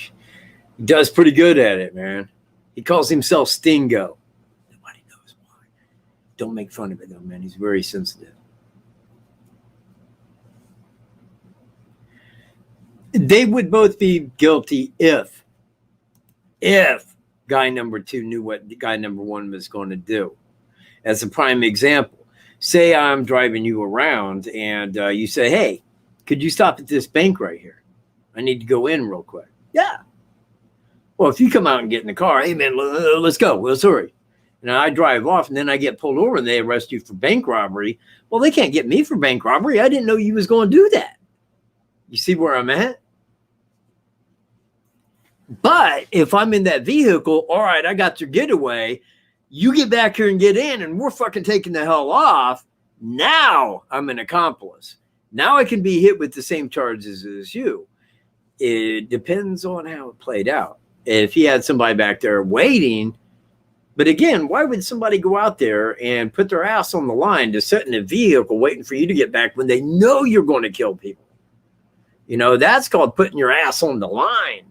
does pretty good at it, man. He calls himself Stingo. Nobody knows why. Don't make fun of it, though, man. He's very sensitive. They would both be guilty if guy number two knew what guy number one was going to do. As a prime example, say I'm driving you around and you say, hey, could you stop at this bank right here? I need to go in real quick. Yeah. Well, if you come out and get in the car, hey, man, let's go. Let's hurry. And I drive off and then I get pulled over and they arrest you for bank robbery. Well, they can't get me for bank robbery. I didn't know you was going to do that. You see where I'm at? But if I'm in that vehicle, all right, I got your getaway. You get back here and get in and we're fucking taking the hell off. Now I'm an accomplice. Now I can be hit with the same charges as you. It depends on how it played out. If he had somebody back there waiting, but again, why would somebody go out there and put their ass on the line to sit in a vehicle waiting for you to get back when they know you're going to kill people? You know, that's called putting your ass on the line.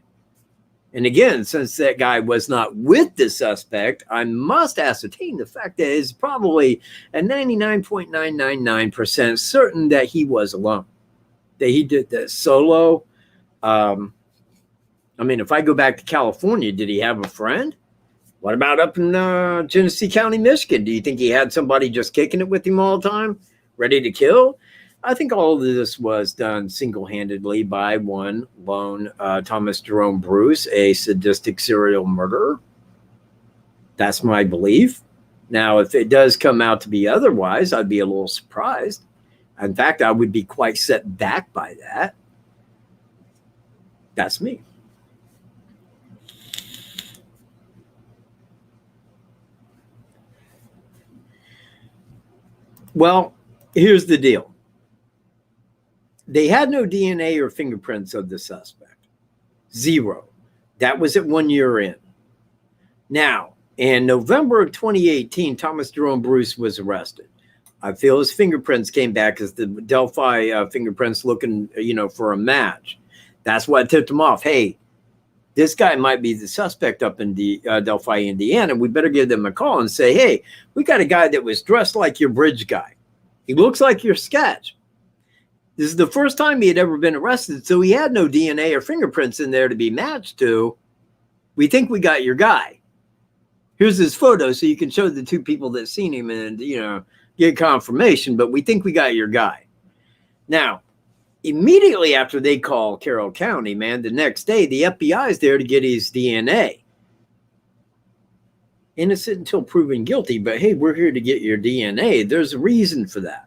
And again, since that guy was not with the suspect, I must ascertain the fact that it's probably a 99.999% certain that he was alone, that he did this solo. I mean, if I go back to California, did he have a friend? What about up in Genesee County, Michigan? Do you think he had somebody just kicking it with him all the time, ready to kill? I think all of this was done single-handedly by one lone Thomas Jerome Bruce, a sadistic serial murderer. That's my belief. Now, if it does come out to be otherwise, I'd be a little surprised. In fact, I would be quite set back by that. That's me. Well, here's the deal. They had no DNA or fingerprints of the suspect. Zero. That was at 1 year in. Now, in November of 2018, Thomas Jerome Bruce was arrested. I feel his fingerprints came back as the Delphi fingerprints looking, you know, for a match. That's what tipped him off. Hey, this guy might be the suspect up in Delphi, Indiana. We better give them a call and say, hey, we got a guy that was dressed like your bridge guy. He looks like your sketch. This is the first time he had ever been arrested, so he had no DNA or fingerprints in there to be matched to. We think we got your guy. Here's his photo so you can show the two people that seen him and, you know, get confirmation, but we think we got your guy. Now, immediately after they call Carroll County, man, the next day, the FBI is there to get his DNA. Innocent until proven guilty, but hey, we're here to get your DNA. There's a reason for that.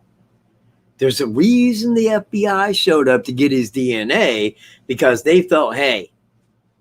There's a reason the FBI showed up to get his DNA, because they felt, hey,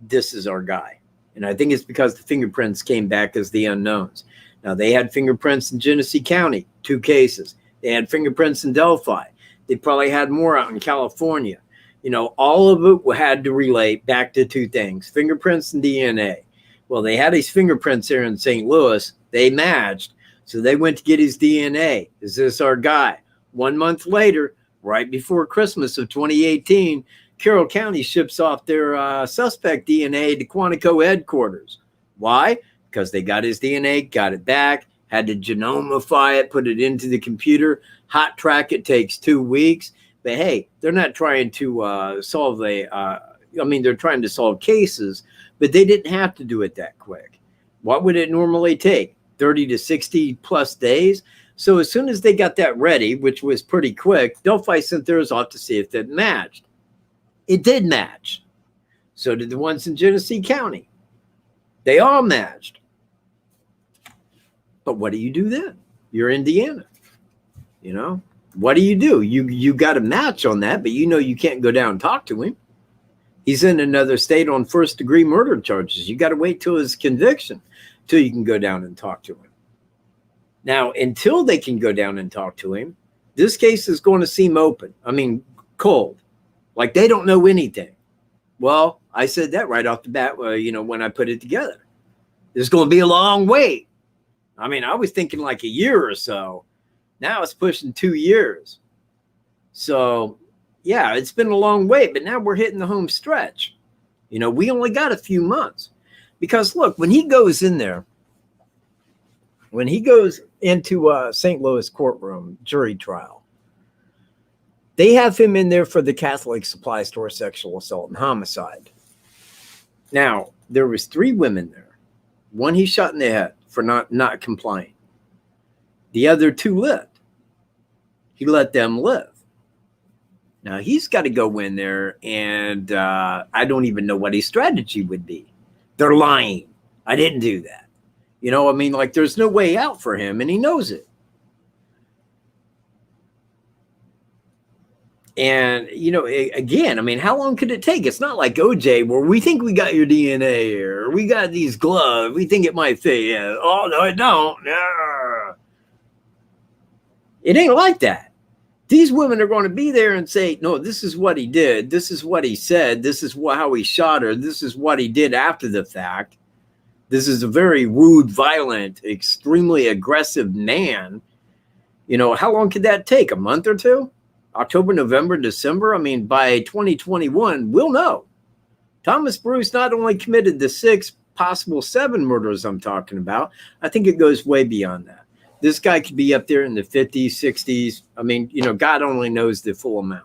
this is our guy. And I think it's because the fingerprints came back as the unknowns. Now, they had fingerprints in Genesee County, 2 cases. They had fingerprints in Delphi. They probably had more out in California. You know, all of it had to relate back to 2 things, fingerprints and DNA. Well, they had his fingerprints here in St. Louis. They matched. So they went to get his DNA. Is this our guy? 1 month later, right before Christmas of 2018, Carroll County ships off their suspect DNA to Quantico headquarters. Why? Because they got his DNA, got it back, had to genomify it, put it into the computer, hot track it takes 2 weeks. But hey, they're not trying to solve they're trying to solve cases, but they didn't have to do it that quick. What would it normally take? 30 to 60 plus days. So as soon as they got that ready, which was pretty quick, Delphi sent theirs off to see if it matched. It did match. So did the ones in Genesee County. They all matched. But what do you do then? You're Indiana. You know, what do? You got a match on that, but you know you can't go down and talk to him. He's in another state on first-degree murder charges. You got to wait till his conviction till you can go down and talk to him. Now, until they can go down and talk to him, this case is going to seem open. I mean, cold. Like they don't know anything. Well, I said that right off the bat, when I put it together. There's going to be a long wait. I mean, I was thinking like a year or so. Now it's pushing 2 years. So, yeah, it's been a long wait, but now we're hitting the home stretch. We only got a few months. Because, look, when he goes in there, when he goes into St. Louis courtroom jury trial, they have him in there for the Catholic supply store sexual assault and homicide. Now, there was 3 women there. One he shot in the head for not complying. The other 2 lived. He let them live. Now, he's got to go in there, and I don't even know what his strategy would be. They're lying. I didn't do that. There's no way out for him, and he knows it. And, again, how long could it take? It's not like OJ where we think we got your DNA or we got these gloves. We think it might fit. Yeah. Oh, no, it don't. No. It ain't like that. These women are going to be there and say, no, this is what he did. This is what he said. This is how he shot her. This is what he did after the fact. This is a very rude, violent, extremely aggressive man. How long could that take? A month or 2? October, November, December? By 2021, we'll know. Thomas Bruce not only committed the 6, possible 7 murders I'm talking about, I think it goes way beyond that. This guy could be up there in the 50s, 60s. God only knows the full amount.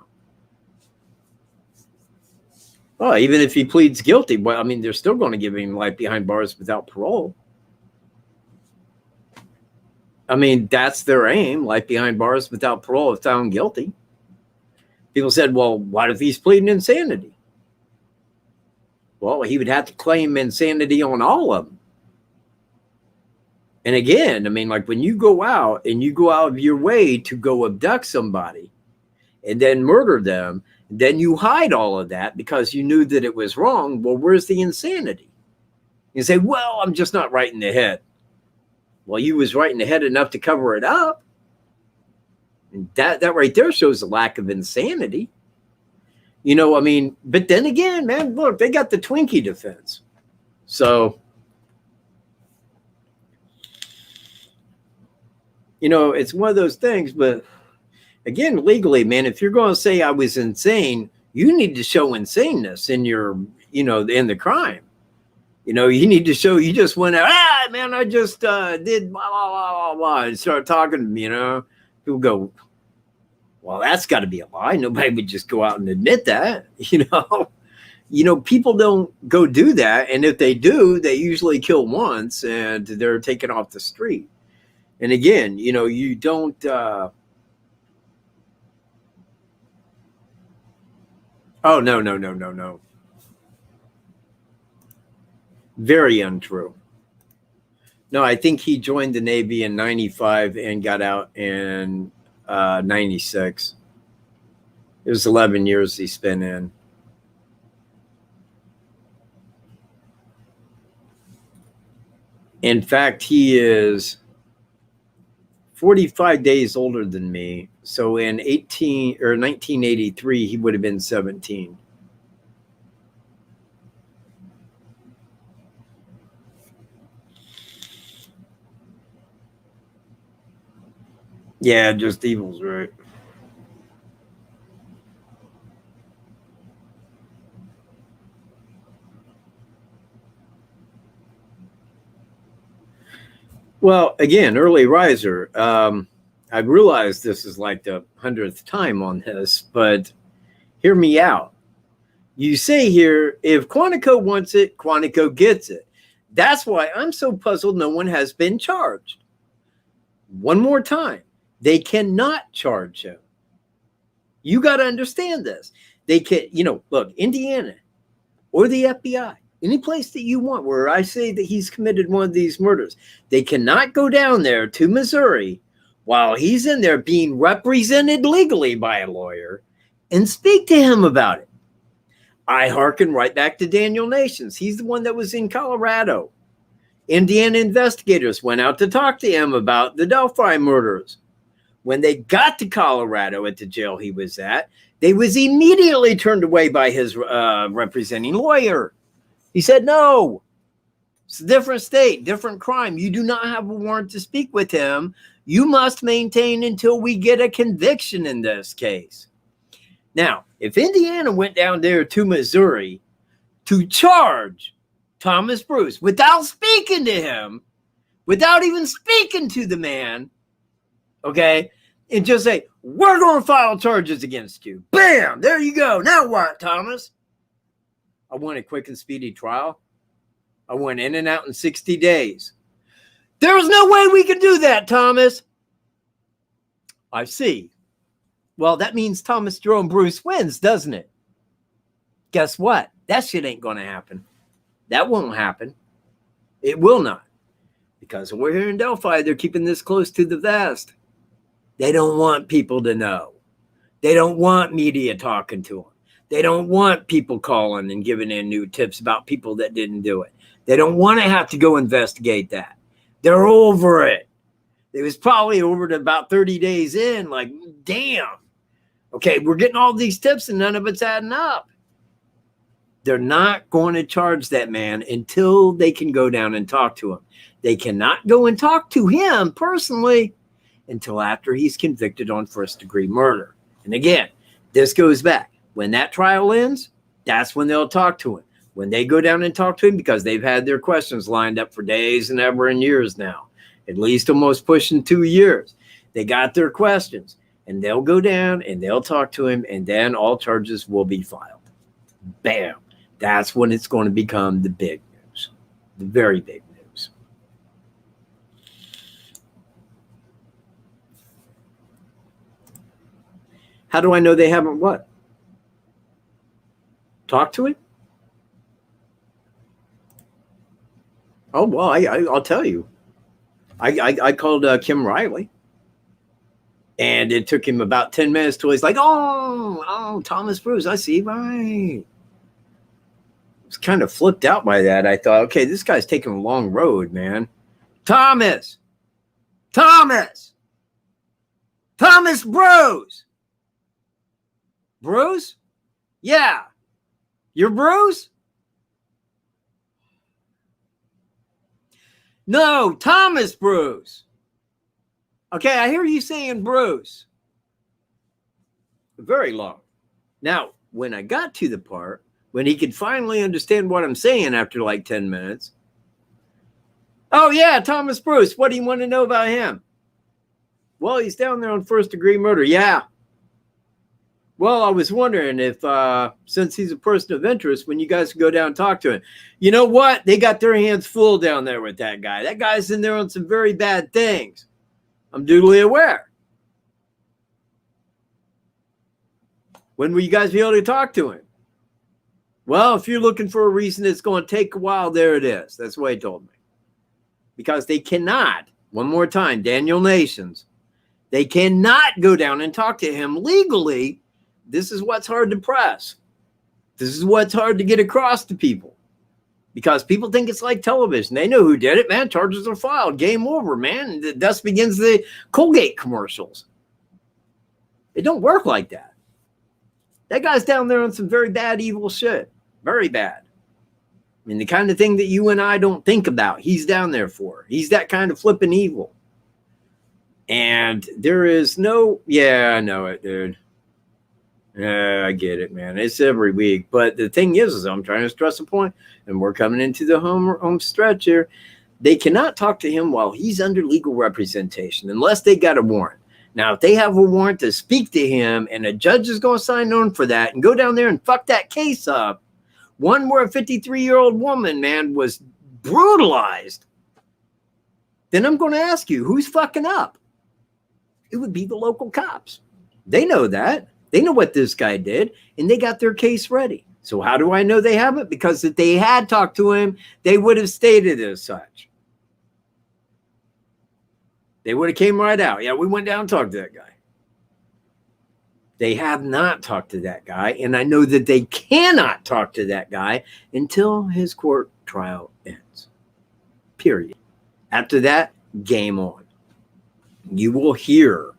Oh, even if he pleads guilty, they're still going to give him life behind bars without parole. That's their aim, life behind bars without parole if found guilty. People said, well, what if he's pleading insanity? Well, he would have to claim insanity on all of them. And again, when you go out and you go out of your way to go abduct somebody and then murder them, then you hide all of that because you knew that it was wrong. Well, where's the insanity? You say, well, I'm just not right in the head. Well, you was right in the head enough to cover it up. And that right there shows a lack of insanity. But then again, man, look, they got the Twinkie defense. So, it's one of those things, but again, legally, man, if you're going to say I was insane, you need to show insaneness in your, in the crime. You need to show you just went out, man, I just did blah, blah, blah, blah, blah, and start talking to me, People go, well, that's got to be a lie. Nobody would just go out and admit that, People don't go do that. And if they do, they usually kill once and they're taken off the street. And again, you don't... Oh, no. Very untrue. No, I think he joined the Navy in 95 and got out in 96. It was 11 years he spent in. In fact, he is 45 days older than me. So in 1983, he would have been 17. Yeah, just evil's right. Well, again, early riser. I realize this is like the 100th time on this, but hear me out. You say here, if Quantico wants it, Quantico gets it. That's why I'm so puzzled no one has been charged. One more time, they cannot charge him. You got to understand this. They can, look, Indiana or the FBI, any place that you want where I say that he's committed one of these murders, they cannot go down there to Missouri while he's in there being represented legally by a lawyer and speak to him about it. I hearken right back to Daniel Nations. He's the one that was in Colorado. Indiana investigators went out to talk to him about the Delphi murders. When they got to Colorado at the jail he was at, they was immediately turned away by his representing lawyer. He said, no, it's a different state, different crime. You do not have a warrant to speak with him. You must maintain until we get a conviction in this case. Now, if Indiana went down there to Missouri to charge Thomas Bruce without speaking to him, without even speaking to the man, okay, and just say, we're going to file charges against you. Bam! There you go. Now what, Thomas? I want a quick and speedy trial. I went in and out in 60 days. There's no way we can do that, Thomas. I see. Well, that means Thomas Jerome Bruce wins, doesn't it? Guess what? That shit ain't going to happen. That won't happen. It will not. Because we're here in Delphi, they're keeping this close to the vest. They don't want people to know. They don't want media talking to them. They don't want people calling and giving in new tips about people that didn't do it. They don't want to have to go investigate that. They're over it. It was probably over to about 30 days in, like, damn. Okay, we're getting all these tips and none of it's adding up. They're not going to charge that man until they can go down and talk to him. They cannot go and talk to him personally until after he's convicted on first-degree murder. And again, this goes back. When that trial ends, that's when they'll talk to him. When they go down and talk to him, because they've had their questions lined up for days and ever and years now, at least almost pushing 2 years. They got their questions. And they'll go down and they'll talk to him, and then all charges will be filed. Bam. That's when it's going to become the big news. The very big news. How do I know they haven't what? Talked to him? Oh, well, I'll tell you. I called Kim Riley. And it took him about 10 minutes till he's like, oh, Thomas Bruce, I see, right. I was kind of flipped out by that. I thought, okay, this guy's taking a long road, man. Thomas Bruce. Bruce? Yeah. You're Bruce? No, Thomas Bruce. Okay, I hear you saying Bruce. Very long. Now, when I got to the part when he could finally understand what I'm saying after like 10 minutes. Oh, yeah, Thomas Bruce. What do you want to know about him? Well, he's down there on first-degree murder. Yeah. Well, I was wondering if, since he's a person of interest, when you guys go down and talk to him. You know what? They got their hands full down there with that guy. That guy's in there on some very bad things. I'm duly aware. When will you guys be able to talk to him? Well, if you're looking for a reason it's going to take a while, there it is. That's what he told me. Because they cannot, one more time, Daniel Nations, they cannot go down and talk to him legally. This is what's hard to press. This is what's hard to get across to people. Because people think it's like television. They know who did it, man. Charges are filed. Game over, man. Thus begins the Colgate commercials. It don't work like that. That guy's down there on some very bad, evil shit. Very bad. I mean, the kind of thing that you and I don't think about, he's down there for. He's that kind of flipping evil. And there is no, yeah, I know it, dude. I get it, man. It's every week. But the thing is I'm trying to stress a point, and we're coming into the home stretch here. They cannot talk to him while he's under legal representation unless they got a warrant. Now, if they have a warrant to speak to him and a judge is going to sign on for that and go down there and fuck that case up, one where a 53-year-old woman, man, was brutalized, then I'm going to ask you, who's fucking up? It would be the local cops. They know that. They know what this guy did, and they got their case ready. So how do I know they haven't? Because if they had talked to him, they would have stated as such. They would have came right out. Yeah, we went down and talked to that guy. They have not talked to that guy, and I know that they cannot talk to that guy until his court trial ends. Period. After that, game on. You will hear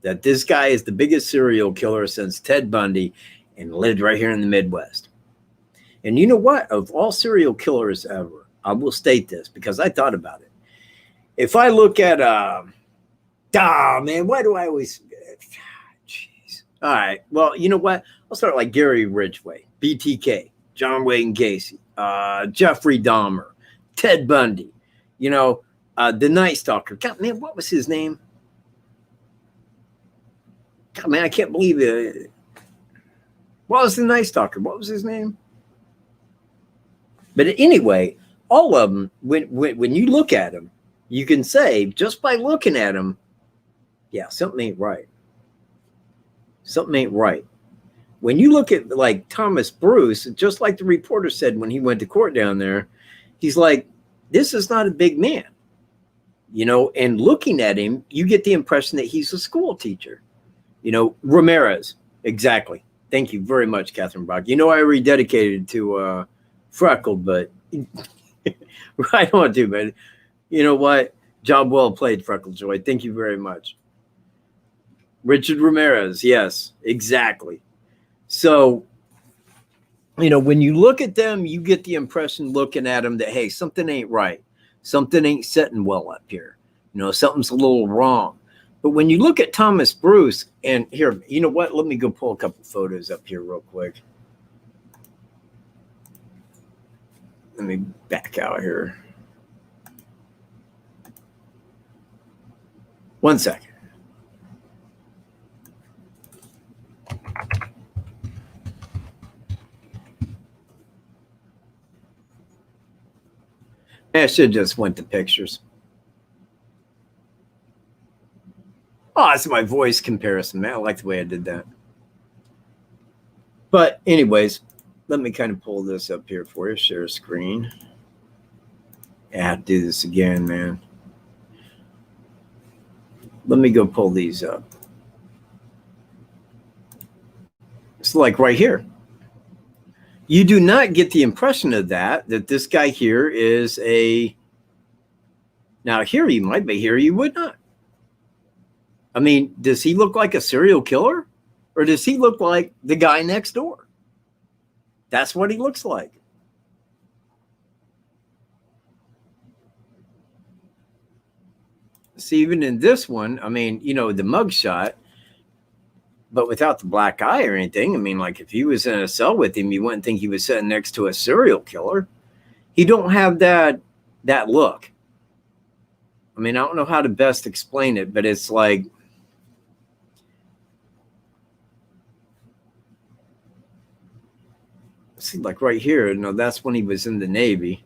that this guy is the biggest serial killer since Ted Bundy and lived right here in the Midwest. And you know what? Of all serial killers ever, I will state this because I thought about it. If I look at, man, why do I always, jeez. All right. Well, you know what? I'll start like Gary Ridgway, BTK, John Wayne Gacy, Jeffrey Dahmer, Ted Bundy, you know, the Night Stalker. God, man, what was his name? God, man, I can't believe it. What was the Night Stalker? What was his name? But anyway, all of them, when you look at them, you can say, just by looking at them, yeah, something ain't right. Something ain't right. When you look at like Thomas Bruce, just like the reporter said when he went to court down there, he's like, this is not a big man. You know, and looking at him, you get the impression that he's a school teacher. You know, Ramirez, exactly. Thank you very much, Catherine Brock. You know, I rededicated to Freckled, but right on too, man. You know what? Job well played, Freckle Joy. Thank you very much. Richard Ramirez, yes, exactly. So, you know, when you look at them, you get the impression looking at them that, hey, something ain't right. Something ain't sitting well up here. You know, something's a little wrong. But when you look at Thomas Bruce, and here, you know what? Let me go pull a couple photos up here real quick. Let me back out here. 1 second. I should have just went to pictures. Oh, that's my voice comparison, man. I like the way I did that. But anyways, let me kind of pull this up here for you. Share screen. I have to do this again, man. Let me go pull these up. It's like right here. You do not get the impression of that this guy here is a, now here you might be, here you would not. I mean, does he look like a serial killer? Or does he look like the guy next door? That's what he looks like. See, even in this one, I mean, you know, the mugshot, but without the black eye or anything. I mean, like if he was in a cell with him, you wouldn't think he was sitting next to a serial killer. He don't have that look. I mean, I don't know how to best explain it, but it's like, see, like right here, no, that's when he was in the Navy.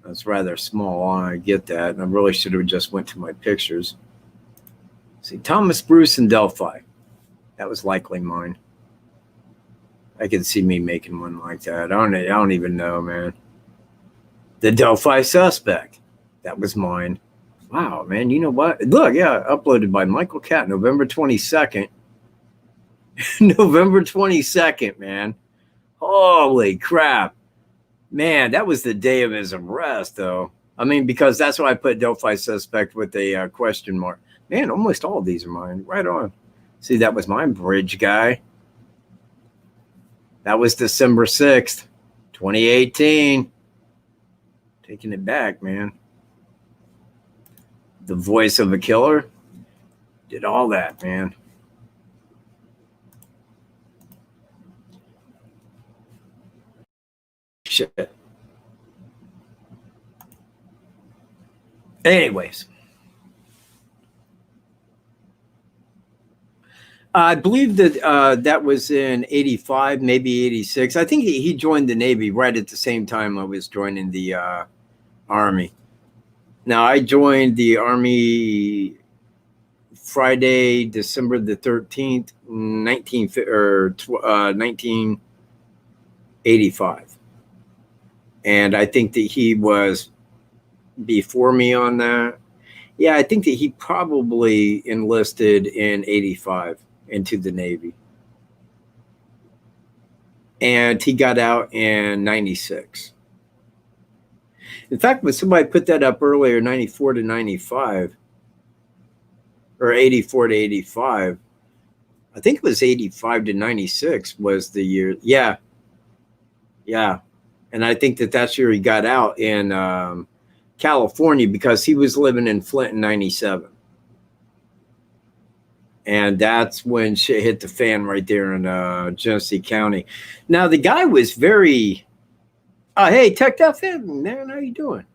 That's rather small. I get that. And I really should have just went to my pictures. See, Thomas Bruce in Delphi. That was likely mine. I could see me making one like that. I don't even know, man. The Delphi Suspect. That was mine. Wow, man. You know what? Look, yeah, uploaded by Michael Katt, November 22nd. November 22nd, man. Holy crap. Man, that was the day of his arrest, though. I mean, because that's why I put Delphi Suspect with a question mark. Man, almost all of these are mine. Right on. See, that was my bridge guy. That was December 6th, 2018. Taking it back, man. The voice of a killer. Did all that, man. Shit. Anyways, I believe that that was in 85, maybe 86. I think he joined the Navy right at the same time I was joining the Army. Now, I joined the Army Friday, December the 13th, 1985. And I think that he was before me on that. Yeah, I think that he probably enlisted in 85 into the Navy. And he got out in 96. In fact, when somebody put that up earlier, 94 to 95, or 84 to 85, I think it was 85 to 96 was the year. Yeah. Yeah. And I think that that's year he got out in California, because he was living in Flint in 97. And that's when shit hit the fan right there in Genesee County. Now, the guy was very, hey, Tech FM, man, how you doing?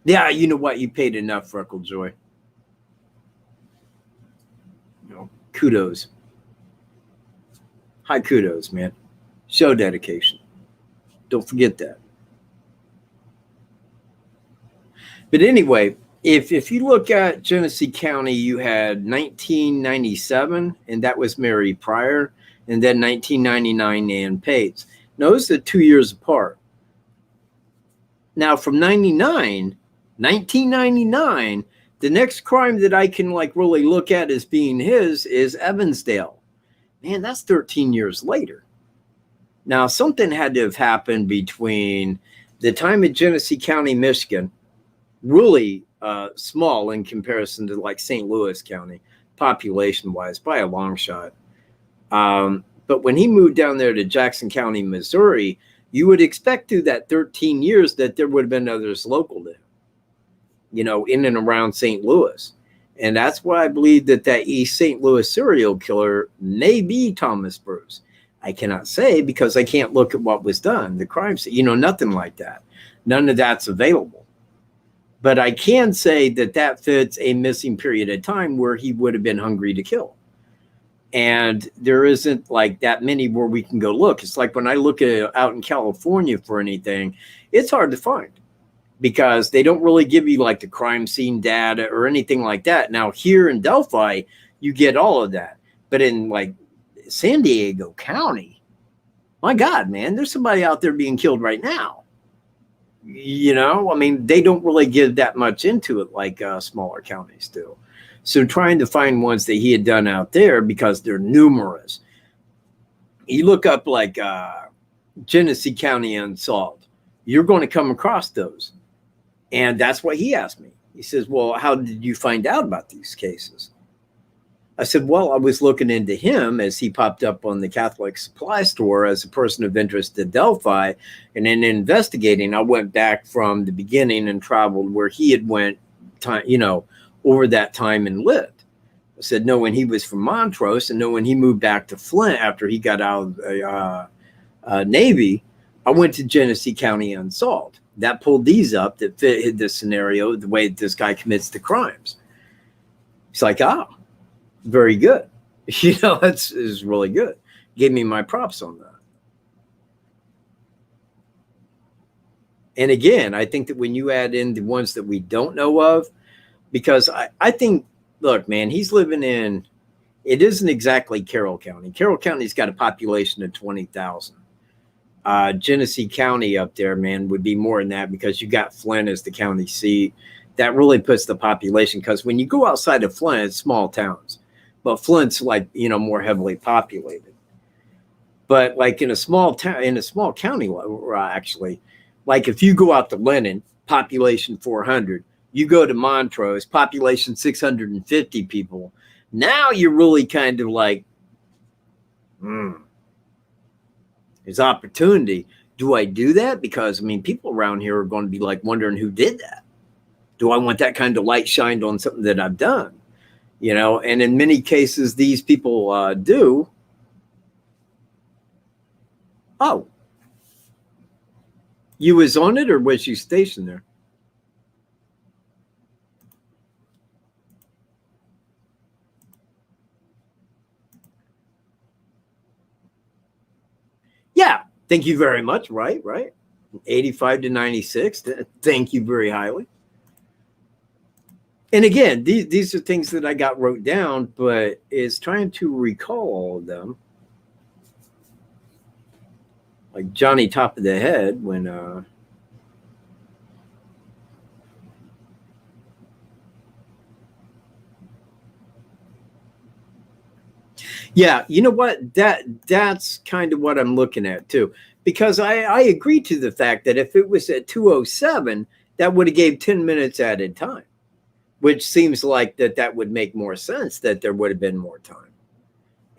Yeah, you know what? You paid enough, Freckle Joy. You know, kudos. High kudos, man. Show dedication. Don't forget that. But anyway, if you look at Genesee County, you had 1997, and that was Mary Pryor, and then 1999, Ann Pates. Now, those are 2 years apart. Now, from 1999, the next crime that I can like really look at as being his is Evansdale. Man, that's 13 years later. Now, something had to have happened between the time in Genesee County, Michigan, really small in comparison to like St. Louis County, population-wise, by a long shot. But when he moved down there to Jackson County, Missouri, you would expect through that 13 years that there would have been others local to him, you know, in and around St. Louis. And that's why I believe that that East St. Louis serial killer may be Thomas Bruce. I cannot say because I can't look at what was done, the crime scene, you know, nothing like that. None of that's available. But I can say that that fits a missing period of time where he would have been hungry to kill. And there isn't like that many where we can go look. It's like when I look at out in California for anything, it's hard to find because they don't really give you like the crime scene data or anything like that. Now here in Delphi, you get all of that. But in like San Diego County, my God, man, there's somebody out there being killed right now. You know, I mean, they don't really give that much into it like smaller counties do. So trying to find ones that he had done out there because they're numerous. You look up like Genesee County Unsolved, you're going to come across those. And that's what he asked me. He says, well, how did you find out about these cases? I said, well, I was looking into him as he popped up on the Catholic Supply Store as a person of interest to Delphi. And in investigating, I went back from the beginning and traveled where he had went, you know, over that time and lived. I said, no, when he was from Montrose and no, when he moved back to Flint after he got out of the Navy, I went to Genesee County Unsolved. That pulled these up that fit this scenario, the way this guy commits the crimes. It's like, very good. You know, that's is really good. Gave me my props on that. And again, I think that when you add in the ones that we don't know of, because I think, look, man, he's living in, it isn't exactly Carroll County. Carroll County's got a population of 20,000. Genesee County up there, man, would be more than that because you got Flint as the county seat. That really puts the population, because when you go outside of Flint, it's small towns. But Flint's like, you know, more heavily populated. But like in a small town, in a small county, actually, like if you go out to Lennon, population 400, you go to Montrose, population 650 people. Now you're really kind of like, there's opportunity. Do I do that? Because, I mean, people around here are going to be like wondering who did that. Do I want that kind of light shined on something that I've done? You know, and in many cases, these people do. Oh, You was on it, or was you stationed there? Yeah. Thank you very much. Right. 85 to 96. Thank you very highly. And again, these are things that I got wrote down, but is trying to recall all of them. Like Johnny Top of the Head when yeah, you know what? That's kind of what I'm looking at too. Because I agree to the fact that if it was at 2:07, that would have gave 10 minutes added time, which seems like that would make more sense, that there would have been more time.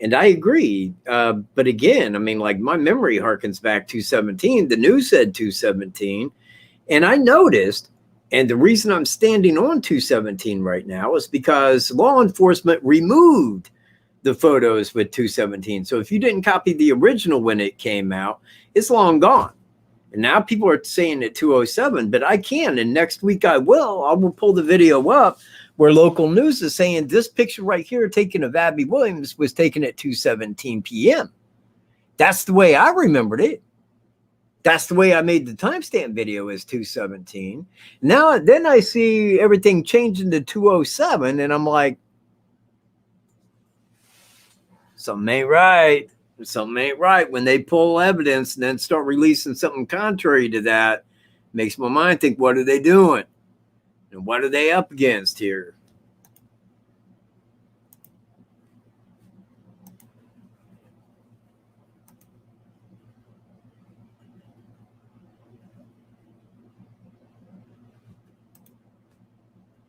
And I agree. But again, I mean, like my memory harkens back to 2:17. The news said 2:17. And I noticed, and the reason I'm standing on 2:17 right now is because law enforcement removed the photos with 2:17. So if you didn't copy the original when it came out, it's long gone. And now people are saying at 2:07, but I can. And next week I will pull the video up where local news is saying this picture right here taken of Abby Williams was taken at 2:17 p.m. That's the way I remembered it. That's the way I made the timestamp video, is 2:17. Now, then I see everything changing to 2:07, and I'm like, something ain't right. Something ain't right. When they pull evidence and then start releasing something contrary to that, makes my mind think, what are they doing? And what are they up against here?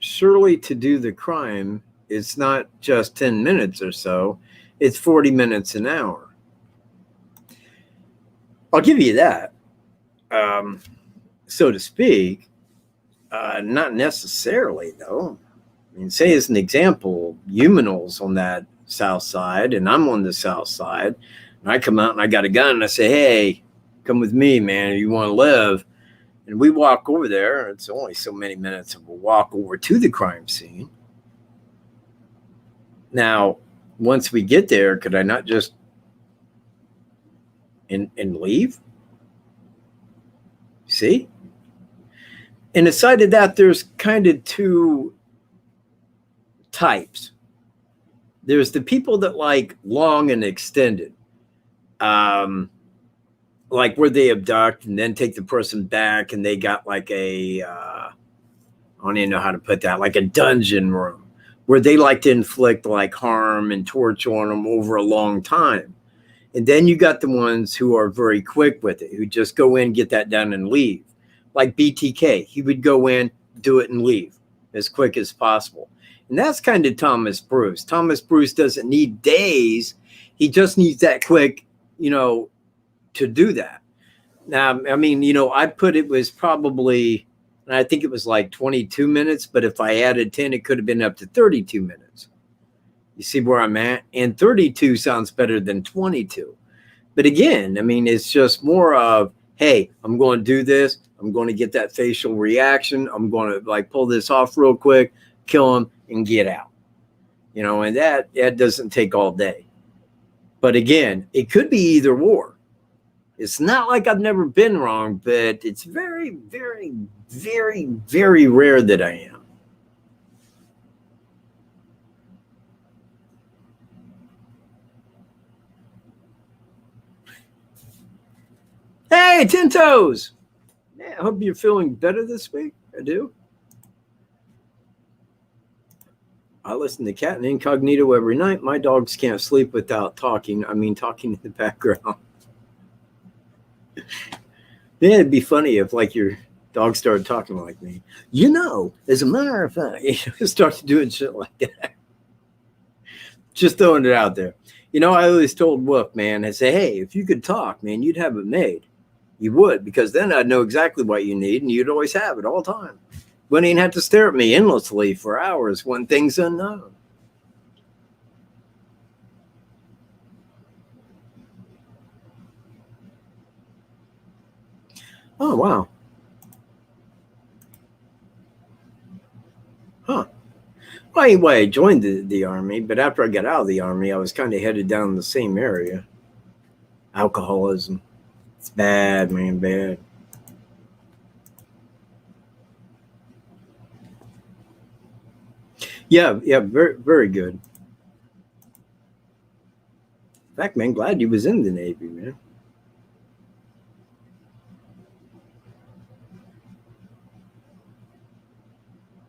Surely to do the crime, it's not just 10 minutes or so. It's 40 minutes an hour. I'll give you that, so to speak. Not necessarily, though. I mean, say as an example, Humanals on that south side, and I'm on the south side, and I come out and I got a gun, and I say, hey, come with me, man, if you want to live. And we walk over there. It's only so many minutes of a walk over to the crime scene. Now, once we get there, could I not just and leave? See? And aside of that, there's kind of two types. There's the people that like long and extended, like where they abduct and then take the person back, and they got like a I don't even know how to put that, like a dungeon room where they like to inflict like harm and torture on them over a long time. And then you got the ones who are very quick with it, who just go in, get that done, and leave. Like BTK, he would go in, do it, and leave as quick as possible. And that's kind of Thomas Bruce. Thomas Bruce doesn't need days. He just needs that quick, to do that. Now, I mean, I put it was probably, and I think it was like 22 minutes, but if I added 10, it could have been up to 32 minutes. You see where I'm at? And 32 sounds better than 22. But again, I mean, it's just more of, hey, I'm going to do this. I'm going to get that facial reaction. I'm going to like pull this off real quick, kill him, and get out. And that doesn't take all day. But again, it could be either or. It's not like I've never been wrong, but it's very, very, very, very rare that I am. Hey, 10 Toes. Yeah, I hope you're feeling better this week. I do. I listen to Katt and Incognito every night. My dogs can't sleep without talking. I mean, talking in the background. Then it'd be funny if, like, your dog started talking like me. As a matter of fact, start doing shit like that. Just throwing it out there. I always told Wolf, man, I say, hey, if you could talk, man, you'd have it made. You would, because then I'd know exactly what you need, and you'd always have it all the time. Wouldn't even have to stare at me endlessly for hours when things unknown. Oh, wow. Huh. Well, anyway, I joined the Army, but after I got out of the Army, I was kind of headed down the same area. Alcoholism. It's bad, man, bad. Yeah, very, very good. In fact, man, glad you was in the Navy, man.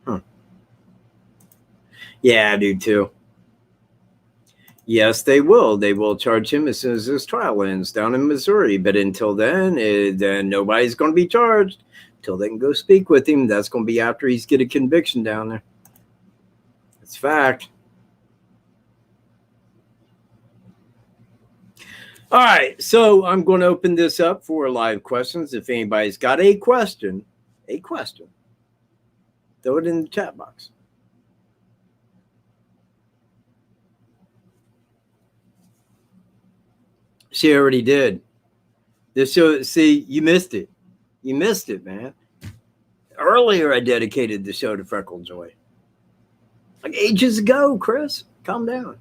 Huh. Yeah, I do too. Yes, they will. They will charge him as soon as his trial ends down in Missouri. But until then, then nobody's going to be charged. Until they can go speak with him, that's going to be after he's get a conviction down there. It's fact. All right, so I'm going to open this up for live questions. If anybody's got a question, throw it in the chat box. She already did. This show, see, you missed it. You missed it, man. Earlier, I dedicated the show to Freckle Joy. Like ages ago, Chris. Calm down.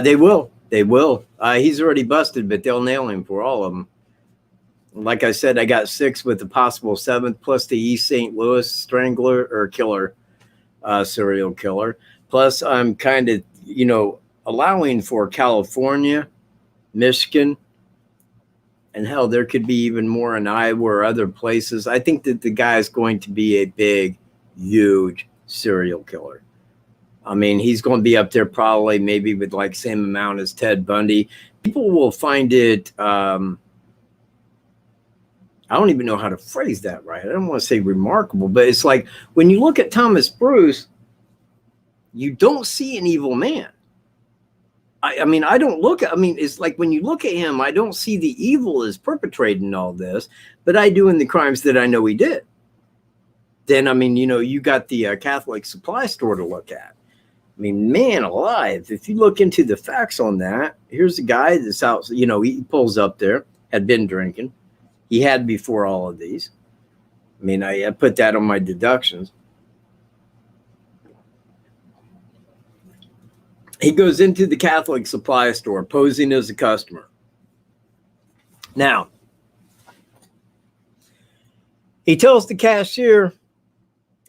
They will. They will. He's already busted, but they'll nail him for all of them. Like I said, I got 6 with the possible 7th, plus the East St. Louis strangler or killer, serial killer. Plus, I'm kind of, allowing for California, Michigan, and hell, there could be even more in Iowa or other places. I think that the guy is going to be a big, huge serial killer. I mean, he's going to be up there probably maybe with like same amount as Ted Bundy. People will find it, I don't even know how to phrase that right. I don't want to say remarkable, but it's like when you look at Thomas Bruce, you don't see an evil man. I mean, it's like when you look at him, I don't see the evil as perpetrating all this, but I do in the crimes that I know he did. Then, I mean, you got the Catholic supply store to look at. I mean, man alive, if you look into the facts on that, here's a guy that's out, he pulls up there, had been drinking. He had before all of these. I mean, I put that on my deductions. He goes into the Catholic supply store posing as a customer. Now, he tells the cashier,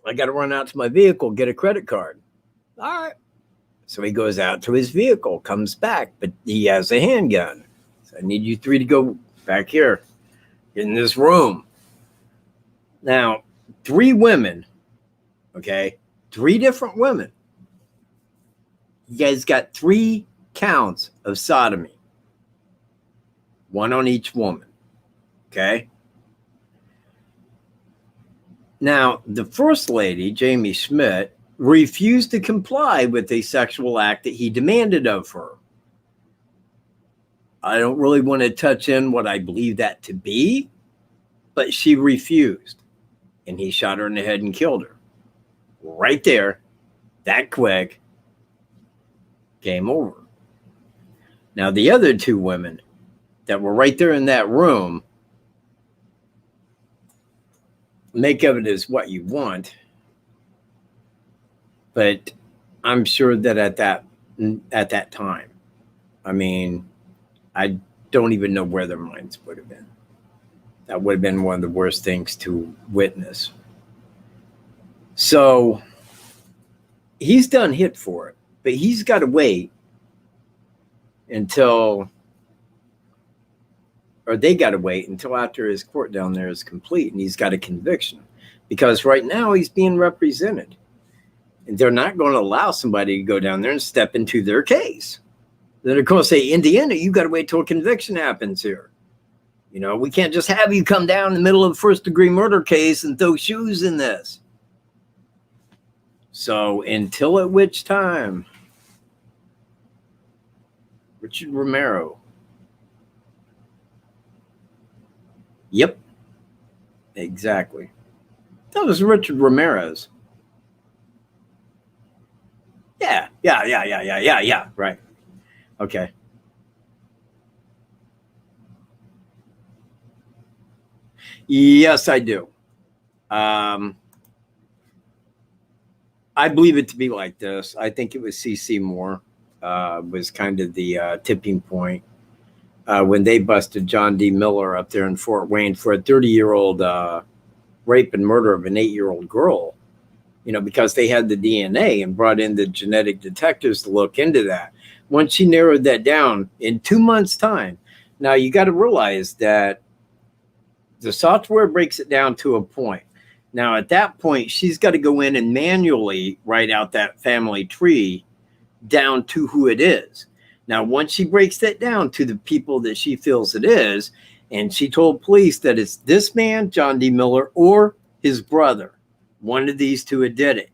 I got to run out to my vehicle, get a credit card. All right. So he goes out to his vehicle, comes back, but he has a handgun. So I need you 3 to go back here in this room. Now, 3 women, okay? 3 different women. You guys got 3 counts of sodomy. 1 on each woman, okay? Now, the first lady, Jamie Schmidt, refused to comply with a sexual act that he demanded of her. I don't really want to touch in what I believe that to be, but she refused. And he shot her in the head and killed her. Right there, that quick, game over. Now, the other 2 women that were right there in that room, make of it as what you want. But I'm sure that at that time, I mean, I don't even know where their minds would have been. That would have been one of the worst things to witness. So he's done hit for it, but he's got to wait until, or they got to wait until after his court down there is complete and he's got a conviction. Because right now he's being represented. And they're not going to allow somebody to go down there and step into their case. Then, of course, say, Indiana, you got to wait till a conviction happens here. We can't just have you come down in the middle of a first-degree murder case and throw shoes in this. So until at which time, Richard Romero. Yep, exactly. That was Richard Ramirez. Yeah. Right. Okay. Yes, I do. I believe it to be like this. I think it was C.C. Moore was kind of the tipping point when they busted John D. Miller up there in Fort Wayne for a 30-year-old rape and murder of an 8-year-old girl, because they had the DNA and brought in the genetic detectives to look into that. Once she narrowed that down in 2 months' time, now you got to realize that the software breaks it down to a point. Now, at that point, she's got to go in and manually write out that family tree down to who it is. Now, once she breaks that down to the people that she feels it is, and she told police that it's this man, John D. Miller, or his brother, one of these two had did it.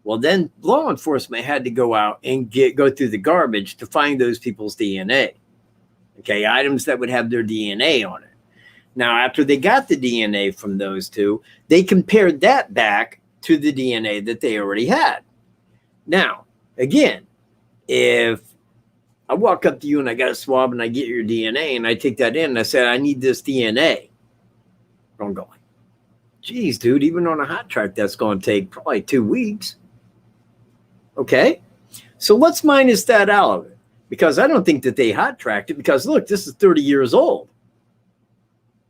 Well, then law enforcement had to go out and go through the garbage to find those people's DNA. Okay, items that would have their DNA on it. Now, after they got the DNA from those two, they compared that back to the DNA that they already had. Now, again, if I walk up to you and I got a swab and I get your DNA and I take that in and I said, I need this DNA. I'm going, geez, dude, even on a hot track, that's going to take probably 2 weeks. Okay, so let's minus that out of it, because I don't think that they hot tracked it, because look, this is 30 years old.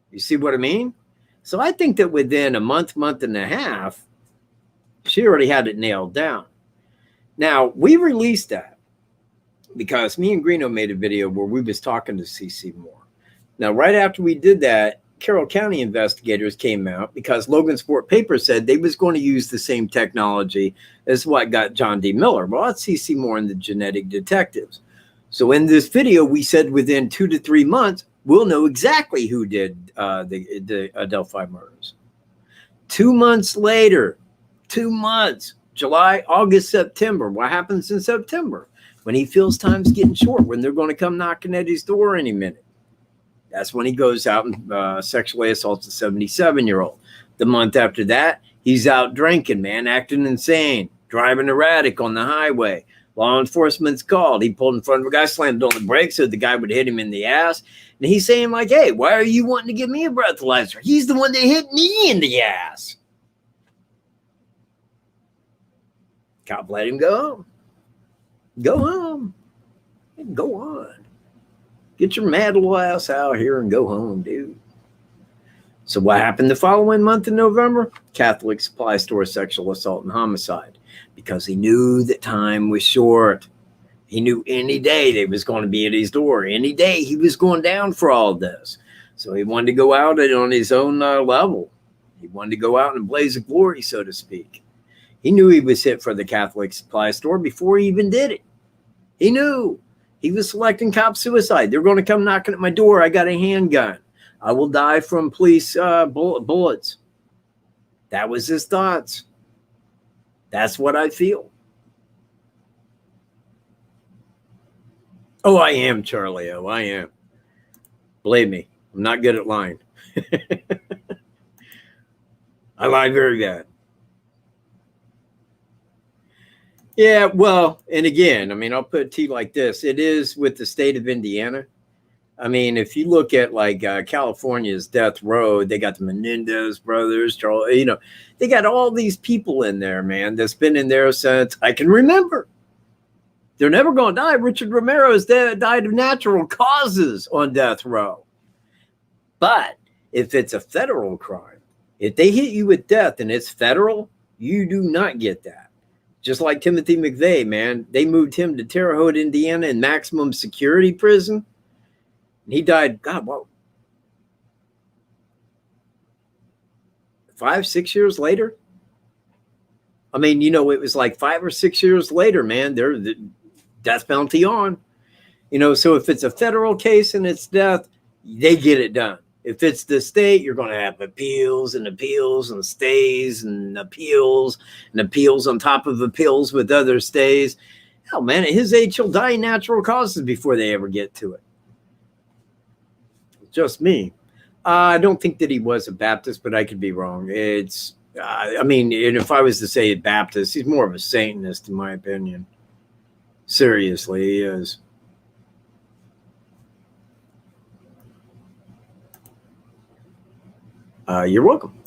You see what I mean? So I think that within a month and a half, she already had it nailed down. Now, we released that because me and Greeno made a video where we was talking to C.C. Moore. Now, right after we did that, Carroll County investigators came out because Logan Sport Paper said they was going to use the same technology as what got John D. Miller. Well, that's C.C. Moore and the genetic detectives. So in this video, we said within 2 to 3 months, we'll know exactly who did the Delphi murders. 2 months later, 2 months, July, August, September. What happens in September? When he feels time's getting short, when they're going to come knocking at his door any minute. That's when he goes out and sexually assaults a 77-year-old. The month after that, he's out drinking, man, acting insane, driving erratic on the highway. Law enforcement's called. He pulled in front of a guy, slammed on the brakes so the guy would hit him in the ass. And he's saying like, hey, why are you wanting to give me a breathalyzer? He's the one that hit me in the ass. Cop let him go home. Go home. Go on. Get your mad little ass out here and go home, dude. So what happened the following month in November? Catholic supply store sexual assault and homicide. Because he knew that time was short. He knew any day they was going to be at his door. Any day he was going down for all this. So he wanted to go out on his own level. He wanted to go out in a blaze of glory, so to speak. He knew he was hit for the Catholic supply store before he even did it. He knew. He was selecting cop suicide. They're going to come knocking at my door. I got a handgun. I will die from police bullets. That was his thoughts. That's what I feel. Oh, I am, Charlie. Oh, I am. Believe me, I'm not good at lying. I lie very bad. Yeah, well, and again, I mean, I'll put it to you like this. It is with the state of Indiana. I mean, if you look at like California's death row, they got the Menendez brothers, Charles, they got all these people in there, man, that's been in there since I can remember. They're never going to die. Richard Romero's died of natural causes on death row. But if it's a federal crime, if they hit you with death and it's federal, you do not get that. Just like Timothy McVeigh, man, they moved him to Terre Haute, Indiana, in maximum security prison. And he died, God, what? 5, 6 years later? I mean, it was like 5 or 6 years later, man, they're the death penalty on. So if it's a federal case and it's death, they get it done. If it's the state, you're going to have appeals and stays and appeals on top of appeals with other stays. Hell, man, at his age, he'll die in natural causes before they ever get to it. Just me. I don't think that he was a Baptist, but I could be wrong. It's, and if I was to say Baptist, he's more of a Satanist, in my opinion. Seriously, he is. You're welcome.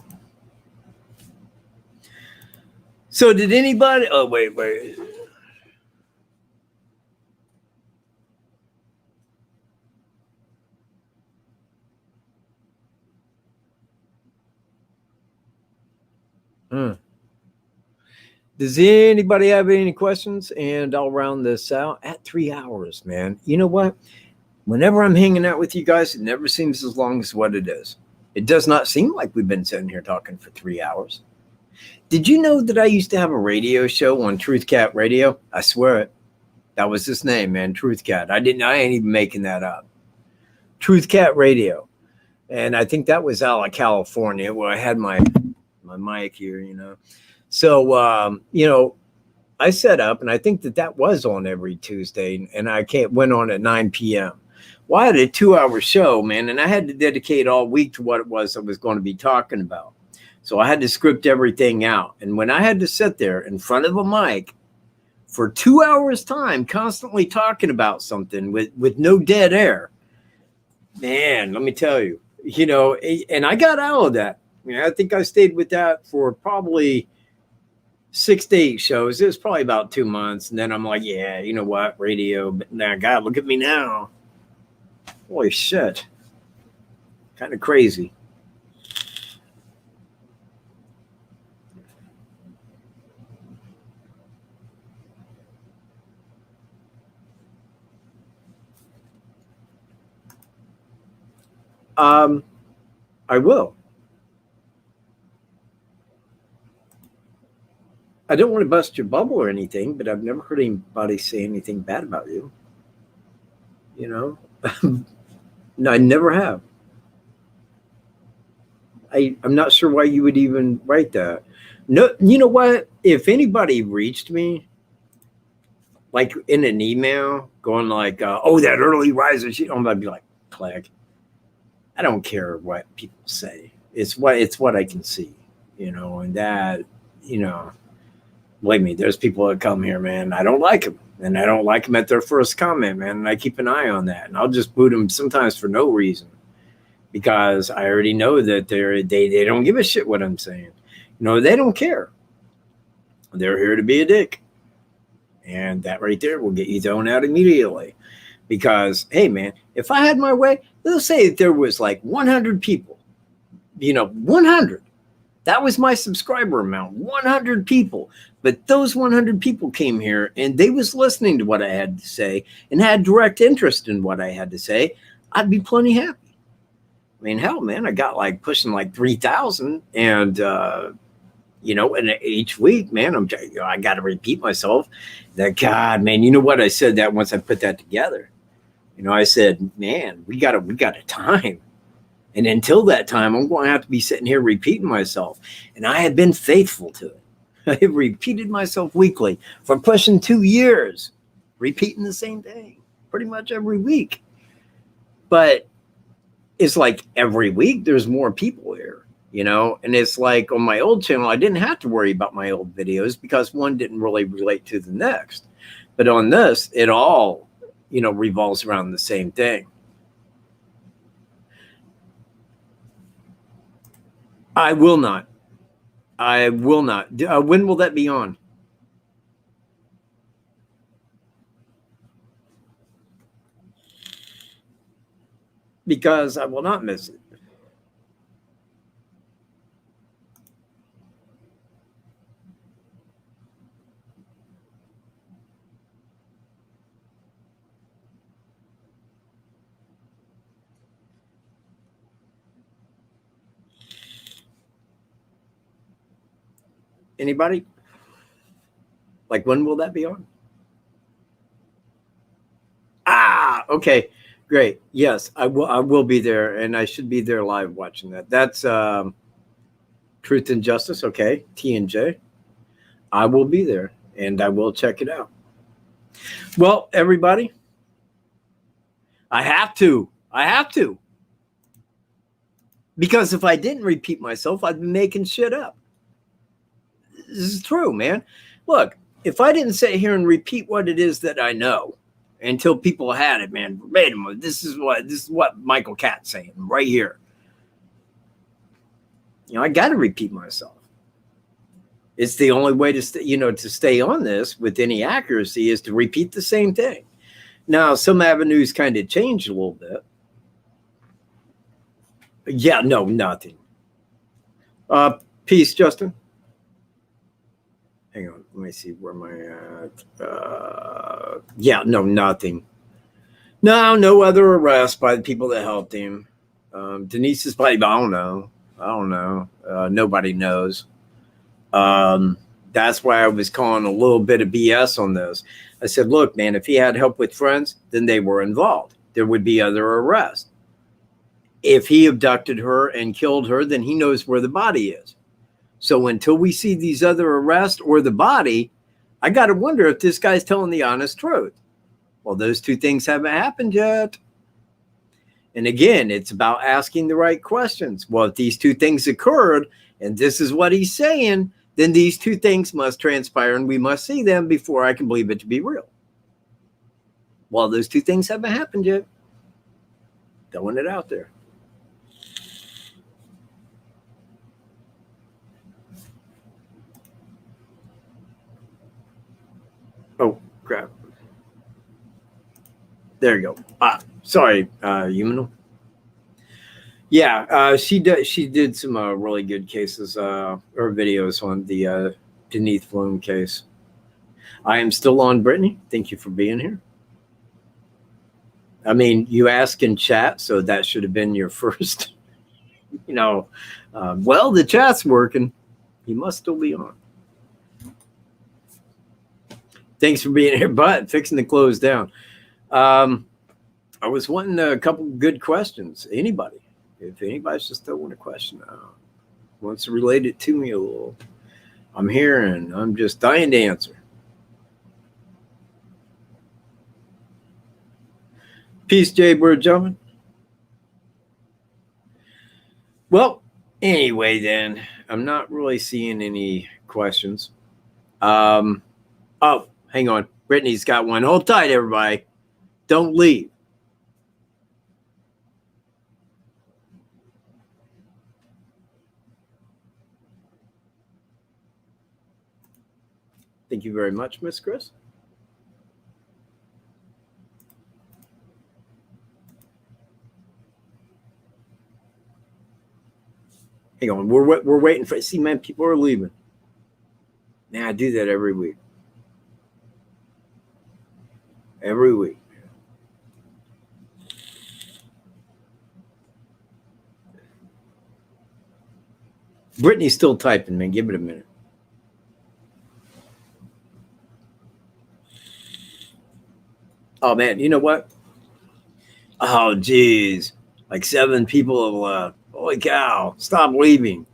So did anybody? Oh, wait. Does anybody have any questions? And I'll round this out at 3 hours, man. You know what? Whenever I'm hanging out with you guys, it never seems as long as what it is. It does not seem like we've been sitting here talking for 3 hours. Did you know that I used to have a radio show on Truth Cat Radio? I swear it. That was his name, man. Truth Cat. I ain't even making that up. Truth Cat Radio. And I think that was out of California where I had my mic here, you know. So, you know, I set up, and I think that was on every Tuesday, and I went on at 9 p.m. Well, I had a 2-hour show, man, and I had to dedicate all week to what it was I was going to be talking about. So I had to script everything out. And when I had to sit there in front of a mic for 2 hours time, constantly talking about something with no dead air, man, let me tell you, you know, and I got out of that. I mean, I think I stayed with that for probably 6 to 8 shows. It was probably about 2 months. And then I'm like, yeah, you know what? Radio. But now, God, look at me now. Holy shit. Kind of crazy. I will. I don't want to bust your bubble or anything, but I've never heard anybody say anything bad about you. You know, no, I never have. I'm not sure why you would even write that. No, you know what? If anybody reached me, like in an email, going like, "Oh, that early riser," I'm gonna be like, "Click." I don't care what people say. It's what I can see, you know, and that, you know. Believe me, there's people that come here, man. I don't like them, and I don't like them at their first comment, man. And I keep an eye on that, and I'll just boot them sometimes for no reason, because I already know that they don't give a shit what I'm saying. You know, they don't care. They're here to be a dick, and that right there will get you thrown out immediately. Because hey, man, if I had my way, let's say that there was like 100 people, you know, 100. That was my subscriber amount, 100 people. But those 100 people came here and they was listening to what I had to say and had direct interest in what I had to say. I'd be plenty happy. I mean, hell, man, I got like pushing like 3,000. And, you know, and each week, man, I got to repeat myself that, God, man, you know what? I said that once I put that together. You know, I said, man, we got a time. And until that time, I'm going to have to be sitting here repeating myself. And I have been faithful to it. I have repeated myself weekly for pushing 2 years, repeating the same thing pretty much every week. But it's like every week there's more people here, you know? And it's like on my old channel, I didn't have to worry about my old videos because one didn't really relate to the next. But on this, it all, you know, revolves around the same thing. I will not. When will that be on? Because I will not miss it. Anybody? Like, when will that be on? Okay, great. Yes, I will be there, and I should be there live watching that. That's Truth and Justice. Okay, T&J. I will be there, and I will check it out. Well, everybody, I have to. Because if I didn't repeat myself, I'd be making shit up. This is true, man. Look, if I didn't sit here and repeat what it is that I know until people had it, man, verbatim, this is what Michael Katt's saying right here. I got to repeat myself. It's the only way to stay on this with any accuracy is to repeat the same thing. Now, some avenues kind of changed a little bit. Yeah, no, nothing. Peace, Justin. Hang on, let me see where my yeah, no, nothing. No other arrests by the people that helped him. Denise's body, I don't know. Nobody knows. That's why I was calling a little bit of BS on this. I said, look, man, if he had help with friends, then they were involved. There would be other arrests. If he abducted her and killed her, then he knows where the body is. So until we see these other arrests or the body, I got to wonder if this guy's telling the honest truth. Well, those two things haven't happened yet. And again, it's about asking the right questions. Well, if these two things occurred and this is what he's saying, then these two things must transpire and we must see them before I can believe it to be real. Well, those two things haven't happened yet. Throwing it out there. Oh, crap. There you go. Sorry, Humano. Yeah, she did some really good cases or videos on the Denise Floom case. I am still on, Brittany. Thank you for being here. I mean, you ask in chat, so that should have been your first, well, the chat's working. You must still be on. Thanks for being here, but fixing to close down. I was wanting a couple good questions. Anybody, if anybody's just throwing a question out, wants to relate it to me a little, I'm here and I'm just dying to answer. Peace, Jade, we're jumping. Well, anyway, then I'm not really seeing any questions. Oh, hang on. Brittany's got one. Hold tight, everybody. Don't leave. Thank you very much, Miss Chris. Hang on. We're waiting for. See, man, people are leaving. Now I do that every week. Every week. Brittany's still typing, man. Give it a minute. Oh, man. You know what? Oh, geez. Like 7 people have left. Holy cow. Stop leaving.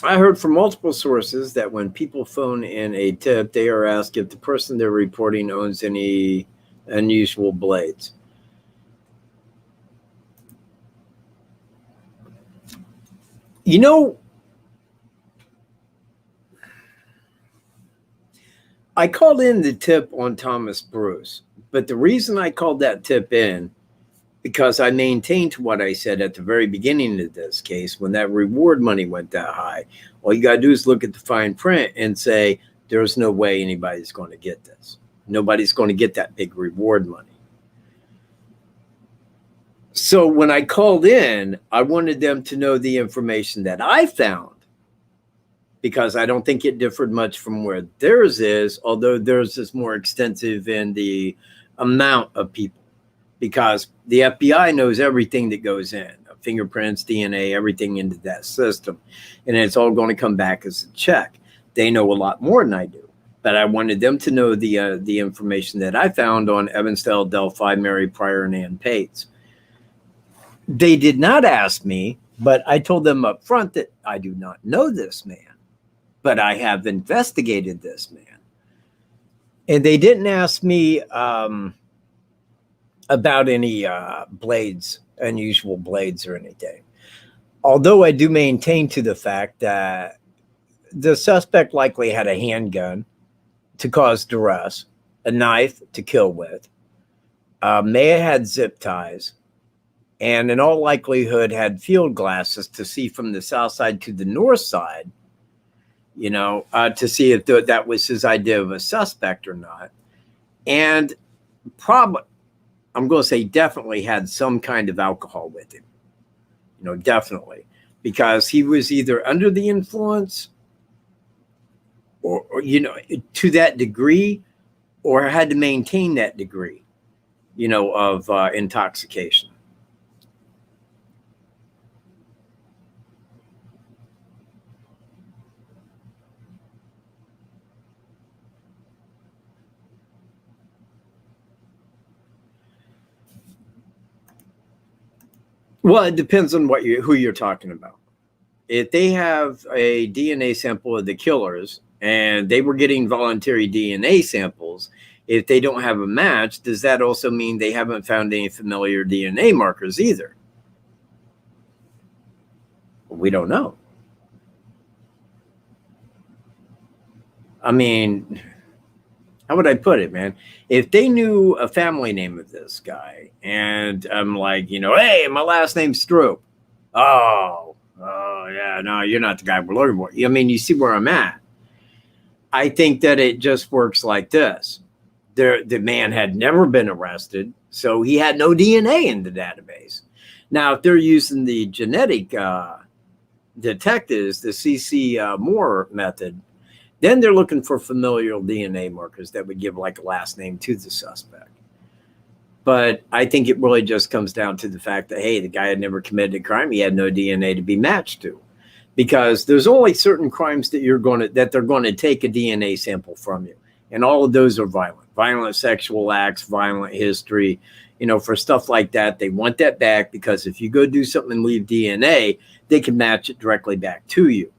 I heard from multiple sources that when people phone in a tip, they are asked if the person they're reporting owns any unusual blades. I called in the tip on Thomas Bruce, but the reason I called that tip in, because I maintained what I said at the very beginning of this case, when that reward money went that high, all you got to do is look at the fine print and say, there's no way anybody's going to get this. Nobody's going to get that big reward money. So when I called in, I wanted them to know the information that I found, because I don't think it differed much from where theirs is, although theirs is more extensive in the amount of people, because the FBI knows everything that goes in, fingerprints, DNA, everything into that system, and it's all going to come back as a check. They know a lot more than I do, but I wanted them to know the information that I found on Evansdale, Delphi, Mary Pryor, and Ann Pates. They did not ask me, but I told them up front that I do not know this man, but I have investigated this man. And they didn't ask me about any blades, unusual blades or anything. Although I do maintain to the fact that the suspect likely had a handgun to cause duress, a knife to kill with, may have had zip ties, and in all likelihood had field glasses to see from the south side to the north side, you know, to see if that was his idea of a suspect or not. And probably, I'm going to say definitely had some kind of alcohol with him, you know, definitely, because he was either under the influence or you know, to that degree, or had to maintain that degree, you know, of intoxication. Well, it depends on who you're talking about. If they have a DNA sample of the killers and they were getting voluntary DNA samples, if they don't have a match, does that also mean they haven't found any familiar DNA markers either? We don't know. I mean, how would I put it, man? If they knew a family name of this guy and I'm like, you know, hey, my last name's Stroop. Oh, yeah, no, you're not the guy we're looking for. I mean, you see where I'm at. I think that it just works like this. The man had never been arrested, so he had no DNA in the database. Now, if they're using the genetic detectives, the C.C. Moore method, then they're looking for familial DNA markers that would give like a last name to the suspect. But I think it really just comes down to the fact that, hey, the guy had never committed a crime. He had no DNA to be matched to, because there's only certain crimes that they're going to take a DNA sample from you. And all of those are violent sexual acts, violent history, you know, for stuff like that. They want that back because if you go do something and leave DNA, they can match it directly back to you.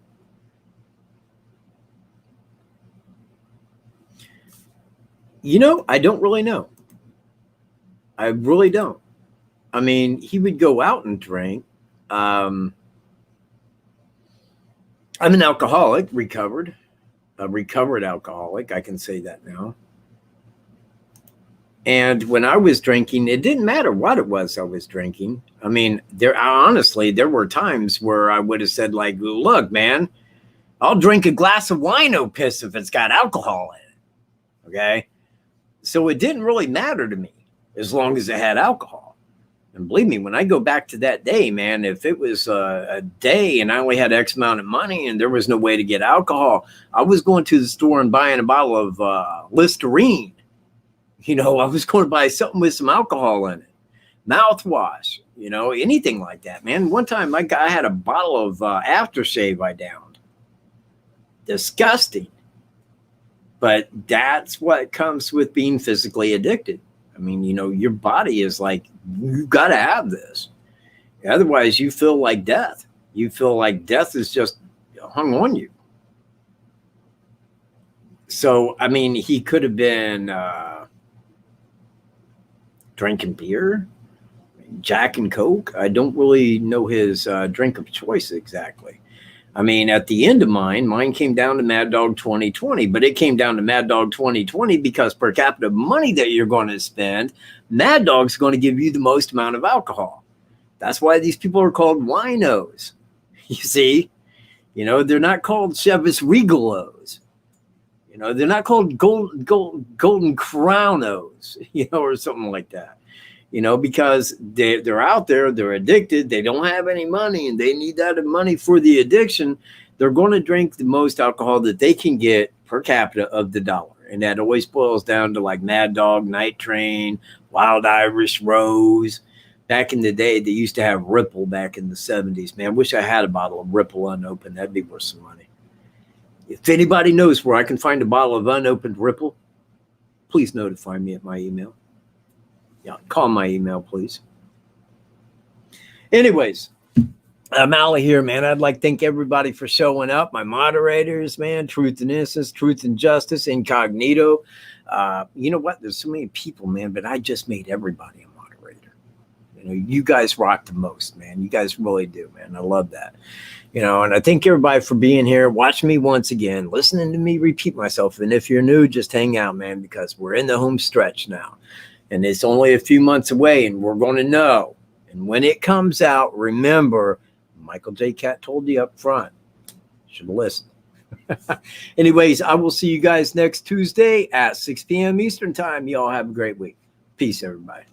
You know, I don't really know. I really don't. I mean, he would go out and drink. I'm an alcoholic, a recovered alcoholic. I can say that now. And when I was drinking, it didn't matter what it was I was drinking. I mean, honestly, there were times where I would have said, like, look, man, I'll drink a glass of wine, oh piss, if it's got alcohol in it. Okay. So it didn't really matter to me as long as it had alcohol. And believe me, when I go back to that day, man, if it was a day and I only had X amount of money and there was no way to get alcohol, I was going to the store and buying a bottle of Listerine. You know, I was going to buy something with some alcohol in it, mouthwash, you know, anything like that, man. One time I had a bottle of aftershave I downed. Disgusting. But that's what comes with being physically addicted. I mean, you know, your body is like, you got to have this. Otherwise, you feel like death. You feel like death is just hung on you. So, I mean, he could have been drinking beer, Jack and Coke. I don't really know his drink of choice exactly. I mean, at the end of mine came down to Mad Dog 2020, but it came down to Mad Dog 2020 because per capita money that you're going to spend, Mad Dog's going to give you the most amount of alcohol. That's why these people are called winos. You see, you know, they're not called Chivas Regalos. You know, they're not called Golden Crownos, you know, or something like that. You know, because they're out there, they're addicted, they don't have any money, and they need that money for the addiction. They're going to drink the most alcohol that they can get per capita of the dollar. And that always boils down to like Mad Dog, Night Train, Wild Irish Rose. Back in the day, they used to have Ripple back in the 70s. Man, I wish I had a bottle of Ripple unopened. That'd be worth some money. If anybody knows where I can find a bottle of unopened Ripple, please notify me at my email. Yeah, call my email, please. Anyways, I'm out of here, man. I'd like to thank everybody for showing up. My moderators, man, Truth and Innocence, Truth and Justice, Incognito. You know what? There's so many people, man, but I just made everybody a moderator. You know, you guys rock the most, man. You guys really do, man. I love that. You know, and I thank everybody for being here, watching me once again, listening to me repeat myself. And if you're new, just hang out, man, because we're in the home stretch now. And it's only a few months away, and we're going to know. And when it comes out, remember, Michael J. Katt told you up front. Should have listened. Anyways, I will see you guys next Tuesday at 6 p.m. Eastern time. Y'all have a great week. Peace, everybody.